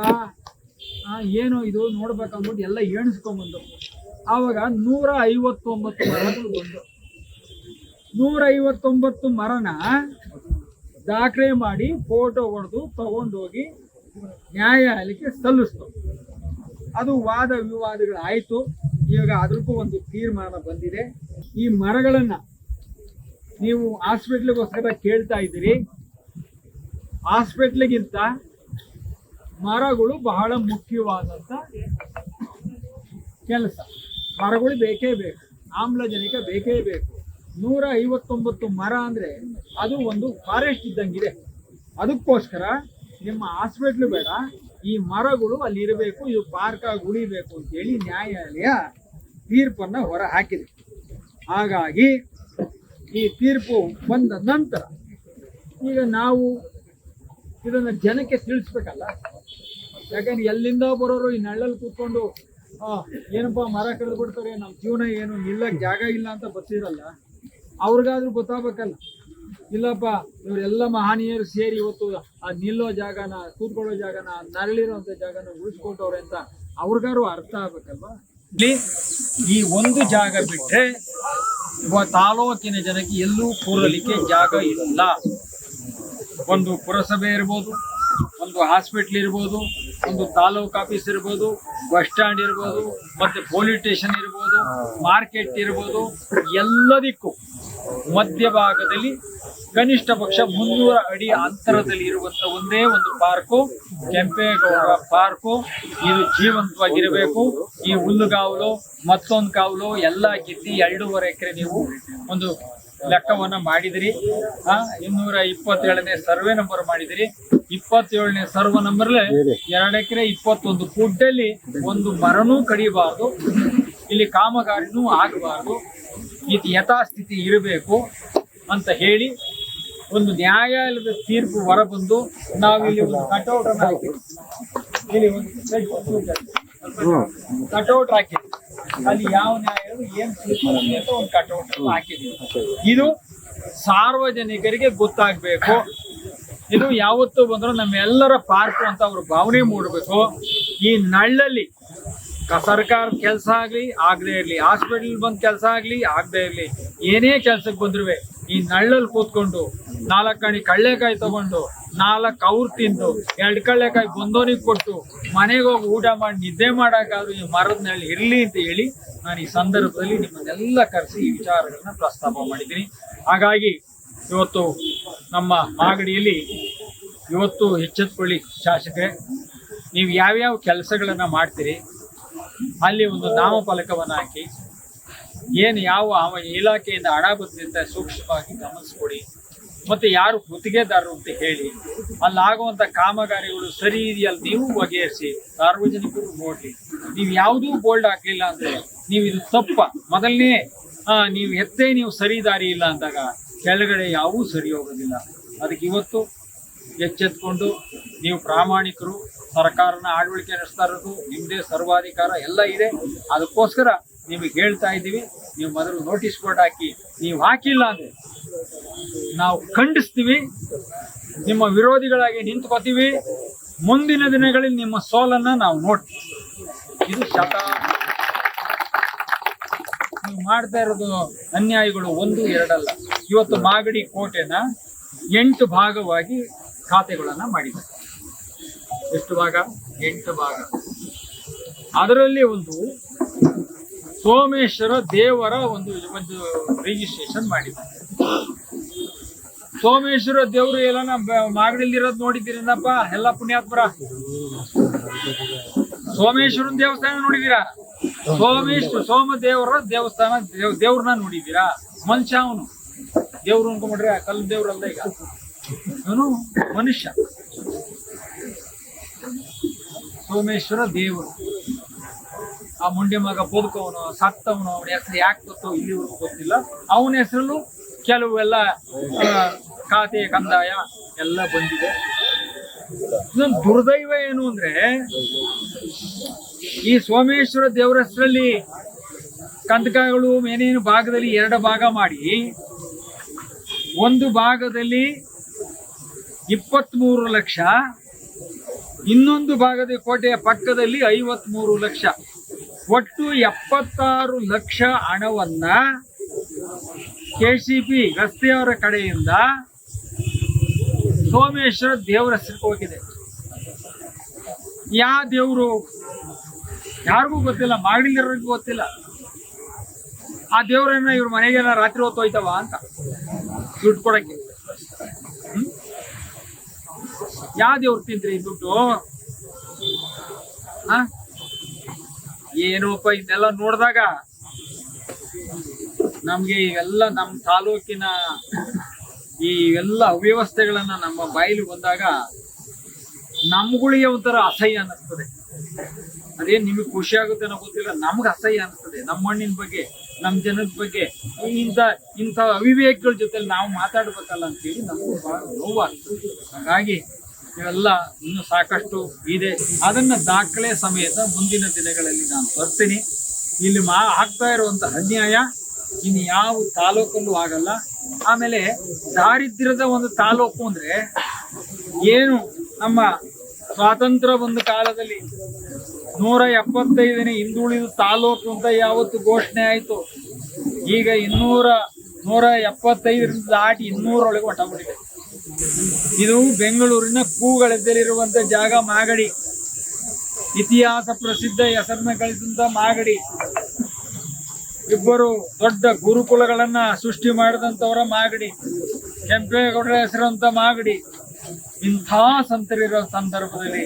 ಏನೋ ಇದು ನೋಡ್ಬೇಕಂದ್ಬಿಟ್ಟು ಎಲ್ಲ ಎಣಿಸ್ಕೊಂಬಂದು ಆವಾಗ 159 ಮರಗಳು ಬಂದು 159 ಮರನ ದಾಖಲೆ ಮಾಡಿ ಫೋಟೋ ಹೊಡೆದು ತಗೊಂಡೋಗಿ ನ್ಯಾಯಾಲಯಕ್ಕೆ ಸಲ್ಲಿಸ್ತು. ಅದು ವಾದ ವಿವಾದಗಳಾಯಿತು. ಈಗ ಅದಕ್ಕೂ ಒಂದು ತೀರ್ಮಾನ ಬಂದಿದೆ. ಈ ಮರಗಳನ್ನ ನೀವು ಹಾಸ್ಪಿಟ್ಲಿಗೋಸ್ಕರ ಕೇಳ್ತಾ ಇದ್ದೀರಿ. ಹಾಸ್ಪಿಟ್ಲಿಗಿಂತ ಮರಗಳು ಬಹಳ ಮುಖ್ಯವಾದಂಥ ಕೆಲಸ. ಮರಗಳು ಬೇಕೇ ಬೇಕು, ಆಮ್ಲಜನಕ ಬೇಕೇ ಬೇಕು. 159 ಮರ ಅಂದರೆ ಅದು ಒಂದು ಫಾರೆಸ್ಟ್ ಇದ್ದಂಗಿದೆ. ಅದಕ್ಕೋಸ್ಕರ ನಿಮ್ಮ ಹಾಸ್ಪಿಟ್ಲು ಬೇಡ, ಈ ಮರಗಳು ಅಲ್ಲಿ ಇರಬೇಕು, ಇದು ಪಾರ್ಕಾಗಿ ಉಳಿಬೇಕು ಅಂತೇಳಿ ನ್ಯಾಯಾಲಯ ತೀರ್ಪನ್ನು ಹೊರ ಹಾಕಿದೆ. ಹಾಗಾಗಿ ಈ ತೀರ್ಪು ಬಂದ ನಂತರ ಈಗ ನಾವು ಇದನ್ನು ಜನಕ್ಕೆ ತಿಳಿಸ್ಬೇಕಲ್ಲ. ಯಾಕಂದ್ರೆ ಎಲ್ಲಿಂದ ಬರೋರು ಈ ನಳ್ಳಲ್ಲಿ ಕೂತ್ಕೊಂಡು ಏನಪ್ಪ ಮರ ಕಳೆದು ಬಿಡ್ತಾರೆ, ನಮ್ಮ ಜೀವನ ಏನು ನಿಲ್ಲಕ್ಕೆ ಜಾಗ ಇಲ್ಲ ಅಂತ ಬರ್ತಿರಲ್ಲ, ಅವ್ರಿಗಾದ್ರೂ ಗೊತ್ತಾಗಬೇಕಲ್ಲ. ಇಲ್ಲಪ್ಪ ಇವರೆಲ್ಲ ಮಹನೀಯರು ಸೇರಿ ಇವತ್ತು ಆ ನಿಲ್ಲೋ ಜಾಗನ, ಕೂತ್ಕೊಳ್ಳೋ ಜಾಗನ, ನರಳಿರೋಂಥ ಜಾಗನ ಉಳಿಸ್ಕೊಟ್ಟವ್ರೆ ಅಂತ ಅವ್ರಿಗಾರು ಅರ್ಥ ಆಗ್ಬೇಕಲ್ವಾ. ಈ ಒಂದು ಜಾಗ ಬಿಟ್ಟರೆ ತಾಲೂಕಿನ ಜನಕ್ಕೆ ಎಲ್ಲೂ ಕೂರಲಿಕ್ಕೆ ಜಾಗ ಇಲ್ಲ. ಒಂದು ಪುರಸಭೆ ಇರ್ಬೋದು, ಒಂದು ಹಾಸ್ಪಿಟ್ಲ್ ಇರ್ಬೋದು, ಒಂದು ತಾಲೂಕು ಆಫೀಸ್ ಇರ್ಬೋದು, ಬಸ್ ಸ್ಟ್ಯಾಂಡ್ ಇರ್ಬೋದು, ಮತ್ತೆ ಪೊಲೀಸ್ ಸ್ಟೇಷನ್ ಇರ್ಬೋದು, ಮಾರ್ಕೆಟ್ ಇರ್ಬೋದು, ಎಲ್ಲದಕ್ಕೂ ಮಧ್ಯಭಾಗದಲ್ಲಿ ಕನಿಷ್ಠ ಪಕ್ಷ 300 ಅಡಿ ಅಂತರದಲ್ಲಿ ಇರುವಂತ ಒಂದೇ ಒಂದು ಪಾರ್ಕು ಕೆಂಪೇಗೌಡ ಪಾರ್ಕು. ಇದು ಜೀವಂತವಾಗಿರಬೇಕು. ಈ ಹುಲ್ಲುಗಾವಲು ಮತ್ತೊಂದು ಕಾವಲು ಎಲ್ಲ ಕಿತ್ತಿ 2.5 ಎಕರೆ ನೀವು ಒಂದು ಲೆಕ್ಕವನ್ನ ಮಾಡಿದಿರಿ. 227ನೇ ಸರ್ವೆ ನಂಬರ್ ಮಾಡಿದಿರಿ. 27ನೇ ಸರ್ವೆ ನಂಬರ್ಲೆ 2 ಎಕರೆ 21 ಫುಟ್ಟಲ್ಲಿ ಒಂದು ಮರನೂ ಕಡಿಬಾರ್ದು, ಇಲ್ಲಿ ಕಾಮಗಾರಿನೂ ಆಗಬಾರ್ದು, ಇದು ಯಥಾಸ್ಥಿತಿ ಇರಬೇಕು ಅಂತ ಹೇಳಿ ಒಂದು ನ್ಯಾಯಾಲಯದ ತೀರ್ಪು ಹೊರಬಂದು ನಾವಿಲ್ಲಿ ಒಂದು ಕಟೌಟ್ ಅನ್ನು ಹಾಕಿದ್ವಿ. ಇಲ್ಲಿ ಒಂದು ಕಟೌಟ್ ಹಾಕಿದ್ವಿ. ಅಲ್ಲಿ ಯಾವ ನ್ಯಾಯಾಲಯ ಏನ್ ತೀರ್ಪು ಅಂತ ಒಂದು ಕಟೌಟ್ ಹಾಕಿದ್ವಿ. ಇದು ಸಾರ್ವಜನಿಕರಿಗೆ ಗೊತ್ತಾಗಬೇಕು. ಇದು ಯಾವತ್ತೂ ಬಂದರೂ ನಮ್ಮೆಲ್ಲರ ಪಾರ್ಕು ಅಂತ ಅವ್ರ ಭಾವನೆ ಮೂಡಬೇಕು. ಈ ನಳ್ಳಲ್ಲಿ ಸರ್ಕಾರದ ಕೆಲಸ ಆಗಲಿ ಆಗದೆ ಇರಲಿ, ಹಾಸ್ಪಿಟಲ್ ಬಂದು ಕೆಲಸ ಆಗಲಿ ಆಗದೆ ಇರಲಿ, ಏನೇ ಕೆಲಸಕ್ಕೆ ಬಂದ್ರು ಈ ನಳ್ಳಲ್ಲಿ ಕೂತ್ಕೊಂಡು 4 ಕಣಿ ಕಳ್ಳೆಕಾಯಿ ತಗೊಂಡು 4 ಅವ್ರು ತಿಂದು 2 ಕಳ್ಳೆಕಾಯಿ ಬಂದೋನಿಗೆ ಕೊಟ್ಟು ಮನೆಗೆ ಹೋಗಿ ಊಟ ಮಾಡಿ ನಿದ್ದೆ ಮಾಡೋಕ್ಕಾದ್ರೂ ಈ ಮರದ ನೆರಳು ಇರಲಿ ಅಂತ ಹೇಳಿ ನಾನು ಈ ಸಂದರ್ಭದಲ್ಲಿ ನಿಮ್ಮನ್ನೆಲ್ಲ ಕರೆಸಿ ಈ ವಿಚಾರಗಳನ್ನ ಪ್ರಸ್ತಾಪ ಮಾಡಿದ್ದೀನಿ. ಹಾಗಾಗಿ ಇವತ್ತು ನಮ್ಮ ಮಾಗಡಿಯಲ್ಲಿ ಇವತ್ತು ಎಚ್ಚೆತ್ಕೊಳ್ಳಿ ಶಾಸಕರೇ, ನೀವು ಯಾವ್ಯಾವ ಕೆಲಸಗಳನ್ನು ಮಾಡ್ತೀರಿ ಅಲ್ಲಿ ಒಂದು ನಾಮಫಲಕವನ್ನು ಹಾಕಿ ಏನು ಯಾವ ಇಲಾಖೆಯಿಂದ ಹಣ ಬಂದಿದ್ದ ಸೂಕ್ಷ್ಮವಾಗಿ ಗಮನಿಸ್ಕೊಡಿ. ಮತ್ತು ಯಾರು ಗುತ್ತಿಗೆದಾರರು ಅಂತ ಹೇಳಿ ಅಲ್ಲಾಗುವಂಥ ಕಾಮಗಾರಿಗಳು ಸರಿ ಇದೆಯಲ್ಲ ನೀವು ಬಗೆಹರಿಸಿ ಸಾರ್ವಜನಿಕರು ನೋಡಲಿ. ನೀವು ಯಾವುದೂ ಬೋಲ್ಡ್ ಹಾಕಲಿಲ್ಲ ಅಂದರೆ ನೀವು ಇದು ತಪ್ಪ. ಮೊದಲನೇ ನೀವು ನೀವು ಸರಿ ದಾರಿ ಇಲ್ಲ ಅಂದಾಗ ಕೆಳಗಡೆ ಯಾವೂ ಸರಿ ಹೋಗೋದಿಲ್ಲ. ಅದಕ್ಕೆ ಇವತ್ತು ಎಚ್ಚೆತ್ಕೊಂಡು ನೀವು ಪ್ರಾಮಾಣಿಕರು, ಸರ್ಕಾರನ ಆಡಳಿಕೆ ನಡೆಸ್ತಾ ಇರೋದು ನಿಮ್ಮದೇ ಸರ್ವಾಧಿಕಾರ ಎಲ್ಲ ಇದೆ. ಅದಕ್ಕೋಸ್ಕರ ನಿಮಗೆ ಹೇಳ್ತಾ ಇದ್ದೀವಿ, ನೀವು ಮೊದಲು ನೋಟಿಸ್ ಬೋರ್ಡ್ ಹಾಕಿ. ನೀವು ಹಾಕಿಲ್ಲ ಅಂದರೆ ನಾವು ಖಂಡಿಸ್ತೀವಿ, ನಿಮ್ಮ ವಿರೋಧಿಗಳಾಗಿ ನಿಂತ್ಕೋತೀವಿ. ಮುಂದಿನ ದಿನಗಳಲ್ಲಿ ನಿಮ್ಮ ಸೋಲನ್ನು ನಾವು ನೋಡ್ತೀವಿ. ಇದು ನೀವು ಮಾಡ್ತಾ ಇರೋದು ಅನ್ಯಾಯಗಳು 1-2 ಅಲ್ಲ. ಇವತ್ತು ಮಾಗಡಿ ಕೋಟೆನ 8 ಭಾಗವಾಗಿ ಖಾತೆಗಳನ್ನು ಮಾಡಿದ್ದಾರೆ. ಎಷ್ಟು ಭಾಗ? 8 ಭಾಗ. ಅದರಲ್ಲಿ ಒಂದು ಸೋಮೇಶ್ವರ ದೇವರ ಒಂದು ರಿಜಿಸ್ಟ್ರೇಷನ್ ಮಾಡಿದ್ದಾರೆ. ಸೋಮೇಶ್ವರ ದೇವರು ಎಲ್ಲ ಮಾಗಡಿಲಿರೋದು ನೋಡಿದ್ದೀರಪ್ಪ ಎಲ್ಲ ಪುಣ್ಯಾತ್ಮರ. ಸೋಮೇಶ್ವರನ ದೇವಸ್ಥಾನ ನೋಡಿದೀರಾ? ಸೋಮದೇವರ ದೇವಸ್ಥಾನ ದೇವ್ರನ್ನ ನೋಡಿದ್ದೀರಾ? ಮನುಷ್ಯ ಅವನು ದೇವ್ರು ಅನ್ಕೊಂಡ್ಬಿಟ್ರೆ ಕಲ್ಲು ದೇವ್ರಲ್ಲ, ಈಗ ಅವನು ಮನುಷ್ಯ. ಸೋಮೇಶ್ವರ ದೇವರು ಆ ಮುಂಡೆ ಮಗ ಬದುಕವನು ಸತ್ತವನು ಅವನ ಹೆಸರು ಯಾಕೆ ಗೊತ್ತೋ ಇಲ್ಲಿವರೆಗೂ ಗೊತ್ತಿಲ್ಲ. ಅವನ ಹೆಸರಲ್ಲೂ ಕೆಲವೆಲ್ಲ ಖಾತೆ ಕಂದಾಯ ಎಲ್ಲ ಬಂದಿದೆ. ಇನ್ನೊಂದು ದುರ್ದೈವ ಏನು ಅಂದ್ರೆ ಈ ಸೋಮೇಶ್ವರ ದೇವರ ಹೆಸರಲ್ಲಿ ಕಂದಕಗಳು ಮೇನೇನು ಭಾಗದಲ್ಲಿ 2 ಭಾಗ ಮಾಡಿ, ಒಂದು ಭಾಗದಲ್ಲಿ 23 ಲಕ್ಷ, ಇನ್ನೊಂದು ಭಾಗದ ಕೋಟೆಯ ಪಕ್ಕದಲ್ಲಿ 53 ಲಕ್ಷ, ಒಟ್ಟು 76 ಲಕ್ಷ ಹಣವನ್ನ KCP ರಸ್ತೆಯವರ ಕಡೆಯಿಂದ ಸೋಮೇಶ್ವರ ದೇವರ ಹೆಸರಿಗೆ ಹೋಗಿದೆ. ಯಾವ ದೇವರು ಯಾರಿಗೂ ಗೊತ್ತಿಲ್ಲ, ಮಾಡಿರೋರಿಗೂ ಗೊತ್ತಿಲ್ಲ. ಆ ದೇವರನ್ನ ಇವ್ರ ಮನೆಗೆಲ್ಲ ರಾತ್ರಿ ಹೊತ್ತು ಹೋಯ್ತವ ಅಂತ ದುಡ್ಡು ಕೊಡಕ್ಕೆ. ಯಾವ ದೇವ್ರು ತಿಂದ್ರಿ ದುಡ್ಡು? ಏನೋಪ್ಪ ಇದೆಲ್ಲ ನೋಡಿದಾಗ ನಮ್ಗೆ ಇವೆಲ್ಲ ನಮ್ಮ ತಾಲೂಕಿನ ಈ ಎಲ್ಲ ಅವ್ಯವಸ್ಥೆಗಳನ್ನ ನಮ್ಮ ಬಾಯಿಲಿ ಬಂದಾಗ ನಮ್ಗಳಿಗೆ ಒಂಥರ ಅಸಹ್ಯ ಅನ್ನಿಸ್ತದೆ. ಅದೇನ್ ನಿಮಗೆ ಖುಷಿ ಆಗುತ್ತೆ ಅನ್ನೋ ಗೊತ್ತಿಲ್ಲ, ನಮ್ಗೆ ಅಸಹ್ಯ ಅನಿಸ್ತದೆ. ನಮ್ಮ ಮಣ್ಣಿನ ಬಗ್ಗೆ, ನಮ್ಮ ಜನದ ಬಗ್ಗೆ ಇಂಥ ಅವಿವೇಕಗಳ ಜೊತೆ ನಾವು ಮಾತಾಡ್ಬೇಕಲ್ಲ ಅಂತೇಳಿ ನಮಗೂ ಬಹಳ ನೋವಾಗ್ತದೆ. ಹಾಗಾಗಿ ಇವೆಲ್ಲ ಇನ್ನೂ ಸಾಕಷ್ಟು ಇದೆ. ಅದನ್ನ ದಾಖಲೆ ಸಮೇತ ಮುಂದಿನ ದಿನಗಳಲ್ಲಿ ನಾನು ತರ್ತೀನಿ. ಇಲ್ಲಿ ಆಗ್ತಾ ಇರುವಂತ ಅನ್ಯಾಯ ಇನ್ನು ಯಾವ ತಾಲೂಕಲ್ಲೂ ಆಗಲ್ಲ. ಆಮೇಲೆ ದಾರಿದ್ರ್ಯದ ಒಂದು ತಾಲೂಕು ಅಂದ್ರೆ ಏನು, ನಮ್ಮ ಸ್ವಾತಂತ್ರ್ಯ ಬಂದ ಕಾಲದಲ್ಲಿ 175ನೇ ಹಿಂದುಳಿದ ತಾಲೂಕು ಅಂತ ಯಾವತ್ತು ಘೋಷಣೆ ಆಯ್ತು, ಈಗ 175ರಿಂದ ದಾಟಿ 200 ಒಳಗೆ ಹೊಟ್ಟಬಿಟ್ಟಿದೆ. ಇದು ಬೆಂಗಳೂರಿನ ಕೂಗಳೆದ್ದಲ್ಲಿರುವಂತ ಜಾಗ ಮಾಗಡಿ. ಇತಿಹಾಸ ಪ್ರಸಿದ್ಧ ಹೆಸರನ್ನ ಗಳಿಸಿದಂತ ಮಾಗಡಿ. ಇಬ್ಬರು ದೊಡ್ಡ ಗುರುಕುಲಗಳನ್ನ ಸೃಷ್ಟಿ ಮಾಡಿದಂತವರ ಮಾಗಡಿ, ಕೆಂಪೇಗೌಡರ ಹೆಸರಂತ ಮಾಗಡಿ. ಇಂಥ ಸಂತರಿರೋ ಸಂದರ್ಭದಲ್ಲಿ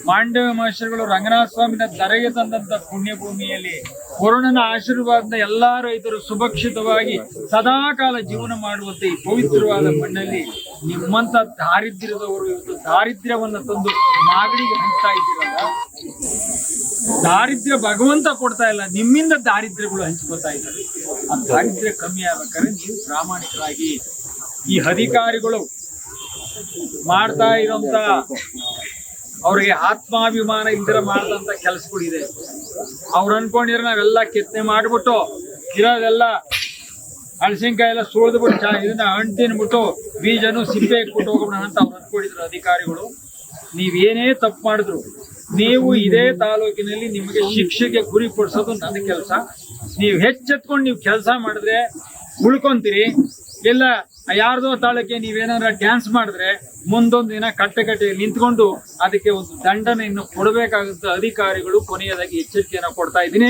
ಮಾಂಡವ್ಯ ಮಹರ್ಷಿಗಳು ರಂಗನಾಥ ಸ್ವಾಮಿನ ಧರೆಗೆ ತಂದಂತ ಪುಣ್ಯ ಭೂಮಿಯಲ್ಲಿ ವರುಣನ ಆಶೀರ್ವಾದದಿಂದ ಎಲ್ಲಾ ರೈತರು ಸುಭಕ್ಷಿತವಾಗಿ ಸದಾಕಾಲ ಜೀವನ ಮಾಡುವಂತೆ ಈ ಪವಿತ್ರವಾದ ಮಣ್ಣಲ್ಲಿ ನಿಮ್ಮಂತ ದಾರಿದ್ರ್ಯದವರು ಇವತ್ತು ದಾರಿದ್ರ್ಯವನ್ನ ತಂದು ಮಾಗಡಿಗೆ ಹಂಚ್ತಾ ಇದ್ದೀರಲ್ಲ. ದಾರಿದ್ರ್ಯ ಭಗವಂತ ಕೊಡ್ತಾ ಇಲ್ಲ, ನಿಮ್ಮಿಂದ ದಾರಿದ್ರ್ಯಗಳು ಹಂಚ್ಕೋತಾ ಇದ್ದಾರೆ. ಆ ದಾರಿದ್ರ್ಯ ಕಮ್ಮಿ ಆಗ್ಬೇಕಾದ್ರೆ ನೀವು ಪ್ರಾಮಾಣಿಕರಾಗಿ ಈ ಅಧಿಕಾರಿಗಳು ಮಾಡ್ತಾ ಇರೋಂತ ಅವ್ರಿಗೆ ಆತ್ಮಾಭಿಮಾನ ಇಲ್ದಿರ ಮಾಡ್ದಂತ ಕೆಲಸಗಳಿದೆ. ಅವ್ರು ಅನ್ಕೊಂಡಿದ್ರೆ ನಾವೆಲ್ಲ ಕೆತ್ತನೆ ಮಾಡ್ಬಿಟ್ಟು ಇರೋದೆಲ್ಲ ಹಳಸಿನಕಾಯಿ ಎಲ್ಲ ಸುಳಿದ್ಬಿಟ್ಟು ಇದನ್ನ ಅಂಟಿನ್ಬಿಟ್ಟು ಬೀಜನು ಸಿಪ್ಪೆ ಇಟ್ಬಿಟ್ಟು ಹೋಗೋಣ ಅಂತ ಅವ್ರು ಅನ್ಕೊಂಡಿದ್ರು ಅಧಿಕಾರಿಗಳು. ನೀವೇನೇ ತಪ್ಪು ಮಾಡಿದ್ರು ನೀವು ಇದೇ ತಾಲೂಕಿನಲ್ಲಿ ನಿಮಗೆ ಶಿಕ್ಷೆಗೆ ಗುರಿಪಡಿಸೋದು ನನ್ನ ಕೆಲಸ. ನೀವು ಹೆಚ್ಚೆತ್ಕೊಂಡು ನೀವು ಕೆಲಸ ಮಾಡಿದ್ರೆ ಉಳ್ಕೊಂತೀರಿ, ಇಲ್ಲ ಯಾರ್ದೋ ತಾಳಕ್ಕೆ ನೀವೇನಾರ ಡ್ಯಾನ್ಸ್ ಮಾಡಿದ್ರೆ ಮುಂದೊಂದು ದಿನ ಕಟ್ಟೆ ನಿಂತ್ಕೊಂಡು ಅದಕ್ಕೆ ಒಂದು ದಂಡನೆಯನ್ನು ಕೊಡಬೇಕಾದಂತ ಅಧಿಕಾರಿಗಳು ಕೊನೆಯದಾಗಿ ಎಚ್ಚರಿಕೆಯನ್ನು ಕೊಡ್ತಾ ಇದ್ದೀನಿ.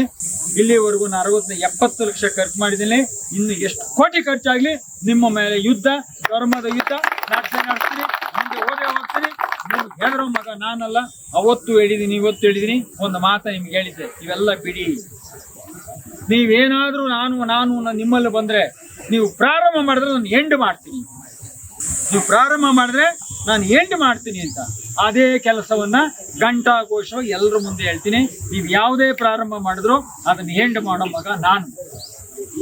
ಇಲ್ಲಿವರೆಗೂ ನಾನು 70 ಲಕ್ಷ ಖರ್ಚು ಮಾಡಿದ್ದೀನಿ. ಇನ್ನು ಎಷ್ಟು ಕೋಟಿ ಖರ್ಚಾಗ್ಲಿ ನಿಮ್ಮ ಮೇಲೆ ಯುದ್ಧ, ಧರ್ಮದ ಯುದ್ಧ ನಡೆಸ್ತೀನಿ. ಮುಂದೆ ಹೋಗ್ತೀನಿ. ನಿಮ್ಗೆ ಹೇಳಿರೋ ಮಗ ನಾನಲ್ಲ, ಅವತ್ತು ಹೇಳಿದೀನಿ, ಇವತ್ತು ಹೇಳಿದೀನಿ. ಒಂದು ಮಾತ ನಿಮ್ಗೆ ಹೇಳಿದ್ದೆ, ಇವೆಲ್ಲ ಬಿಡಿ. ನೀವೇನಾದ್ರೂ ನಾನು ನಿಮ್ಮಲ್ಲಿ ಬಂದ್ರೆ ನೀವು ಪ್ರಾರಂಭ ಮಾಡಿದ್ರೆ ನಾನು ಎಂಡ್ ಮಾಡ್ತೀನಿ, ನೀವು ಪ್ರಾರಂಭ ಮಾಡಿದ್ರೆ ನಾನು ಎಂಡ್ ಮಾಡ್ತೀನಿ ಅಂತ ಅದೇ ಕೆಲಸವನ್ನ ಘಂಟಾಘೋಷವಾಗಿ ಎಲ್ಲರ ಮುಂದೆ ಹೇಳ್ತೀನಿ. ನೀವು ಯಾವುದೇ ಪ್ರಾರಂಭ ಮಾಡಿದ್ರು ಅದನ್ನ ಎಂಡ್ ಮಾಡೋ ಮಗ ನಾನು.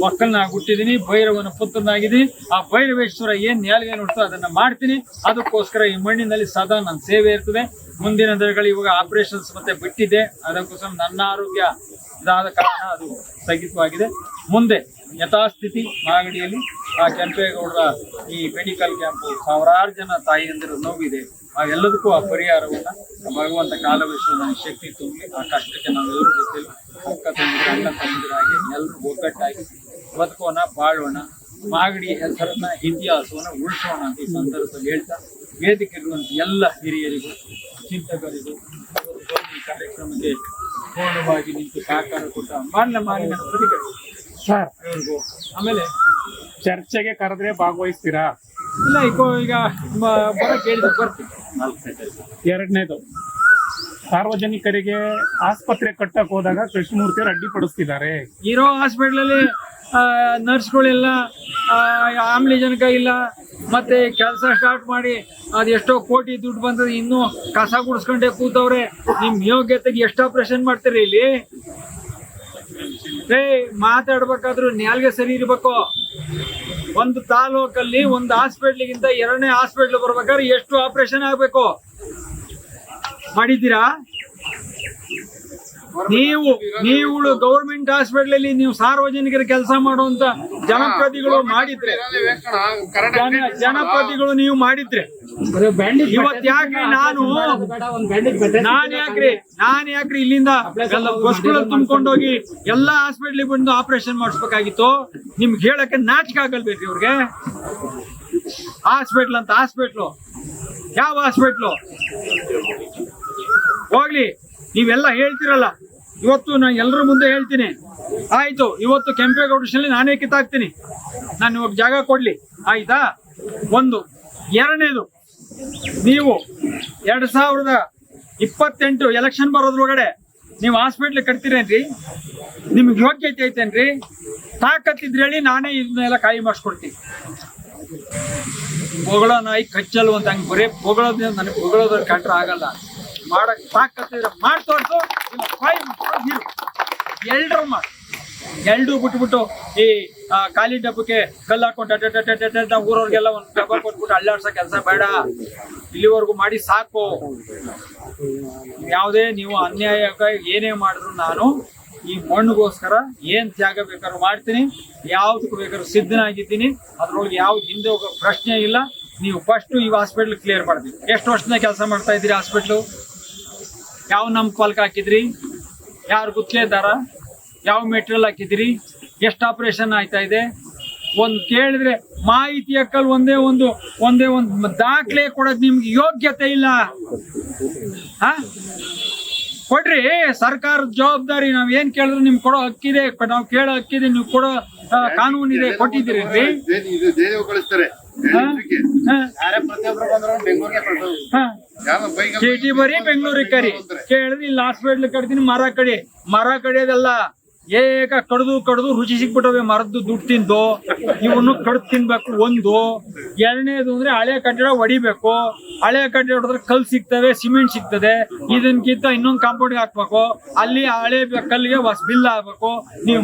ಮಕ್ಕಳನ್ನಾಗಿ ಹುಟ್ಟಿದೀನಿ, ಭೈರವನ ಪುತ್ರನಾಗಿದ್ದೀನಿ. ಆ ಭೈರವೇಶ್ವರ ಏನ್ ನ್ಯಾಲ್ಗೆ ನೋಡ್ತೋ ಅದನ್ನ ಮಾಡ್ತೀನಿ. ಅದಕ್ಕೋಸ್ಕರ ಈ ಮಣ್ಣಿನಲ್ಲಿ ಸದಾ ನನ್ನ ಸೇವೆ ಇರ್ತದೆ. ಮುಂದಿನ ದಿನಗಳು ಇವಾಗ ಆಪರೇಷನ್ಸ್ ಮತ್ತೆ ಬಿಟ್ಟಿದೆ, ಅದಕ್ಕೋಸ್ಕರ ನನ್ನ ಆರೋಗ್ಯ ಇದಾದ ಕಾರಣ ಅದು ಸ್ಥಗಿತವಾಗಿದೆ. ಮುಂದೆ ಯಥಾಸ್ಥಿತಿ ಮಾಗಡಿಯಲ್ಲಿ ಆ ಕೆಂಪೇಗೌಡರ ಈ ಮೆಡಿಕಲ್ ಕ್ಯಾಂಪು, ಸಾವಿರಾರು ಜನ ತಾಯಿಯಂದಿರ ನೋವಿದೆ, ಆ ಎಲ್ಲದಕ್ಕೂ ಆ ಪರಿಹಾರವನ್ನ ಭಗವಂತ ಕಾಲವೇಶ್ವರ ಶಕ್ತಿ ತುಂಬಿ ಆ ಕಷ್ಟಕ್ಕೆ ನಾವೆಲ್ಲರ ಜೊತೆಲಿ ಅಕ್ಕ ತಂದಿರ ಅಣ್ಣ ತಂದಿರಾಗಿ ಎಲ್ಲರೂ ಒಗ್ಗಟ್ಟಾಗಿ ಬದುಕೋಣ, ಬಾಳೋಣ, ಮಾಗಡಿ ಹೆಸರನ್ನ ಇತಿಹಾಸವನ್ನ ಉಳಿಸೋಣ ಅಂತ ಈ ಸಂದರ್ಭದಲ್ಲಿ ಹೇಳ್ತಾ ವೇದಿಕೆ ಇರುವಂತ ಎಲ್ಲ ಹಿರಿಯರಿಗೂ ಚಿಂತಕರಿಗೂ ಈ ಕಾರ್ಯಕ್ರಮಕ್ಕೆ ಪೂರ್ಣವಾಗಿ ನಿಂತು ಸಹಕಾರ ಕೊಟ್ಟ ಮಾಲಿನ ಸರ್, ಆಮೇಲೆ ಚರ್ಚೆಗೆ ಕರೆದ್ರೆ ಭಾಗವಹಿಸ್ತೀರಾ? ಇಲ್ಲ, ಈಗ ಬರಕ್ಕೆ ಹೇಳಿದ್ರು ಬರ್ತೀವಿ. ಎರಡನೇದು, ಸಾರ್ವಜನಿಕರಿಗೆ ಆಸ್ಪತ್ರೆ ಕಟ್ಟಕ್ ಹೋದಾಗ ಕೃಷ್ಣಮೂರ್ತಿ ಅವರು ಅಡ್ಡಿಪಡಿಸ್ತಿದ್ದಾರೆ. ಇರೋ ಹಾಸ್ಪಿಟ್ಲಲ್ಲಿ ನರ್ಸ್ಗಳೆಲ್ಲ ಆಮ್ಲಜನಕ ಇಲ್ಲ, ಮತ್ತೆ ಕೆಲಸ ಸ್ಟಾರ್ಟ್ ಮಾಡಿ ಅದೆಷ್ಟೋ ಕೋಟಿ ದುಡ್ಡು ಬಂದದ, ಇನ್ನೂ ಕಸ ಗುಡಿಸ್ಕೊಂಡೆ ಕೂತವ್ರೆ. ನಿಮ್ ಯೋಗ್ಯತೆಗೆ ಎಷ್ಟು ಆಪರೇಷನ್ ಮಾಡ್ತೀರಿ ಇಲ್ಲಿ? ಮಾತಾಡ್ಬೇಕಾದ್ರೂ ನ್ಯಾಲ್ಗೆ ಸರಿ ಇರ್ಬೇಕು. ಒಂದು ತಾಲೂಕಲ್ಲಿ ಒಂದು ಹಾಸ್ಪಿಟ್ಲಿಗಿಂತ 2ನೇ ಹಾಸ್ಪಿಟ್ಲ್ ಬರ್ಬೇಕಾದ್ರೆ ಎಷ್ಟು ಆಪರೇಷನ್ ಆಗ್ಬೇಕು ಮಾಡಿದ್ದೀರಾ? ನೀವು ಗೌರ್ಮೆಂಟ್ ಹಾಸ್ಪಿಟಲ್ ಅಲ್ಲಿ ನೀವು ಸಾರ್ವಜನಿಕರ ಕೆಲಸ ಮಾಡುವಂತ ಜನಪ್ರತಿನಿಧಿಗಳು ಮಾಡಿದ್ರೆ ನೀವು ಮಾಡಿದ್ರೆ ಇವತ್ ಯಾಕ್ರಿ ನಾನ್ ಯಾಕ್ರಿ ಇಲ್ಲಿಂದ ಬಸ್ಗಳು ತುಂಬ್ಕೊಂಡೋಗಿ ಎಲ್ಲಾ ಹಾಸ್ಪಿಟ್ಲಿಗೆ ಬಂದು ಆಪರೇಷನ್ ಮಾಡಿಸ್ಬೇಕಾಗಿತ್ತು? ನಿಮ್ಗೆ ಹೇಳಕ್ಕೆ ನಾಚಿಕೆ ಆಗಲ್ಬೇಕ್ರಿ ಇವ್ರಿಗೆ? ಹಾಸ್ಪಿಟ್ಲ್ ಅಂತ ಹಾಸ್ಪಿಟ್ಲು ಯಾವ ಹಾಸ್ಪಿಟ್ಲು? ಹೋಗ್ಲಿ, ನೀವೆಲ್ಲ ಹೇಳ್ತಿರಲ್ಲ. ಇವತ್ತು ನಾನು ಎಲ್ಲರ ಮುಂದೆ ಹೇಳ್ತೀನಿ, ಆಯ್ತು ಇವತ್ತು ಕೆಂಪೇಗೌಡರಲ್ಲಿ ನಾನೇ ಕಿತ್ತಾಕ್ತೀನಿ, ನಾನು ಇವಾಗ ಜಾಗ ಕೊಡ್ಲಿ, ಆಯ್ತಾ? ಒಂದು. ಎರಡನೇದು, ನೀವು 2028 ಎಲೆಕ್ಷನ್ ಬರೋದ್ರೊಳಗಡೆ ನೀವು ಹಾಸ್ಪಿಟ್ಲ್ ಕಟ್ತೀರೇನ್ರಿ? ನಿಮ್ಗೆ ಯೋಗ್ಯತೆ ಐತೇನ್ರಿ? ತಾಕತ್ತಿದ್ರೆ ಹೇಳಿ, ನಾನೇ ಇದನ್ನೆಲ್ಲ ಕಾಯಿ ಮಾಡಿಸ್ಕೊಡ್ತೀನಿ. ಹೊಗಳೋ ನಾಯಿ ಕಚ್ಚಲ್ವ ಅಂತ ಹಂಗೆ ಬರೀ ಹೊಗಳೋದ್ರಿಂದ ನನಗೆ ಹೊಗಳೋದ್ರ ಕಂಡ್ರೆ ಆಗಲ್ಲ. ಮಾಡಕ್ ತಾಕತ್ತಿದ್ರೆ ಮಾಡಿ ತೋರ್ಸು, ಎಲ್ರು ಮಾಡಿ. ಎಲ್ಡು ಬಿಟ್ಬಿಟ್ಟು ಈ ಖಾಲಿ ಡಬ್ಬಕ್ಕೆ ಕಲ್ಲು ಹಾಕೊಂಡು ಊರವ್ರಿಗೆಲ್ಲ ಒಂದು ಡಬ್ಬ ಕೊಟ್ಬಿಟ್ಟು ಅಳ್ಳಾಡ್ಸೋ ಕೆಲಸ ಬೇಡ. ಇಲ್ಲಿವರೆಗೂ ಮಾಡಿ ಸಾಕು. ಯಾವುದೇ ನೀವು ಅನ್ಯಾಯ ಏನೇ ಮಾಡಿದ್ರು ನಾನು ಈ ಮಣ್ಣಿಗೋಸ್ಕರ ಏನ್ ತ್ಯಾಗ ಬೇಕಾದ್ರೂ ಮಾಡ್ತೀನಿ, ಯಾವ್ದಕ್ಕೂ ಬೇಕಾದ್ರೂ ಸಿದ್ಧನಾಗಿದ್ದೀನಿ. ಅದ್ರೊಳಗೆ ಯಾವ್ದು ಹಿಂದೆ ಹೋಗೋ ಪ್ರಶ್ನೆ ಇಲ್ಲ. ನೀವು ಫಸ್ಟ್ ಈ ಹಾಸ್ಪಿಟ್ಲ್ ಕ್ಲಿಯರ್ ಮಾಡ್ತೀವಿ. ಎಷ್ಟು ವರ್ಷದಿಂದ ಕೆಲಸ ಮಾಡ್ತಾ ಇದ್ದೀರಿ ಹಾಸ್ಪಿಟ್ಲು? ಯಾವ ನಮ್ಮ ಪಲ್ಕ ಹಾಕಿದ್ರಿ? ಯಾರು ಗುತ್ತಿಗೆದಾರ? ಯಾವ ಮೆಟೀರಿಯಲ್ ಹಾಕಿದ್ರಿ? ಎಷ್ಟು ಆಪರೇಷನ್ ಆಯ್ತಾ ಇದೆ? ಒಂದು ಕೇಳಿದ್ರೆ ಮಾಹಿತಿ ಅಕ್ಕಲ್ ಒಂದೇ ಒಂದು ದಾಖಲೆ ಕೊಡೋದು ನಿಮ್ಗೆ ಯೋಗ್ಯತೆ ಇಲ್ಲ. ಕೊಡ್ರಿ, ಸರ್ಕಾರದ ಜವಾಬ್ದಾರಿ. ನಾವ್ ಏನ್ ಕೇಳಿದ್ರು ನಿಮ್ಗೆ ಕೊಡೋ ಹಕ್ಕಿದೆ, ನಾವು ಕೇಳೋ ಹಕ್ಕಿದೆ, ನೀವು ಕೊಡೋ ಕಾನೂನಿದೆ, ಕೊಟ್ಟಿದ್ದೀರಿ. ಚೀಟಿ ಬರೀ ಬೆಂಗಳೂರಿಗೆ ಕರಿ, ಕೇಳಿದ್ರೆ ಇಲ್ಲಿ ಹಾಸ್ಪಿಟ್ಲ್ ಕಟ್ತೀನಿ, ಮರ ಕಡಿಯೋದಲ್ಲ. ಏಕ ಕಡ್ದು ರುಚಿ ಸಿಕ್ಬಿಟ್ಟವೆ ಮರದ್ದು ದುಡ್ಡು ತಿಂದು. ಇವನ್ನು ಕಡ್ದು ತಿನ್ಬೇಕು. ಒಂದು. ಎರಡನೇದು ಅಂದ್ರೆ ಹಳೆ ಕಟ್ಟಡ ಹೊಡಿಬೇಕು. ಹಳೆ ಕಟ್ಟಡ ಹೊಡೆದ್ರೆ ಕಲ್ಲು ಸಿಗ್ತವೆ, ಸಿಮೆಂಟ್ ಸಿಗ್ತದೆ. ಇದನ್ಕಿಂತ ಇನ್ನೊಂದು ಕಾಂಪೌಂಡ್ಗೆ ಹಾಕ್ಬೇಕು. ಅಲ್ಲಿ ಹಳೆ ಕಲ್ಲಿಗೆ ಹೊಸ ಬಿಲ್ ಆಗ್ಬೇಕು. ನೀವು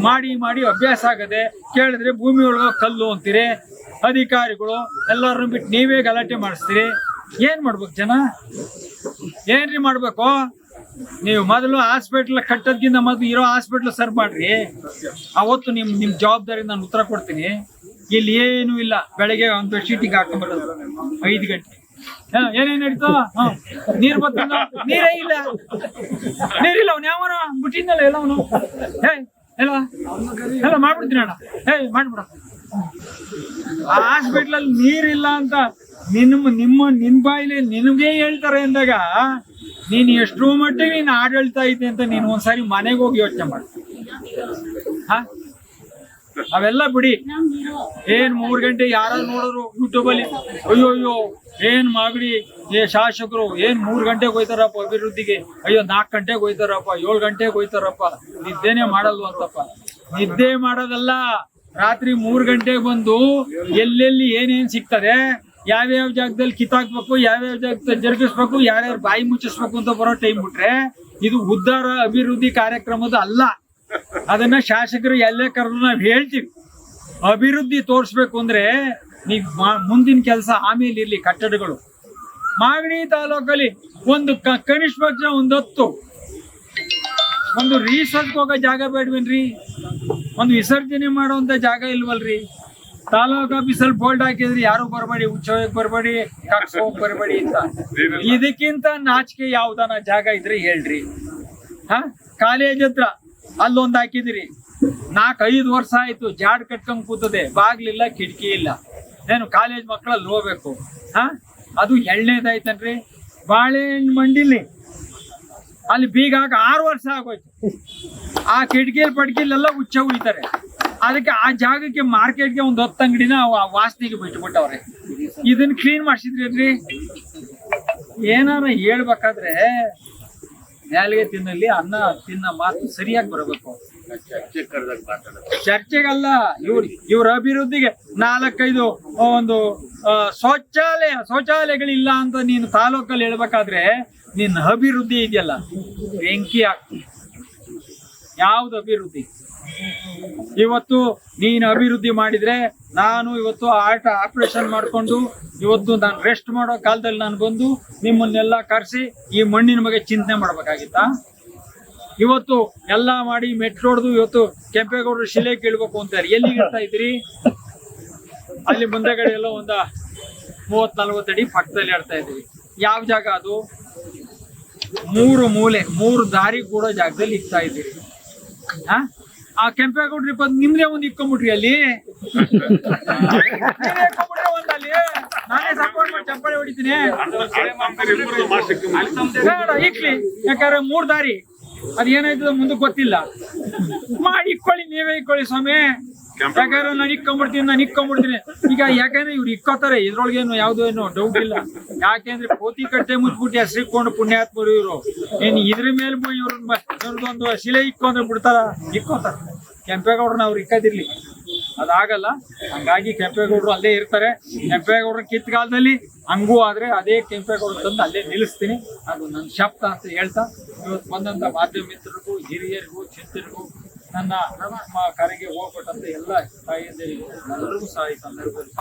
ಮಾಡಿ ಅಭ್ಯಾಸ ಆಗದೆ. ಕೇಳಿದ್ರೆ ಭೂಮಿ ಒಳಗ ಕಲ್ಲು ಅಂತೀರಿ. ಅಧಿಕಾರಿಗಳು ಎಲ್ಲರನ್ನು ಬಿಟ್ಟು ನೀವೇ ಗಲಾಟೆ ಮಾಡಿಸ್ತೀರಿ. ಏನ್ ಮಾಡ್ಬೇಕು ಜನ? ಏನ್ರಿ ಮಾಡ್ಬೇಕು? ನೀವು ಮೊದಲು ಹಾಸ್ಪಿಟ್ಲ್ ಕಟ್ಟೋದ್ಕಿಂತ ಮೊದಲು ಇರೋ ಹಾಸ್ಪಿಟ್ಲ್ ಸರ್ ಮಾಡ್ರಿ. ಅವತ್ತು ನಿಮ್ ಜವಾಬ್ದಾರಿ ನಾನು ಉತ್ತರ ಕೊಡ್ತೀನಿ. ಇಲ್ಲಿ ಏನು ಇಲ್ಲ. ಬೆಳಗ್ಗೆ ಒಂದು ಬೆಡ್ಶೀಟಿಗೆ ಹಾಕೊಂಡ್ಬರೋದು 5 ಗಂಟೆ. ಏನೇನ್ ನಡೀತು? ನೀರ್ ಬರ್ತದ? ನೀರೇ ಇಲ್ಲ. ನೀರಿಲ್ಲ. ಅವ್ನು ಯಾವನ ಬಿಟ್ಟಿದ್ದಲ್ಲ ಎಲ್ಲ. ಅವನು ಎಲ್ಲ ಮಾಡ್ಬಿಡ್ತೀನಿ ಅಣ್ಣ. ಮಾಡ್ಬಿಡ. ಆ ಹಾಸ್ಪಿಟ್ಲಲ್ಲಿ ನೀರಿಲ್ಲ ಅಂತ ನಿನ್ ಬಾಯಿಲಿ ನಿನಗೆ ಹೇಳ್ತಾರೆ ಅಂದಾಗ ನೀನ್ ಎಷ್ಟೋ ಮಟ್ಟಿಗೆ ನೀನ್ ಆಡಳಿತ ಐತೆ ಅಂತ ನೀನ್ ಒಂದ್ಸಾರಿ ಮನೆಗೆ ಹೋಗಿ ಯೋಚನೆ ಮಾಡ. ಅವೆಲ್ಲ ಬಿಡಿ. ಏನ್ 3 ಗಂಟೆ ಯಾರು ನೋಡಿದ್ರು ಯೂಟ್ಯೂಬ್ ಅಲ್ಲಿ, ಅಯ್ಯೋ ಏನ್ ಮಾಗಡಿ ಶಾಸಕರು ಏನ್ 3 ಗಂಟೆಗೆ ಹೋಯ್ತಾರಪ್ಪ ಅಭಿವೃದ್ಧಿಗೆ, ಅಯ್ಯೋ 4 ಗಂಟೆಗೆ ಹೋಯ್ತಾರಪ್ಪ, 7 ಗಂಟೆಗೆ ಹೋಯ್ತಾರಪ್ಪ, ನಿದ್ದೆನೆ ಮಾಡಲ್ವ ಅಂತಪ್ಪ. ನಿದ್ದೆ ಮಾಡೋದಲ್ಲ. ರಾತ್ರಿ 3 ಗಂಟೆಗೆ ಬಂದು ಎಲ್ಲೆಲ್ಲಿ ಏನೇನ್ ಸಿಗ್ತದೆ, ಯಾವ್ಯಾವ ಜಾಗದಲ್ಲಿ ಕಿತ್ತಾಕ್ಬೇಕು, ಯಾವ್ಯಾವ ಜಾಗದಲ್ಲಿ ಜರುಗಿಸ್ಬೇಕು, ಯಾರ್ಯಾರು ಬಾಯಿ ಮುಚ್ಚಿಸ್ಬೇಕು ಅಂತ ಬರೋ ಟೈಮ್ ಬಿಟ್ರೆ ಇದು ಉದ್ಧಾರ ಅಭಿವೃದ್ಧಿ ಕಾರ್ಯಕ್ರಮದ ಅಲ್ಲ. ಅದನ್ನ ಶಾಸಕರು ಎಲ್ಲೇ ಕರೆದು ನಾವ್ ಹೇಳ್ತೀವಿ. ಅಭಿವೃದ್ಧಿ ತೋರಿಸ್ಬೇಕು ಅಂದ್ರೆ ನೀವ್ ಮುಂದಿನ ಕೆಲಸ ಆಮೇಲೆ ಇರ್ಲಿ. ಕಟ್ಟಡಗಳು ಮಾಗಡಿ ತಾಲೂಕಲ್ಲಿ ಒಂದು ಕನಿಷ್ಠ ಪಕ್ಷ 10 ಒಂದು ರೀಸರ್ಚ್ ಹೋಗೋ ಜಾಗ ಬೇಡ್ವೇನ್ರಿ? ಒಂದು ವಿಸರ್ಜನೆ ಮಾಡುವಂತ ಜಾಗ ಇಲ್ವಲ್ರಿ? ತಾಲೂಕ್ ಆಫೀಸಲ್ಲಿ ಬೋರ್ಡ್ ಹಾಕಿದ್ರಿ, ಯಾರು ಬರಬೇಡಿ, ಉತ್ಸವಕ್ಕೆ ಬರಬೇಡಿ, ಕಟ್ಸೋಕ್ ಬರಬೇಡಿ ಅಂತ. ಇದಕ್ಕಿಂತ ನಾಚಿಕೆ ಯಾವ್ದಾನ ಜಾಗ ಇದ್ರೆ ಹೇಳ್ರಿ. ಕಾಲೇಜ್ ಹತ್ರ ಅಲ್ಲೊಂದು ಹಾಕಿದಿರಿ. 4-5 ವರ್ಷ ಆಯ್ತು, ಜಾಡ್ ಕಟ್ಕೊಂಡ್ ಕೂತದೆ, ಬಾಗ್ಲಿಲ್ಲ, ಕಿಟಕಿ ಇಲ್ಲ. ಏನು ಕಾಲೇಜ್ ಮಕ್ಕಳಲ್ಲಿ ಹೋಗ್ಬೇಕು? ಅದು ಎಳ್ನೇದಾಯ್ತನ್ರಿ. ಬಾಳೆಹಣ್ಣು ಮಂಡಿಲಿ ಅಲ್ಲಿ ಬೀಗ ಹಾಕಿ 6 ವರ್ಷ ಆಗೋಯ್ತು. ಆ ಕಿಟಕಿಯಲ್ಲಿ ಪಡ್ಕಿಲೆಲ್ಲ ಉಚ್ಚ ಉಳಿತಾರೆ. ಅದಕ್ಕೆ ಆ ಜಾಗಕ್ಕೆ ಮಾರ್ಕೆಟ್ಗೆ ಒಂದು 10 ಅಂಗಡಿನ ವಾಸನೆಗೆ ಬಿಟ್ಟುಬಿಟ್ಟವ್ರೆ. ಇದನ್ನ ಕ್ಲೀನ್ ಮಾಡಿಸಿದ್ರಿ. ಏನಾರ ಹೇಳ್ಬೇಕಾದ್ರೆ ನ್ಯಾಲಿಗೆ ತಿನ್ನಲ್ಲಿ ಅನ್ನ ತಿನ್ನ ಮಾತು ಸರಿಯಾಗಿ ಬರಬೇಕು. ಚರ್ಚೆಗಲ್ಲ. ಇವ್ರ ಅಭಿವೃದ್ಧಿಗೆ 4-5 ಒಂದು ಶೌಚಾಲಯಗಳಿಲ್ಲ ಅಂತ ನೀನು ತಾಲೂಕಲ್ಲಿ ಹೇಳ್ಬೇಕಾದ್ರೆ ನಿನ್ನ ಅಭಿವೃದ್ಧಿ ಇದೆಯಲ್ಲ ಬೆಂಕಿ ಆಗ್ತದೆ. ಯಾವ್ದು ಅಭಿವೃದ್ಧಿ? ಇವತ್ತು ನೀನು ಅಭಿವೃದ್ಧಿ ಮಾಡಿದ್ರೆ ನಾನು ಇವತ್ತು ಆಪರೇಷನ್ ಮಾಡ್ಕೊಂಡು ಇವತ್ತು ನಾನು ರೆಸ್ಟ್ ಮಾಡೋ ಕಾಲದಲ್ಲಿ ನಾನು ಬಂದು ನಿಮ್ಮನ್ನೆಲ್ಲ ಕರೆಸಿ ಈ ಮಣ್ಣಿನ ಬಗ್ಗೆ ಚಿಂತನೆ ಮಾಡ್ಬೇಕಾಗಿತ್ತಾ? ಇವತ್ತು ಎಲ್ಲ ಮಾಡಿ ಮೆಟ್ಲೋಡ್ದು ಇವತ್ತು ಕೆಂಪೇಗೌಡರು ಶಿಲೆ ಕೇಳ್ಬೇಕು ಅಂತಾರೆ. ಎಲ್ಲಿ ಇಡ್ತಾ ಇದ್ರಿ? ಅಲ್ಲಿ ಮುಂದೆಗಡೆ ಎಲ್ಲ ಒಂದು 30-40 ಅಡಿ ಪಕ್ಕದಲ್ಲಿ ಆಡ್ತಾ ಇದ್ವಿ. ಯಾವ ಜಾಗ ಅದು? 3 ಮೂಲೆ 3 ದಾರಿ ಕೂಡ ಜಾಗದಲ್ಲಿ ಇಕ್ತಾ ಇದ್ದೀರಿ. ಆ ಕೆಂಪೇಗೌಡ್ರಿ ಬಂದು ನಿಮ್ದೇ ಒಂದು ಇಕ್ಕೊಂಬಿಟ್ರಿ ಅಲ್ಲಿ. ಒಂದಲ್ಲಿ ನಾನೇ ಸಪೋರ್ಟ್ ಮಾಡಿ ಚಪ್ಪಾಳೆ ಹೊಡಿತೀನಿ. ಬೇಡ ಇಕ್ಲಿ, ಯಾಕಂದ್ರೆ 3 ದಾರಿ ಅದೇನಾಯ್ತದ ಮುಂದಕ್ಕೆ ಗೊತ್ತಿಲ್ಲ. ಮಾಡಿ ಇಕ್ಕೊಳ್ಳಿ, ನೀವೇ ಇಕ್ಕೊಳ್ಳಿ ಸ್ವಾಮಿ. ಯಾಕಂದ್ರೆ ನಾನು ಇಕ್ಕೊಂಡ್ಬಿಡ್ತೀನಿ. ಈಗ ಯಾಕಂದ್ರೆ ಇವ್ರು ಇಕ್ಕೋತಾರೆ, ಇದ್ರೊಳಗೇನು ಯಾವ್ದೇನು ಡೌಟ್ ಇಲ್ಲ. ಯಾಕೆಂದ್ರೆ ಪೋತಿ ಕಟ್ಟೆ ಮುಚ್ಬಿಟ್ಟು ಹೆಸರಿಕೊಂಡು ಪುಣ್ಯಾತ್ಮರು ಇವರು. ಏನ್ ಇದ್ರ ಮೇಲೆ ಇವ್ರದ್ದೊಂದು ಶಿಲೆ ಇಕ್ಕೊಂಡ್ರೆ ಬಿಡ್ತಾರ? ಇಕ್ಕೋತಾರ. ಕೆಂಪೇಗೌಡರನ್ನ ಅವ್ರು ಇಕ್ಕದಿರ್ಲಿ, ಅದಾಗಲ್ಲ. ಹಂಗಾಗಿ ಕೆಂಪೇಗೌಡರು ಅಲ್ಲೇ ಇರ್ತಾರೆ. ಕೆಂಪೇಗೌಡರ ಕಿತ್ಕಾಲದಲ್ಲಿ ಹಂಗೂ ಆದ್ರೆ ಅದೇ ಕೆಂಪೇಗೌಡರು ತಂದು ಅಲ್ಲೇ ನಿಲ್ಲಿಸ್ತೀನಿ. ಅದು ನನ್ನ ಶಬ್ದ ಅಂತ ಹೇಳ್ತಾ ಇವತ್ತು ಬಂದಂತ ಮಾಧ್ಯಮ ಮಿತ್ರರಿಗೂ, ಹಿರಿಯರಿಗೂ, ಚಿಂತರಿಗೂ, ನನ್ನ ಕರೆಗೆ ಹೋಗ್ಬಿಟ್ಟಂತ ಎಲ್ಲ ತಾಯಿಯಂದಿರಿಗೂ ಎಲ್ಲರಿಗೂ ಸಹ ಈ ಸಂದರ್ಭದಲ್ಲಿ